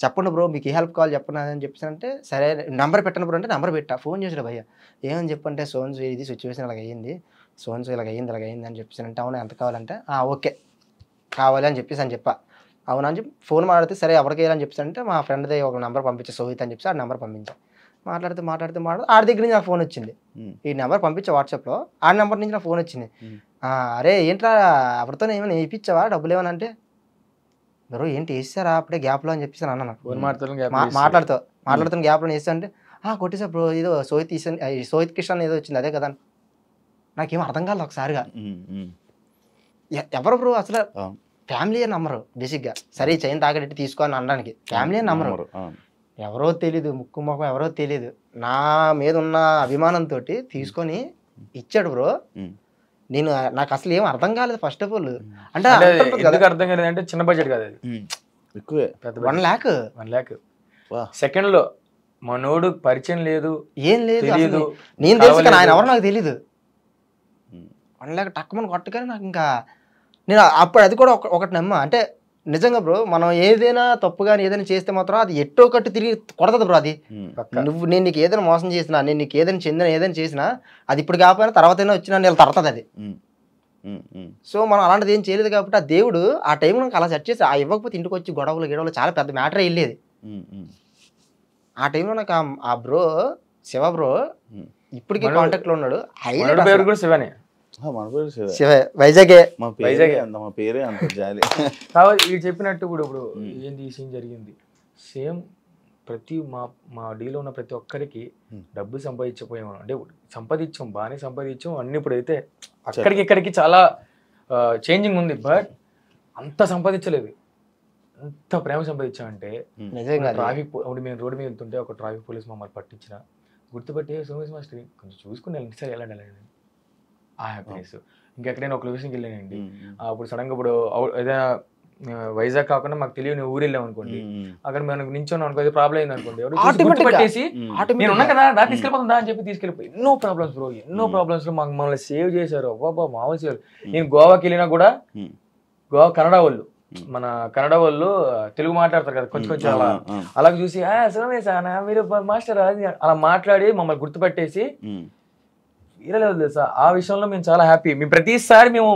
Speaker 3: చెప్పండి బ్రో, మీకు ఏ హెల్ప్ కావాలి చెప్పండి అని చెప్పానంటే, సరే నెంబర్ పెట్టండి బ్రో అంటే నెంబర్ పెట్టా. ఫోన్ చేసాడు భయ్య, ఏమని చెప్పంటే సోన్స్ ఇది సిచ్యువేషన్ ఇలాగ అయ్యింది, సోన్స్ ఇలాగ అయ్యింది అని చెప్పేసానంటే, అవునా ఎంత కావాలంటే ఓకే కావాలి అని చెప్పా. అవునా అని చెప్పి ఫోన్ మాట్లాడితే సరే ఎవరికి వేయాలని చెప్పానంటే, మా ఫ్రెండ్ది ఒక నెంబర్ పంపించా, సోహిత్ అని చెప్పి ఆ నెంబర్ పంపించా. మాట్లాడితే ఆడి దగ్గర నుంచి నాకు ఫోన్ వచ్చింది, ఈ నెంబర్ పంపించా వాట్సాప్లో, ఆ నెంబర్ నుంచి నాకు ఫోన్ వచ్చింది. అరే ఏంట్రా ఎవరితో ఏమైనా వేయించావా డబ్బులు ఏమని అంటే, బ్రో ఏంటి వేసారా అప్పుడే గ్యాప్లో అని చెప్పేసి అన్న. మాట్లాడుతున్న గ్యాప్లో వేస్తా అంటే కొట్టేసా బ్రో, ఏదో సోహిత్ కిషన్ ఏదో వచ్చింది అదే కదా. నాకేం అర్థం కాలేదు ఒకసారిగా, ఎవరు బ్రో అసలు ఫ్యామిలీ అని నమ్మరు బేసిక్గా. సరే చైన్ తాగడెట్టి తీసుకోని అనడానికి ఫ్యామిలీ అని నమ్మరు, ఎవరో తెలీదు, ముక్కు ముఖం ఎవరో తెలీదు, నా మీద ఉన్న అభిమానంతో తీసుకొని ఇచ్చాడు బ్రో. నాకు అసలు ఏం అర్థం కాలేదు ఫస్ట్ ఆఫ్ ఆల్. అంటే
Speaker 4: అర్థం కాలేదు అంటే చిన్న బడ్జెట్ కాదు, అది ఎక్కువే,
Speaker 3: 1 lakh
Speaker 4: సెకండ్లో మనోడు పరిచయం లేదు,
Speaker 3: ఏం లేదు
Speaker 4: తెలీదు,
Speaker 3: అసలు. నేను తెలుసు కానీ ఆయన
Speaker 4: కావలేదు.
Speaker 3: ఎవరు నాకు తెలీదు. అనలేక టక్కుమని కొట్టగానే నాకు ఇంకా నేను అప్పుడు అది కూడా ఒకటి నమ్మ. అంటే నిజంగా బ్రో మనం ఏదైనా తప్పు కానీ ఏదైనా చేస్తే మాత్రం అది ఎట్టో కట్టు తిరిగి కొడతది బ్రో. అది నేను నీకు ఏదైనా మోసం చేసినా, నేను నీకు ఏదైనా ఏదైనా చేసినా అది ఇప్పుడు కాకపోయినా తర్వాత అయినా వచ్చినా నేను తడతది అది. సో మనం అలాంటిది ఏం చేయలేదు కాబట్టి ఆ దేవుడు ఆ టైం నాకు అలా సెట్ చేసి ఇవ్వకపోతే ఇంటికి వచ్చి గొడవలు చాలా పెద్ద మ్యాటర్ వెళ్ళేది. ఆ టైంలో నాకు ఆ బ్రో శివ బ్రో ఇప్పటికీ కాంటాక్ట్ లో ఉన్నాడు.
Speaker 4: పేరు కూడా శివనే,
Speaker 3: శివ వైజాగే.
Speaker 2: మా పేరే అంత జాలి.
Speaker 4: కాబట్టి వీడు చెప్పినట్టు ఇప్పుడు ఏంది ఈ సీన్ జరిగింది సేమ్ ప్రతి మా డీలో ఉన్న ప్రతి ఒక్కరికి డబ్బు సంపాదించకపోయాము. అంటే సంపాదించాం, బాగానే సంపాదించాం అన్ని. ఇప్పుడైతే అక్కడికి ఇక్కడికి చాలా చేంజింగ్ ఉంది. బట్ అంత సంపాదించలేదు. అంత ప్రేమ సంపాదించామంటే ట్రాఫిక్ అప్పుడు మేము రోడ్డు మీద వెళ్తుంటే ఒక ట్రాఫిక్ పోలీస్ మమ్మల్ని పట్టించిన గుర్తుపట్టి సోమేష్ మాస్టర్ కొంచెం చూసుకుని వెళ్ళండి వెళ్ళండి ఆ హ్యాపీనెస్. ఇంకెక్కడైనా ఒక లొకేషన్కి వెళ్ళానండి, అప్పుడు సడన్ గా ఇప్పుడు ఏదైనా వైజాగ్ కాకుండా మాకు తెలియని ఊరు వెళ్ళాం అనుకోండి, అక్కడ మేము నించోన్నాం అనుకో, ప్రాబ్లం అయింది అనుకోండి, గుర్తుపట్టేసి నేను ఉన్నా కదా దా తీసుకెళ్ళిపోతుందా అని చెప్పి తీసుకెళ్ళిపోయి ఎన్నో ప్రాబ్లమ్స్ బ్రో, ఎన్నో ప్రాబ్లమ్స్ లో మాకు మమ్మల్ని సేవ్ చేశారు. అబ్బాబా మామూలు సేవ్. నేను గోవాకి వెళ్ళినా కూడా గోవా కన్నడ వాళ్ళు, మన కన్నడ వాళ్ళు తెలుగు మాట్లాడతారు కదా కొంచెం కొంచెం, అలా చూసి సోమేశ్ మీరు మాస్టర్ అది అలా మాట్లాడి మమ్మల్ని గుర్తుపట్టేసి ఇరలేదు తెలుసా. ఆ విషయంలో మేము చాలా హ్యాపీ. మేము ప్రతిసారి మేము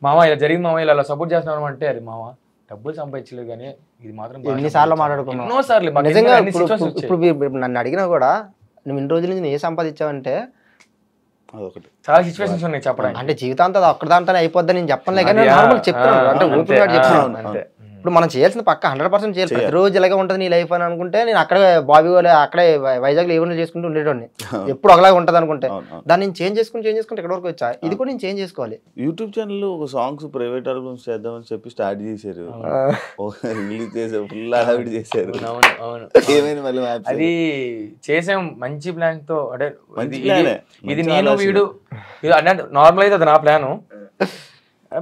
Speaker 4: మామ ఇలా జరిగింది, మామ ఇలా సపోర్ట్ చేస్తున్నాం అంటే అది మామ డబ్బులు సంపాదించలేదు కానీ ఇది మాత్రం
Speaker 3: ఎన్నిసార్లు మాట్లాడుకున్నాం
Speaker 4: ఎన్నోసార్లు.
Speaker 3: నిజంగా ఇప్పుడు నన్ను అడిగినా కూడా నువ్వు ఇన్ని రోజుల నుంచి ఏ సంపాదించావంటే
Speaker 4: చాలా సిచ్యువేషన్స్ ఉన్నాయి చెప్పడానికి.
Speaker 3: అంటే జీవితాంతం అది ఒక్క దాంతో అయిపోద్ది నేను చెప్పలే కానీ నార్మల్ చెప్తున్నాను. అంటే ఓపెన్ గా చెప్తున్నాను. ఇప్పుడు మనం చేయాల్సిన పక్క 100% చేయాలి. ప్రతిరోజు ఇలాగే ఉంటుంది నీ లైఫ్ అని అనుకుంటే నేను అక్కడే బాబీ వాళ్ళు అక్కడే వైజాగ్ లో ఏమైనా చేసుకుంటూ ఉండేటోడిని. ఎప్పుడు ఒకలాగా ఉంటుంది అనుకుంటే దాన్ని నేను చేంజ్ చేసుకుంటే ఇక్కడ వరకు వచ్చా. ఇది కూడా నేను చేంజ్ చేసుకోవాలి.
Speaker 2: యూట్యూబ్ ఛానల్ ఒక సాంగ్స్ ప్రైవేట్ ఆల్బమ్స్ చేద్దామని చెప్పి స్టార్ట్ చేశారు, రిలీజ్ చేశారు, ఫుల్ హడావిడి చేశారు. ఏమైంది మళ్ళీ?
Speaker 4: అది చేసాం మంచి ప్లాన్ తో. అంటే ఇది నేను వీడు అంటే నార్మల్ అయితే అది నా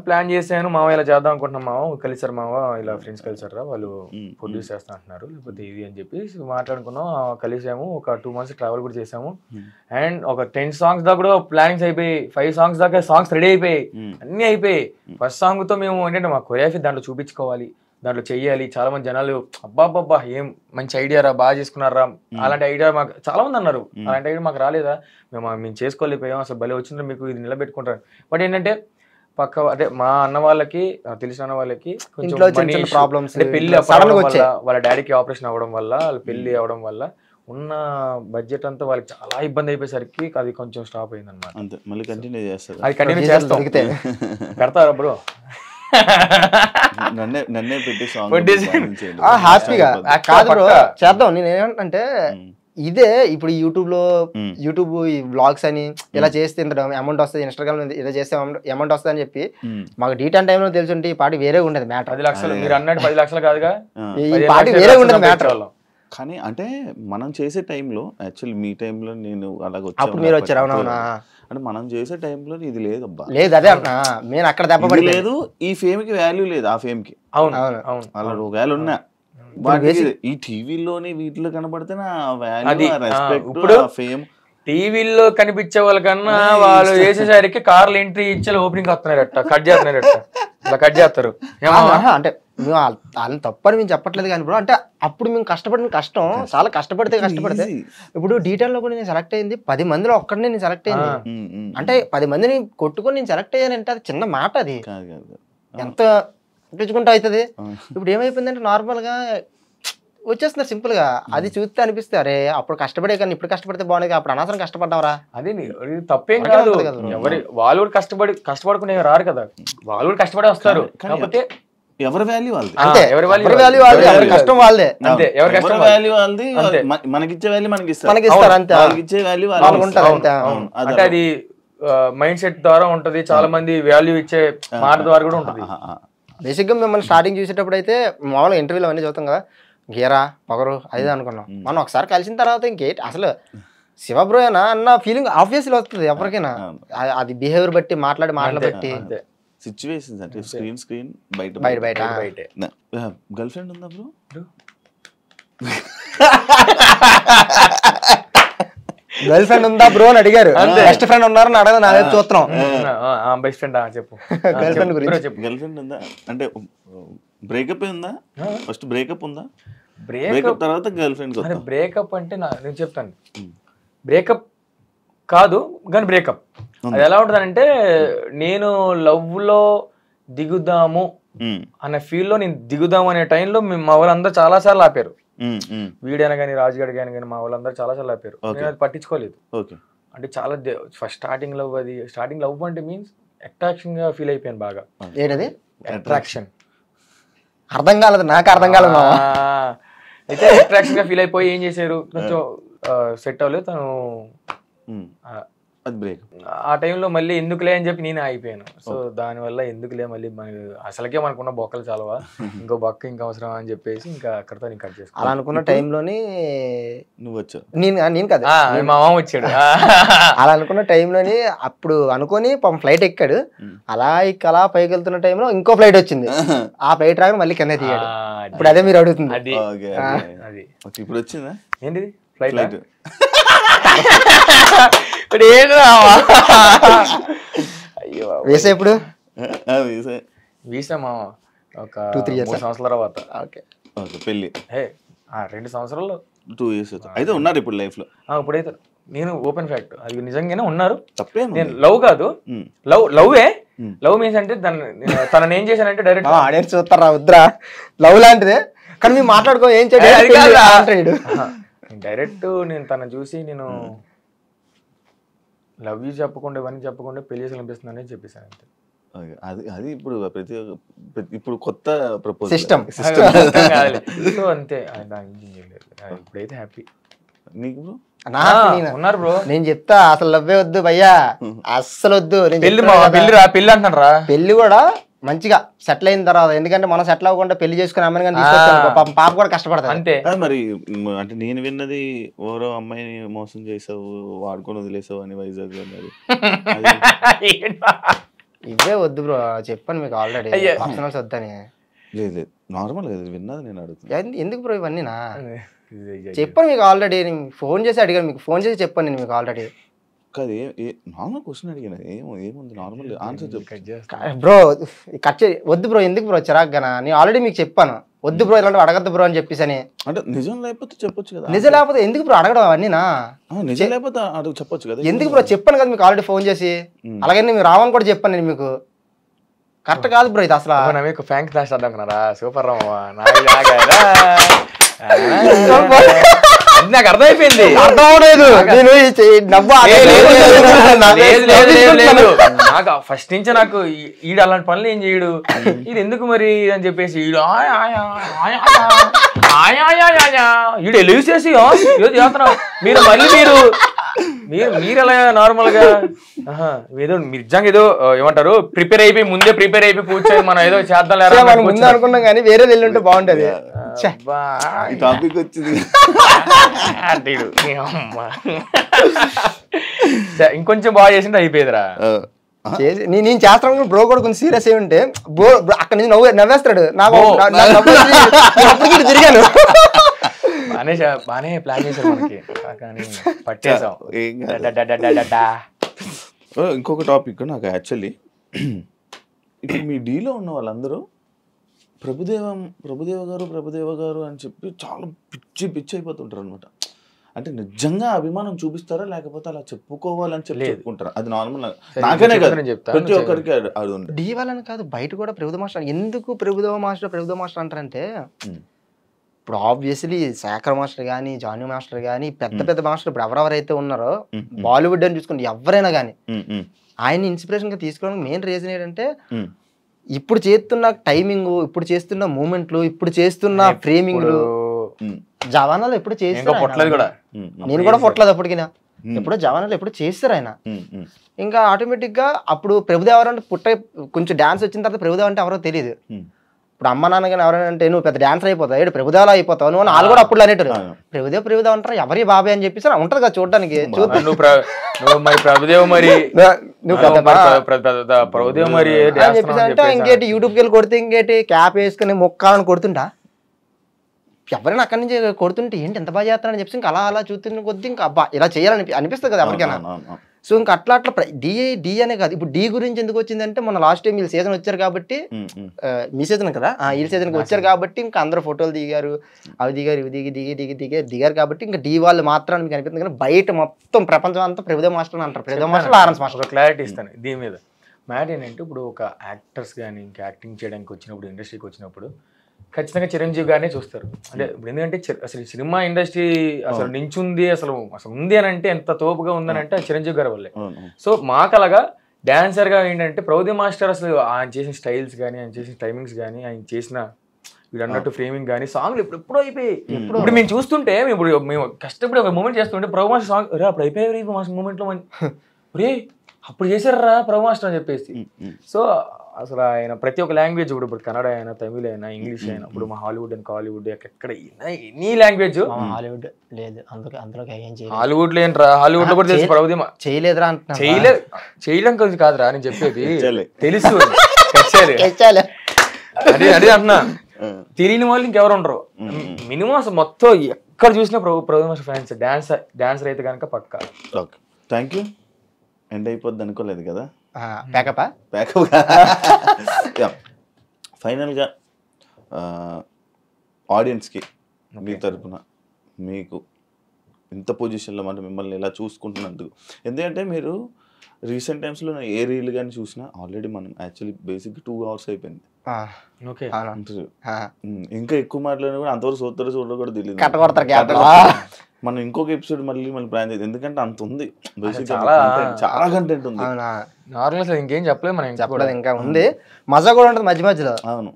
Speaker 4: ప్లాన్ చేశాను. మావ ఇలా చేద్దాం అనుకుంటున్నాం, మావ కలిసారు, మావ ఇలా ఫ్రెండ్స్ కలిసారా వాళ్ళు ప్రొడ్యూస్ చేస్తా అంటున్నారు లేకపోతే ఇది అని చెప్పి మాట్లాడుకున్నాం. కలిసాము, ఒక 2 months ట్రావెల్ కూడా చేసాము. అండ్ ఒక 10 songs దాకా కూడా ప్లానింగ్స్ అయిపోయి, 5 songs దాకా సాంగ్స్ రెడీ అయిపోయి అన్ని అయిపోయి. ఫస్ట్ సాంగ్ తో మేము ఏంటంటే మా కొరియోగ్రఫీ దాంట్లో చూపించుకోవాలి, దాంట్లో చెయ్యాలి. చాలా మంది జనాలు అబ్బాబ్బా ఏం మంచి ఐడియా రా, బాగా చేసుకున్నారా, అలాంటి ఐడియా మాకు చాలా మంది అన్నారు. అలాంటి ఐడియా మాకు రాలేదా, మేము చేసుకోలేకపోయాం, అసలు భలే వచ్చిండ్రు, మీకు ఇది నిలబెట్టుకుంటారు. బట్ ఏంటంటే పక్క అంటే మా అన్న వాళ్ళకి తెలిసిన అన్న వాళ్ళకి కొంచెం ప్రాబ్లమ్స్, పెళ్లి వాళ్ళ డాడీకి ఆపరేషన్ అవ్వడం వల్ల, వాళ్ళ పెళ్లి అవ్వడం వల్ల ఉన్న బడ్జెట్ అంతా వాళ్ళకి చాలా ఇబ్బంది అయిపోయేసరికి అది కొంచెం స్టాప్ అయింది అనమాట.
Speaker 2: మళ్ళీ కంటిన్యూ చేస్తారు,
Speaker 4: అది కంటిన్యూ చేస్తాం. పెడతారా బ్రో?
Speaker 2: నన్నే పెట్టి
Speaker 3: హ్యాపీగా కాదు బ్రో చేద్దాం. నేను ఏమంటే ఇదే ఇప్పుడు యూట్యూబ్ ఈ వ్లాగ్స్ అని ఇలా చేస్తే ఇంత అమౌంట్ వస్తుంది, ఇన్స్టాగ్రామ్ ఇలా చేస్తే అమౌంట్ వస్తుంది అని చెప్పి మాకు డీటెయిల్ టైంలో తెలుసుంటే ఈ పార్టీ వేరే ఉండదు మ్యాటర్.
Speaker 4: 10 లక్షలు మీరు అన్నట్టు 10 లక్షలు కాదుగా,
Speaker 3: ఈ పార్టీ వేరే ఉండదు మ్యాటర్.
Speaker 2: కానీ అంటే మనం చేసే టైంలో యాక్చువల్లీ మీ టైంలో నేను అలాగే
Speaker 3: అప్పుడు మీరు వచ్చారు. అవునవునా?
Speaker 2: అంటే మనం చేసే టైంలో ఇది లేదు అబ్బా,
Speaker 3: లేదు అదే నేను అక్కడ దెబ్బపడి
Speaker 2: లేదు. ఈ ఫేమ్ కి వాల్యూ లేదు, ఆ ఫేమ్ కి.
Speaker 4: అవును
Speaker 2: అలా ఒకవేళ ఉన్నా ఈ టీవీలోని వీటిలో కనబడితే ఇప్పుడు ఫేమ్
Speaker 4: టీవీలో కనిపించే వాళ్ళకన్నా వాళ్ళు చేసేసరికి కార్లు ఎంట్రీ ఇచ్చే ఓపెనింగ్ వస్తున్నారట, కట్ చేస్తున్నారట, ఇలా కట్ చేస్తారు.
Speaker 3: అంటే మేము వాళ్ళని తప్పని మేము చెప్పట్లేదు కానీ బ్రో, అంటే అప్పుడు మేము కష్టపడిన కష్టం చాలా కష్టపడితే ఇప్పుడు డీటెయిల్ లో కూడా నేను సెలెక్ట్ అయింది 10 మందిలో ఒక్కడినే నేను సెలెక్ట్ అయింది. అంటే 10 మందిని కొట్టుకొని నేను సెలెక్ట్ అయ్యానంటే అది చిన్న మాట, అది ఎంత తెచ్చుకుంటూ అవుతుంది. ఇప్పుడు ఏమైపోయిందంటే నార్మల్ గా వచ్చేస్తున్నారు సింపుల్ గా. అది చూస్తే అనిపిస్తే అరే అప్పుడు కష్టపడే కానీ ఇప్పుడు కష్టపడితే బాగుంది, అప్పుడు అనవసరం కష్టపడ్డావరా.
Speaker 4: అది తప్పేం కాదు, వాళ్ళు కూడా కష్టపడుకునే రారు కదా, వాళ్ళు కూడా కష్టపడే వస్తారు. కాకపోతే
Speaker 2: ఎవరి వాల్యూ వాళ్ళది,
Speaker 3: ఎవరి వాల్యూ ఎవరి కష్టం వాళ్ళదే,
Speaker 4: ఎవరి కష్టం
Speaker 2: వాల్యూ వాళ్ళది. మనకిచ్చే వాల్యూ మనకి
Speaker 3: ఇస్తారు అంతే,
Speaker 2: ఇచ్చే వాల్యూ వాళ్ళకి
Speaker 3: ఉంటుంది అంతే.
Speaker 4: అంటే అది మైండ్ సెట్ ద్వారా ఉంటది, చాలా మంది వాల్యూ ఇచ్చే మాట ద్వారా కూడా ఉంటది.
Speaker 3: బేసిక్ గా మిమ్మల్ని స్టార్టింగ్ చూసేటప్పుడు అయితే మామూలుగా ఇంటర్వ్యూలో అవన్నీ చూస్తాం కదా, గీరా పొగరు అది అనుకున్నాం. మనం ఒకసారి కలిసిన తర్వాత ఇంకేంటి అసలు శివబ్రోయేనా అన్న ఫీలింగ్ ఆబ్వియస్లీ వస్తుంది ఎవరికైనా. అది బిహేవియర్ బట్టి మాటలు బట్టి
Speaker 2: సిచ్యువేషన్స్. అంటే స్క్రీన్ బయట
Speaker 3: బయట
Speaker 2: గర్ల్ ఫ్రెండ్ ఉందా బ్రో?
Speaker 3: గర్ల్ ఫ్రెండ్ ఉందా బ్రో అని అడిగారు, బెస్ట్ ఫ్రెండ్ ఉన్నారని అడగదు, నా వైపు చూస్తున్నాం.
Speaker 4: బెస్ట్ ఫ్రెండ్ చెప్పు.
Speaker 3: గర్ల్ ఫ్రెండ్ గురించి
Speaker 4: చెప్పు.
Speaker 2: గర్ల్ ఫ్రెండ్ ఉందా అంటే బ్రేకప్ ఉందా? ఫస్ట్ బ్రేకప్ ఉందా?
Speaker 4: బ్రేకప్
Speaker 2: బ్రేకప్ తర్వాత గర్ల్ ఫ్రెండ్.
Speaker 4: బ్రేకప్ అంటే నేను చెప్తాను, బ్రేకప్ కాదు కానీ బ్రేకప్. అది ఎలా ఉంటుందంటే, నేను లవ్ లో దిగుదాము అనే ఫీల్ లో నేను దిగుదాము అనే టైంలో మా వాళ్ళందరూ చాలా సార్లు ఆపారు. వీడైనా కానీ రాజుగాడి కానీ మా వాళ్ళందరూ చాలా సార్లు ఆపారు. నేను అది పట్టించుకోలేదు. అంటే చాలా ఫస్ట్ స్టార్టింగ్ లవ్, అది స్టార్టింగ్ లవ్ అంటే మీన్స్ అట్రాక్షన్ గా ఫీల్ అయిపోయాను బాగా.
Speaker 3: ఏంటది
Speaker 4: అట్రాక్షన్?
Speaker 3: అర్థం కాలేదు, నాకు అర్థం కాలేదు.
Speaker 4: అయితే అట్రాక్షన్ గా ఫీల్ అయిపోయి ఏం చేశారు, కొంచెం సెట్ అవ్వలేదు తను. ఆ టైంలో మళ్ళీ ఎందుకులే అని చెప్పి నేనే ఆగిపోయాను. సో దానివల్ల ఎందుకులే మళ్ళీ అసలుకే మనకున్న బొక్కలు చాలవా, ఇంకో బొక్క ఇంకా అవసరం అని చెప్పేసి ఇంకా అక్కడతో నేను కట్ చేస్తాను.
Speaker 3: అలా అనుకున్న టైంలోని
Speaker 2: నువ్వు వచ్చావు,
Speaker 4: నేను కదా మా మామ వచ్చాడు.
Speaker 3: అలా అనుకున్న టైంలోని అప్పుడు అనుకొని ఫ్లైట్ ఎక్కాడు. అలా అలా పైకి వెళ్తున్న టైంలో ఇంకో ఫ్లైట్ వచ్చింది. ఆ ఫ్లైట్ రాగానే మళ్ళీ కింద దిగాడు. ఇప్పుడు అదే మీరు అడుగుతుంది.
Speaker 2: అది ఇప్పుడు వచ్చిందా
Speaker 4: ఏంటిది ఫ్లైట్?
Speaker 3: వేసా ఇప్పుడు
Speaker 4: వీసా మా ఒక 2-3 సంవత్సరాల తర్వాత.
Speaker 2: పెళ్లి
Speaker 4: 2 సంవత్సరాలు
Speaker 2: 2 years అయితే ఉన్నారు ఇప్పుడు లైఫ్ లో.
Speaker 4: ఇప్పుడైతే నేను ఓపెన్ ఫ్యాక్ట్, అది నిజంగానే ఉన్నారు.
Speaker 2: తప్పే,
Speaker 4: నేను లవ్ కాదు, లవ్ మీన్స్ అంటే తనని ఏం చేశానంటే డైరెక్ట్
Speaker 3: ఆడియన్స్ చూస్తారా వద్దురా లవ్ లాంటిదే కానీ మేము మాట్లాడుకో ఏం
Speaker 4: డైరెక్ట్ నేను తనని చూసి నేను లవ్ యూ చెప్పకుండా ఇవన్నీ చెప్పకుండా పెళ్లి చేసి అనిపిస్తుందని చెప్పేసాను అంతే.
Speaker 2: అది ఇప్పుడు ఇప్పుడు కొత్త ప్రపోజల్
Speaker 3: సిస్టమ్.
Speaker 4: సో అంతే, ఇప్పుడైతే హ్యాపీ.
Speaker 2: నీకు బ్రో
Speaker 4: ఉన్నారు బ్రో.
Speaker 3: నేను చెప్తా అసలు లవ్వే వద్దు భయ్యా, అస్సలు వద్దు.
Speaker 4: పెళ్లి అంటున్నారా?
Speaker 3: పెళ్లి కూడా మంచిగా సెటిల్ అయిన తర్వాత, ఎందుకంటే మనం సెటిల్ అవ్వకుండా పెళ్లి చేసుకుని అమ్మని కానీ తీసుకొచ్చాను పాపం పాప కూడా కష్టపడతాను
Speaker 4: అంతే.
Speaker 2: మరి అంటే నేను విన్నది ఓరో అమ్మాయిని మోసం చేసావు, వాడుకొని వదిలేసావు అని వైజాగ్ లో.
Speaker 3: ఇవే వద్దు బ్రో, చెప్పాను మీకు ఆల్రెడీ పర్సనల్స్ వద్దని.
Speaker 2: లేదు నార్మల్ విన్నది నేను అడుగుతాను.
Speaker 3: ఎందుకు బ్రో ఇవన్నీ నా చెప్పాను మీకు ఆల్రెడీ. నేను ఫోన్ చేసి అడిగాను, మీకు ఫోన్ చేసి చెప్పాను నేను మీకు ఆల్రెడీ.
Speaker 2: కాదు నార్మల్ క్వశ్చన్ అడిగిన ఏముంది, నార్మల్ ఆన్సర్ చెప్పు
Speaker 3: బ్రో. కట్ వద్దు బ్రో, ఎందుకు బ్రో చిరాగ్గానా? నేను ఆల్రెడీ మీకు చెప్పాను వద్దు బ్రో, ఇలాంటివి అడగద్దు బ్రో అని చెప్పేసి.
Speaker 2: అంటే నిజం లేకపోతే చెప్పొచ్చు కదా.
Speaker 3: నిజం లేకపోతే ఎందుకు బ్రో అడగడం అవన్నీనా?
Speaker 2: నిజం లేకపోతే అడుగు చెప్పొచ్చు కదా.
Speaker 3: ఎందుకు బ్రో చెప్పాను కదా మీకు ఆల్రెడీ ఫోన్ చేసి. అలాగే మీరు రావని కూడా చెప్పాను నేను మీకు. కరెక్ట్ కాదు బ్రో ఇది అసలు.
Speaker 4: మీకు ఫ్యాంక్ క్లాస్ అడ్డాకున్నారా? సూపర్ నాకు అర్థమైపోయింది.
Speaker 3: అర్థం అవలేదు.
Speaker 4: నాకు ఫస్ట్ నుంచి నాకు ఈడు అలాంటి పనులు ఏం చేయడు, ఇది ఎందుకు మరి అని చెప్పేసి ఈడు ఈడు ఎలివి చేసి ఏదో చేస్తున్నావు మీరు, మళ్ళీ మీరు ఎలా నార్మల్ గా ఏదో నిజంగా ఏదో ఏమంటారు ప్రిపేర్ అయిపోయి ముందే ప్రిపేర్ అయిపోయి కూర్చొని మనం ఏదో చేద్దాం
Speaker 3: ముందు అనుకున్నాం కానీ వేరే వెళ్ళుంటే బాగుంటది.
Speaker 2: టాపిక్ వచ్చింది
Speaker 4: ఇంకొంచెం బాగా చేసింటే అయిపోయేదిరా.
Speaker 3: నేను చేస్తాను బ్రో కూడా కొంచెం సీరియస్ అయి ఉంటే బ్రో అక్కడ నుంచి నవ్వేస్తాడు. నాకు తిరిగాను
Speaker 4: బానే ప్లాన్ చేశారు మనకి కానీ పట్టేసాం.
Speaker 2: ఇంకొక టాపిక్ నాకు యాక్చువల్లీ ఇప్పుడు మీ డీలో ఉన్న వాళ్ళందరూ ప్రభుదేవ గారు అని చెప్పి చాలా పిచ్చి అయిపోతుంటారు అనమాట. అంటే నిజంగా అభిమానం చూపిస్తారా లేకపోతే అలా చెప్పుకోవాలని చెప్పి చెప్పుకుంటారా? అది నార్మల్ నాకనే కదా, ప్రతి ఒక్కరికి అది ఉంటుంది.
Speaker 3: డీ వాళ్ళని కాదు బయట కూడా ప్రభుదేవ మాస్టర్. ఎందుకు ప్రభుదేవ మాస్టర్ అంటారంటే ఇప్పుడు ఆబ్వియస్లీ శేఖర్ మాస్టర్ కానీ జానీ మాస్టర్ కానీ పెద్ద మాస్టర్ ఇప్పుడు ఎవరెవరైతే ఉన్నారో బాలీవుడ్ అని చూసుకుంటే ఎవరైనా కానీ ఆయన ఇన్స్పిరేషన్ గా తీసుకోవడానికి మెయిన్ రీజన్ ఏంటంటే ఇప్పుడు చేస్తున్న టైమింగ్, ఇప్పుడు చేస్తున్న మూమెంట్లు, ఇప్పుడు చేస్తున్న ఫ్రేమింగ్లు జవానాలు ఎప్పుడు చేస్తారు. నేను కూడా పొట్టలేదు అప్పటికి, ఎప్పుడో జవానాలు ఎప్పుడు చేస్తారు ఆయన. ఇంకా ఆటోమేటిక్ గా అప్పుడు ప్రభుదేవ అంటే కొంచెం డాన్స్ వచ్చిన తర్వాత ప్రభుదేవ అంటే ఎవరో తెలియదు. ఇప్పుడు అమ్మ నాన్న కానీ ఎవరైనా అంటే నువ్వు పెద్ద డాన్సర్ అయిపోతావు, ప్రభుదేవలా అయిపోతావు నువ్వు, వాళ్ళు కూడా అప్పుడు అనేటారు ప్రభుదేవ అంటారు ఎవరి బాబాయ్ అని చెప్పేసి ఉంటది కదా చూడడానికి. చెప్పేసి అంటే ఇంకేటి యూట్యూబ్కి వెళ్ళి కొడితే ఇంకేటి క్యాప్ వేసుకుని మొక్కాలని కొడుతుంటా ఎవరైనా అక్కడి నుంచి కొడుతుంటే ఏంటి ఎంత బాగా చేస్తానని చెప్పి ఇంకా అలా చూస్తున్న కొద్దీ ఇంకా అబ్బా ఇలా చేయాలని అనిపిస్తుంది కదా ఎవరికైనా. సో ఇంకా అట్లా డి అనే కాదు, ఇప్పుడు డి గురించి ఎందుకు వచ్చిందంటే మన లాస్ట్ టైం వీళ్ళు సీజన్ వచ్చారు కాబట్టి, మీ సీజన్ కదా, ఈ సీజన్కి వచ్చారు కాబట్టి ఇంకా అందరూ ఫోటోలు దిగారు, అవి దిగారు, ఇవి దిగారు కాబట్టి ఇంకా డి వాళ్ళు మాత్రం మీకు అనిపిస్తుంది. కానీ బయట మొత్తం ప్రపంచం అంతా ప్రభుదేవ్ మాస్టర్ అంటారు, Prabhudev master Lawrence master.
Speaker 4: Clarity ఇస్తాను దీని మీద. మ్యాట్ ఏంటంటే ఇప్పుడు ఒక యాక్టర్స్ కానీ ఇంకా యాక్టింగ్ చేయడానికి వచ్చినప్పుడు, ఇండస్ట్రీకి వచ్చినప్పుడు ఖచ్చితంగా చిరంజీవి గారినే చూస్తారు. అంటే ఇప్పుడు ఎందుకంటే అసలు సినిమా ఇండస్ట్రీ అసలు నించుంది, అసలు ఉంది అని అంటే ఎంత తోపుగా ఉందని అంటే చిరంజీవి గారి వల్లే. సో మాకు అలాగా డాన్సర్గా ఏంటంటే ప్రభుదేవ్ మాస్టర్ అసలు ఆయన చేసిన స్టైల్స్ కానీ, ఆయన చేసిన టైమింగ్స్ కానీ, ఆయన చేసిన వీడు అన్నట్టు ఫ్రేమింగ్ కానీ సాంగ్లు ఎప్పుడో అయిపోయి. ఇప్పుడు మేము చూస్తుంటే మేము కష్టపడి ఒక మూమెంట్ చేస్తుంటే ప్రభు మాస్టర్ సాంగ్ రే అప్పుడు అయిపోయాయి మూమెంట్లో రే అప్పుడు చేశారా ప్రభు మాస్టర్ అని చెప్పేసి. సో అసలు ఆయన ప్రతి ఒక్క లాంగ్వేజ్ ఇప్పుడు కన్నడ అయినా, తమిళ అయినా, ఇంగ్లీష్ అయినా, ఇప్పుడు మా హాలీవుడ్ అండ్ కాలీవుడ్ ఎక్కడ ఎనీ లాంగ్వేజ్.
Speaker 3: హాలీవుడ్ లేదు అందులో
Speaker 4: హాలీవుడ్ లో ఏంట్రా, హాలీవుడ్ లో కూడా తెలుసు ప్రభుదేవ్
Speaker 3: చేయలేదురా,
Speaker 4: చేయడం కాదురా నేను చెప్పేది, తెలుసు అదే అంటున్నా. తెలియని వాళ్ళు ఇంకెవరు ఉండరు మినిమం. అసలు మొత్తం ఎక్కడ చూసినా ప్రభుదేవ్ మాస్టర్ ఫ్యాన్స్, డాన్సర్ అయితే కనుక పక్కా.
Speaker 2: Okay, thank you. ఎండ్ అయిపోద్ది అనుకోలేదు కదా.
Speaker 3: ప్యాకప్
Speaker 2: ఫైనల్గా ఆడియన్స్కి మీ తరపున మీకు ఇంత పొజిషన్లో అంటే మిమ్మల్ని ఇలా చూసుకుంటున్నందుకు, ఎందుకంటే మీరు రీసెంట్ టైమ్స్లో ఏ రీల్ కానీ చూసినా ఆల్రెడీ మనం యాక్చువల్లీ బేసిక్ 2 hours అయిపోయింది. ఇంకా ఎక్కువ మాట్లాడినా కూడా అంతవరకు చూడరు కూడా తెలియదు. మనం ఇంకొక ఎపిసోడ్ మళ్ళీ ప్లాన్ చేద్దాం, ఎందుకంటే అంత ఉంది, చాలా కంటెంట్ ఉంది.
Speaker 4: నార్మల్ ఇంకేం చెప్పలేదు, మనం
Speaker 3: చెప్పలేదు, ఇంకా ఉంది, మజా కూడా ఉంటుంది మధ్య మధ్యలో.
Speaker 2: అవును,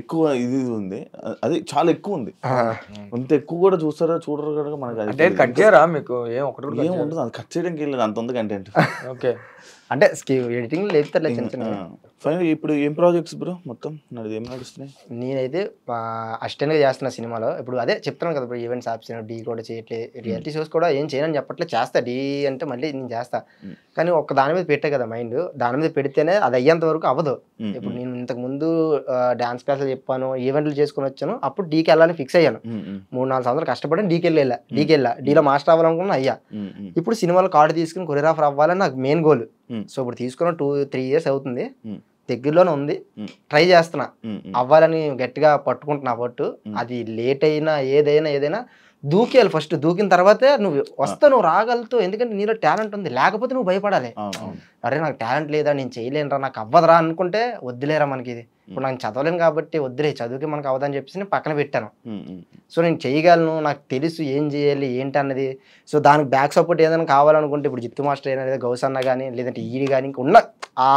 Speaker 2: ఎక్కువ ఇది ఉంది, అది చాలా ఎక్కువ ఉంది. అంత ఎక్కువ కూడా చూడరు కూడా మనకి
Speaker 4: కట్ చేయరా మీకు ఏం
Speaker 2: ఉండదు, అది కట్ చేయడానికి వెళ్ళలేదు, అంత ఉంది కంటెంట్.
Speaker 4: ఓకే,
Speaker 3: అంటే ఎడిటింగ్ లేపుతారు చిన్న చిన్న.
Speaker 2: ఫైనల్ ఇప్పుడు ఏం ప్రాజెక్ట్స్ బ్రో మొత్తం ఏం నడుస్తున్నాయి?
Speaker 3: నేనైతే అసిస్టెంట్గా చేస్తున్న సినిమాలో. ఇప్పుడు అదే చెప్తున్నాను కదా, ఇప్పుడు ఈవెంట్స్ ఆప్షన్ డీ కూడా చేయట్లేదు, రియాలిటీ షోస్ కూడా ఏం చేయనని చెప్పట్లేదు, చేస్తా డీ అంటే మళ్ళీ నేను చేస్తా. కానీ ఒక్క దాని మీద పెట్టే కదా మైండ్, దాని మీద పెడితేనే అది అయ్యేంత వరకు అవ్వదు. ఇప్పుడు నేను ఇంతకు ముందు డాన్స్ క్లాసులు చెప్పాను, ఈవెంట్లు చేసుకుని వచ్చాను, అప్పుడు డీకి వెళ్ళాలని ఫిక్స్ అయ్యాను. 3-4 సంవత్సరాలు కష్టపడి డీకి వెళ్ళా, డీలో మాస్టర్ అవ్వాలనుకున్నా అయ్యా. ఇప్పుడు సినిమాలో కార్డు తీసుకుని కొరియోగ్రాఫర్ అవ్వాలని నాకు మెయిన్ గోల్. సో ఇప్పుడు తీసుకున్న 2-3 years అవుతుంది, దగ్గరలోనే ఉంది, ట్రై చేస్తున్నా, అవ్వాలని గట్టిగా పట్టుకుంటున్నా పట్టు. అది లేట్ అయినా ఏదైనా దూకేయాలి. ఫస్ట్ దూకిన తర్వాతే నువ్వు నువ్వు రాగలుగుతావు, ఎందుకంటే నీలో టాలెంట్ ఉంది. లేకపోతే నువ్వు భయపడాలి, అరే నాకు టాలెంట్ లేదా, నేను చేయలేనురా, నాకు అవ్వదురా అనుకుంటే వద్దులేరా మనకి ఇది. ఇప్పుడు నాకు చదవలేను కాబట్టి వద్దులే, చదువుకి మనకు అవ్వదని చెప్పేసి నేను పక్కన పెట్టాను. సో నేను చేయగలను, నాకు తెలుసు ఏం చేయాలి ఏంటి అన్నది. సో దానికి బ్యాక్ సపోర్ట్ ఏదైనా కావాలనుకుంటే ఇప్పుడు జిత్తు మాస్టర్ అయినా, లేదా గౌసన్న కానీ, లేదంటే ఈడి కానీ, ఇంకా ఉన్న ఆ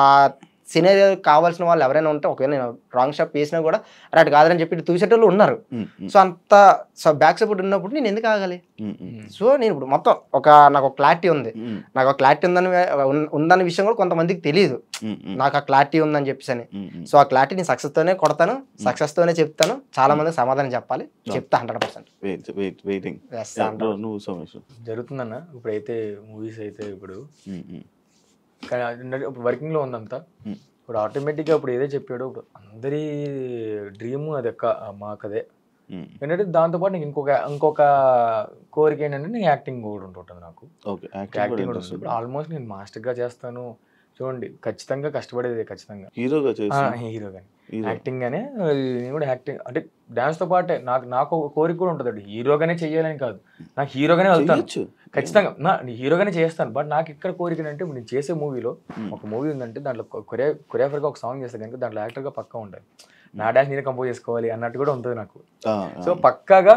Speaker 3: సినేరియో కావాల్సిన వాళ్ళు ఎవరైనా ఉంటే, ఒకవేళ నేను రాంగ్ స్టెప్ వేసినా కూడా అటు కాదని చెప్పి చూసేటోళ్ళు ఉన్నారు. సో అంత బ్యాక్ సపోర్ట్ ఉన్నప్పుడు నేను ఎందుకు ఆగాలి? సో నేను ఇప్పుడు మొత్తం నాకు ఒక క్లారిటీ ఉంది, నాకు ఒక క్లారిటీ ఉందన్న విషయం కూడా కొంతమందికి తెలియదు, నాకు ఆ క్లారిటీ ఉందని చెప్పేసి. సో ఆ క్లారిటీ నేను సక్సెస్ తోనే కొడతాను, సక్సెస్ తోనే చెప్తాను, చాలా మందికి సమాధానం చెప్పాలి, చెప్తా 100%.
Speaker 4: జరుగుతుందన్న ఇప్పుడైతే మూవీస్ అయితే ఇప్పుడు కానీ ఇప్పుడు వర్కింగ్లో ఉందంతా. ఇప్పుడు ఆటోమేటిక్గా ఇప్పుడు ఏదో చెప్పాడు, ఇప్పుడు అందరి డ్రీమ్ అది మాకు అదే ఏంటంటే, దాంతోపాటు నీకు ఇంకొక కోరిక ఏంటంటే నేను యాక్టింగ్ కూడా ఉంటుంటుంది. నాకు యాక్టింగ్ కూడా ఉంటుంది. ఇప్పుడు ఆల్మోస్ట్ నేను మాస్టర్గా చేస్తాను చూడండి, ఖచ్చితంగా కష్టపడేది, ఖచ్చితంగా హీరోగా యాక్టింగ్ గానే. నేను కూడా యాక్టింగ్ అంటే డాన్స్తో పాటే నాకు ఒక కోరిక కూడా ఉంటుంది, హీరోగానే చెయ్యాలని కాదు, నాకు హీరోగానే వెళ్తాను ఖచ్చితంగా, హీరోగానే చేస్తాను. బట్ నాకు ఇక్కడ కోరిక అంటే, నేను చేసే మూవీలో ఒక మూవీ ఉందంటే దాంట్లో కొరియోగ్రాఫర్గా ఒక సాంగ్ చేస్తే కనుక దాంట్లో యాక్టర్గా పక్కా ఉండాలి, నా డాన్స్ నేనే కంపోజ్ చేసుకోవాలి అన్నట్టు కూడా ఉంటుంది నాకు. సో పక్కాగా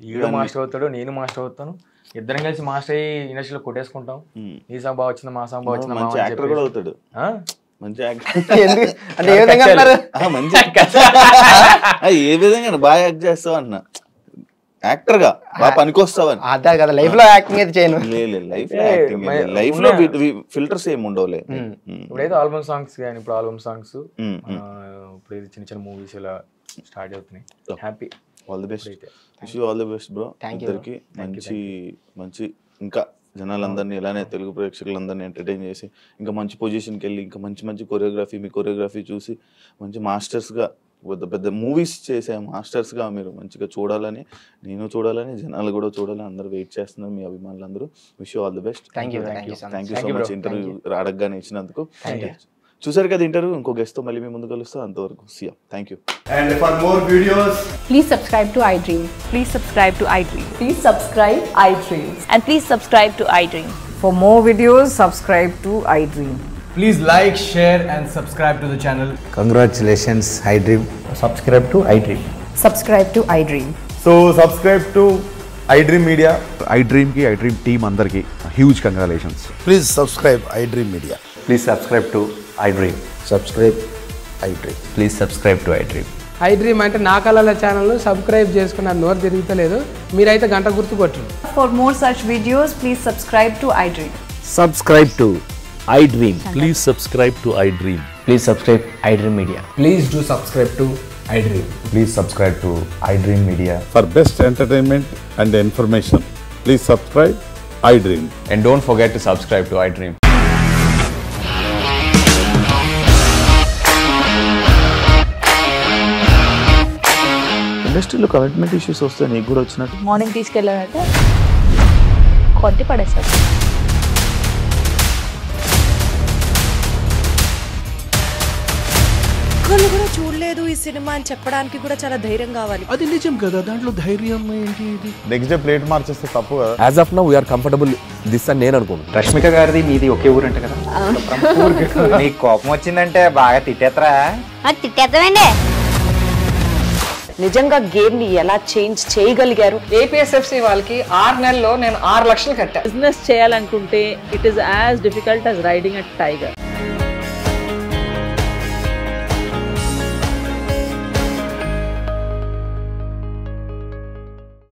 Speaker 4: హీరో మాస్టర్ అవుతాడు, నేను మాస్టర్ అవుతాను, ఇద్దరం కలిసి మాస్టర్ అయ్యి ఇండస్ట్రీలో కొట్టేసుకుంటాం. ఈ సాంగ్ బాగా వచ్చిందా, మా సాంగ్ బాగా వచ్చిందా,
Speaker 2: ఏ విధంగా బాగా యాక్ట్ చేస్తావు అన్న, యాక్టర్ గా బాగా పనికొస్తావని.
Speaker 3: అదే కదా లైఫ్ లో యాక్టింగ్ అయితే చేయను,
Speaker 2: లైఫ్ లో ఫిల్టర్స్ ఏమి ఉండవులే.
Speaker 4: ఇప్పుడైతే ఆల్బమ్ సాంగ్స్ కానీ, ఇప్పుడు ఆల్బమ్ సాంగ్స్ ఇప్పుడు చిన్న చిన్న మూవీస్ ఇలా స్టార్ట్ అవుతున్నాయి. Happy,
Speaker 2: all the best, wish you all the best bro. ఇద్దరికి మంచి ఇంకా జనాలందరినీ ఇలానే తెలుగు ప్రేక్షకులందరినీ ఎంటర్టైన్ చేసి ఇంకా మంచి పొజిషన్కి వెళ్ళి ఇంకా మంచి కొరియోగ్రఫీ, మీ కొరియోగ్రఫీ చూసి మంచి మాస్టర్స్గా పెద్ద పెద్ద మూవీస్ చేసే మాస్టర్స్గా మీరు మంచిగా చూడాలని, నేను చూడాలని, జనాలు కూడా చూడాలని అందరూ వెయిట్ చేస్తున్నారు, మీ అభిమానులు అందరూ. Wish you all the best.
Speaker 3: Thank you
Speaker 2: so much interview అడగగానే ఇచ్చినందుకు. చూసారు కదా ఇంటర్వ్యూ, ఇంకో గెస్ట్తో మళ్ళీ మీ ముందు కలుస్తాం. అంతవరకు see ya. Thank you.
Speaker 5: And for more videos,
Speaker 6: please subscribe to iDream.
Speaker 7: Please subscribe to iDream.
Speaker 6: Please subscribe iDream.
Speaker 7: And please subscribe to iDream.
Speaker 6: For more videos, subscribe to iDream.
Speaker 5: please like, share and subscribe to the channel.
Speaker 8: Congratulations, iDream.
Speaker 5: Subscribe to iDream.
Speaker 6: Subscribe to iDream.
Speaker 5: So subscribe to iDream Media.
Speaker 9: iDream ki iDream team andarki huge congratulations.
Speaker 8: Please subscribe iDream Media.
Speaker 5: Please subscribe to iDream.
Speaker 8: Subscribe iDream.
Speaker 5: Please subscribe to iDream.
Speaker 10: iDream అంటే నా కళల ఛానల్ సబ్స్క్రైబ్ చేసుకున్న నోరు తిరుగుతలేదు, మీరైతే గంట గుర్తు కొట్టండి.
Speaker 7: For more such videos, please subscribe to iDream.
Speaker 8: Subscribe to iDream.
Speaker 11: Please subscribe to iDream.
Speaker 5: Please subscribe iDream Media.
Speaker 10: Please do subscribe to iDream.
Speaker 9: Please subscribe to iDream Media.
Speaker 11: For best entertainment and information, please subscribe iDream.
Speaker 5: And don't forget to subscribe to iDream.
Speaker 2: ఇండస్ట్రీలో కమిట్మెంట్ ఇష్యూస్ వస్తే నీకు కూడా వచ్చినట్టు?
Speaker 7: మార్నింగ్ తీసుకెళ్ళాలంటే కొట్టి పడేస్తారు.
Speaker 12: ఒక్కళ్ళు కూడా చూడలేదు ఈ సినిమా అని చెప్పడానికి కూడా చాలా ధైర్యం కావాలి.
Speaker 11: అది నిజం కదా, దాంట్లో ధైర్యం ఏంటి? ఇది
Speaker 9: నెక్స్ట్ డే ప్లేట్ మార్చేస్తే తప్పు కదా.
Speaker 11: As of now we are comfortable this అని నేను అనుకుంటున్నాను.
Speaker 3: రష్మిక గారిది మీది ఒకే ఊరంట కదా? నీకు కోపం వచ్చిందంటే బాగా తిట్టేత్తరా?
Speaker 7: తిట్టేద్దామండి.
Speaker 6: నిజంగా గేమ్ ని ఎలా చేంజ్ చేయగలిగారు?
Speaker 10: ఏపీఎస్ఎఫ్సి వాళ్ళకి 6 నెలల్లో నేను 6 లక్షలు కట్టా.
Speaker 7: బిజినెస్ చేయాలనుకుంటే it is as difficult as riding a tiger.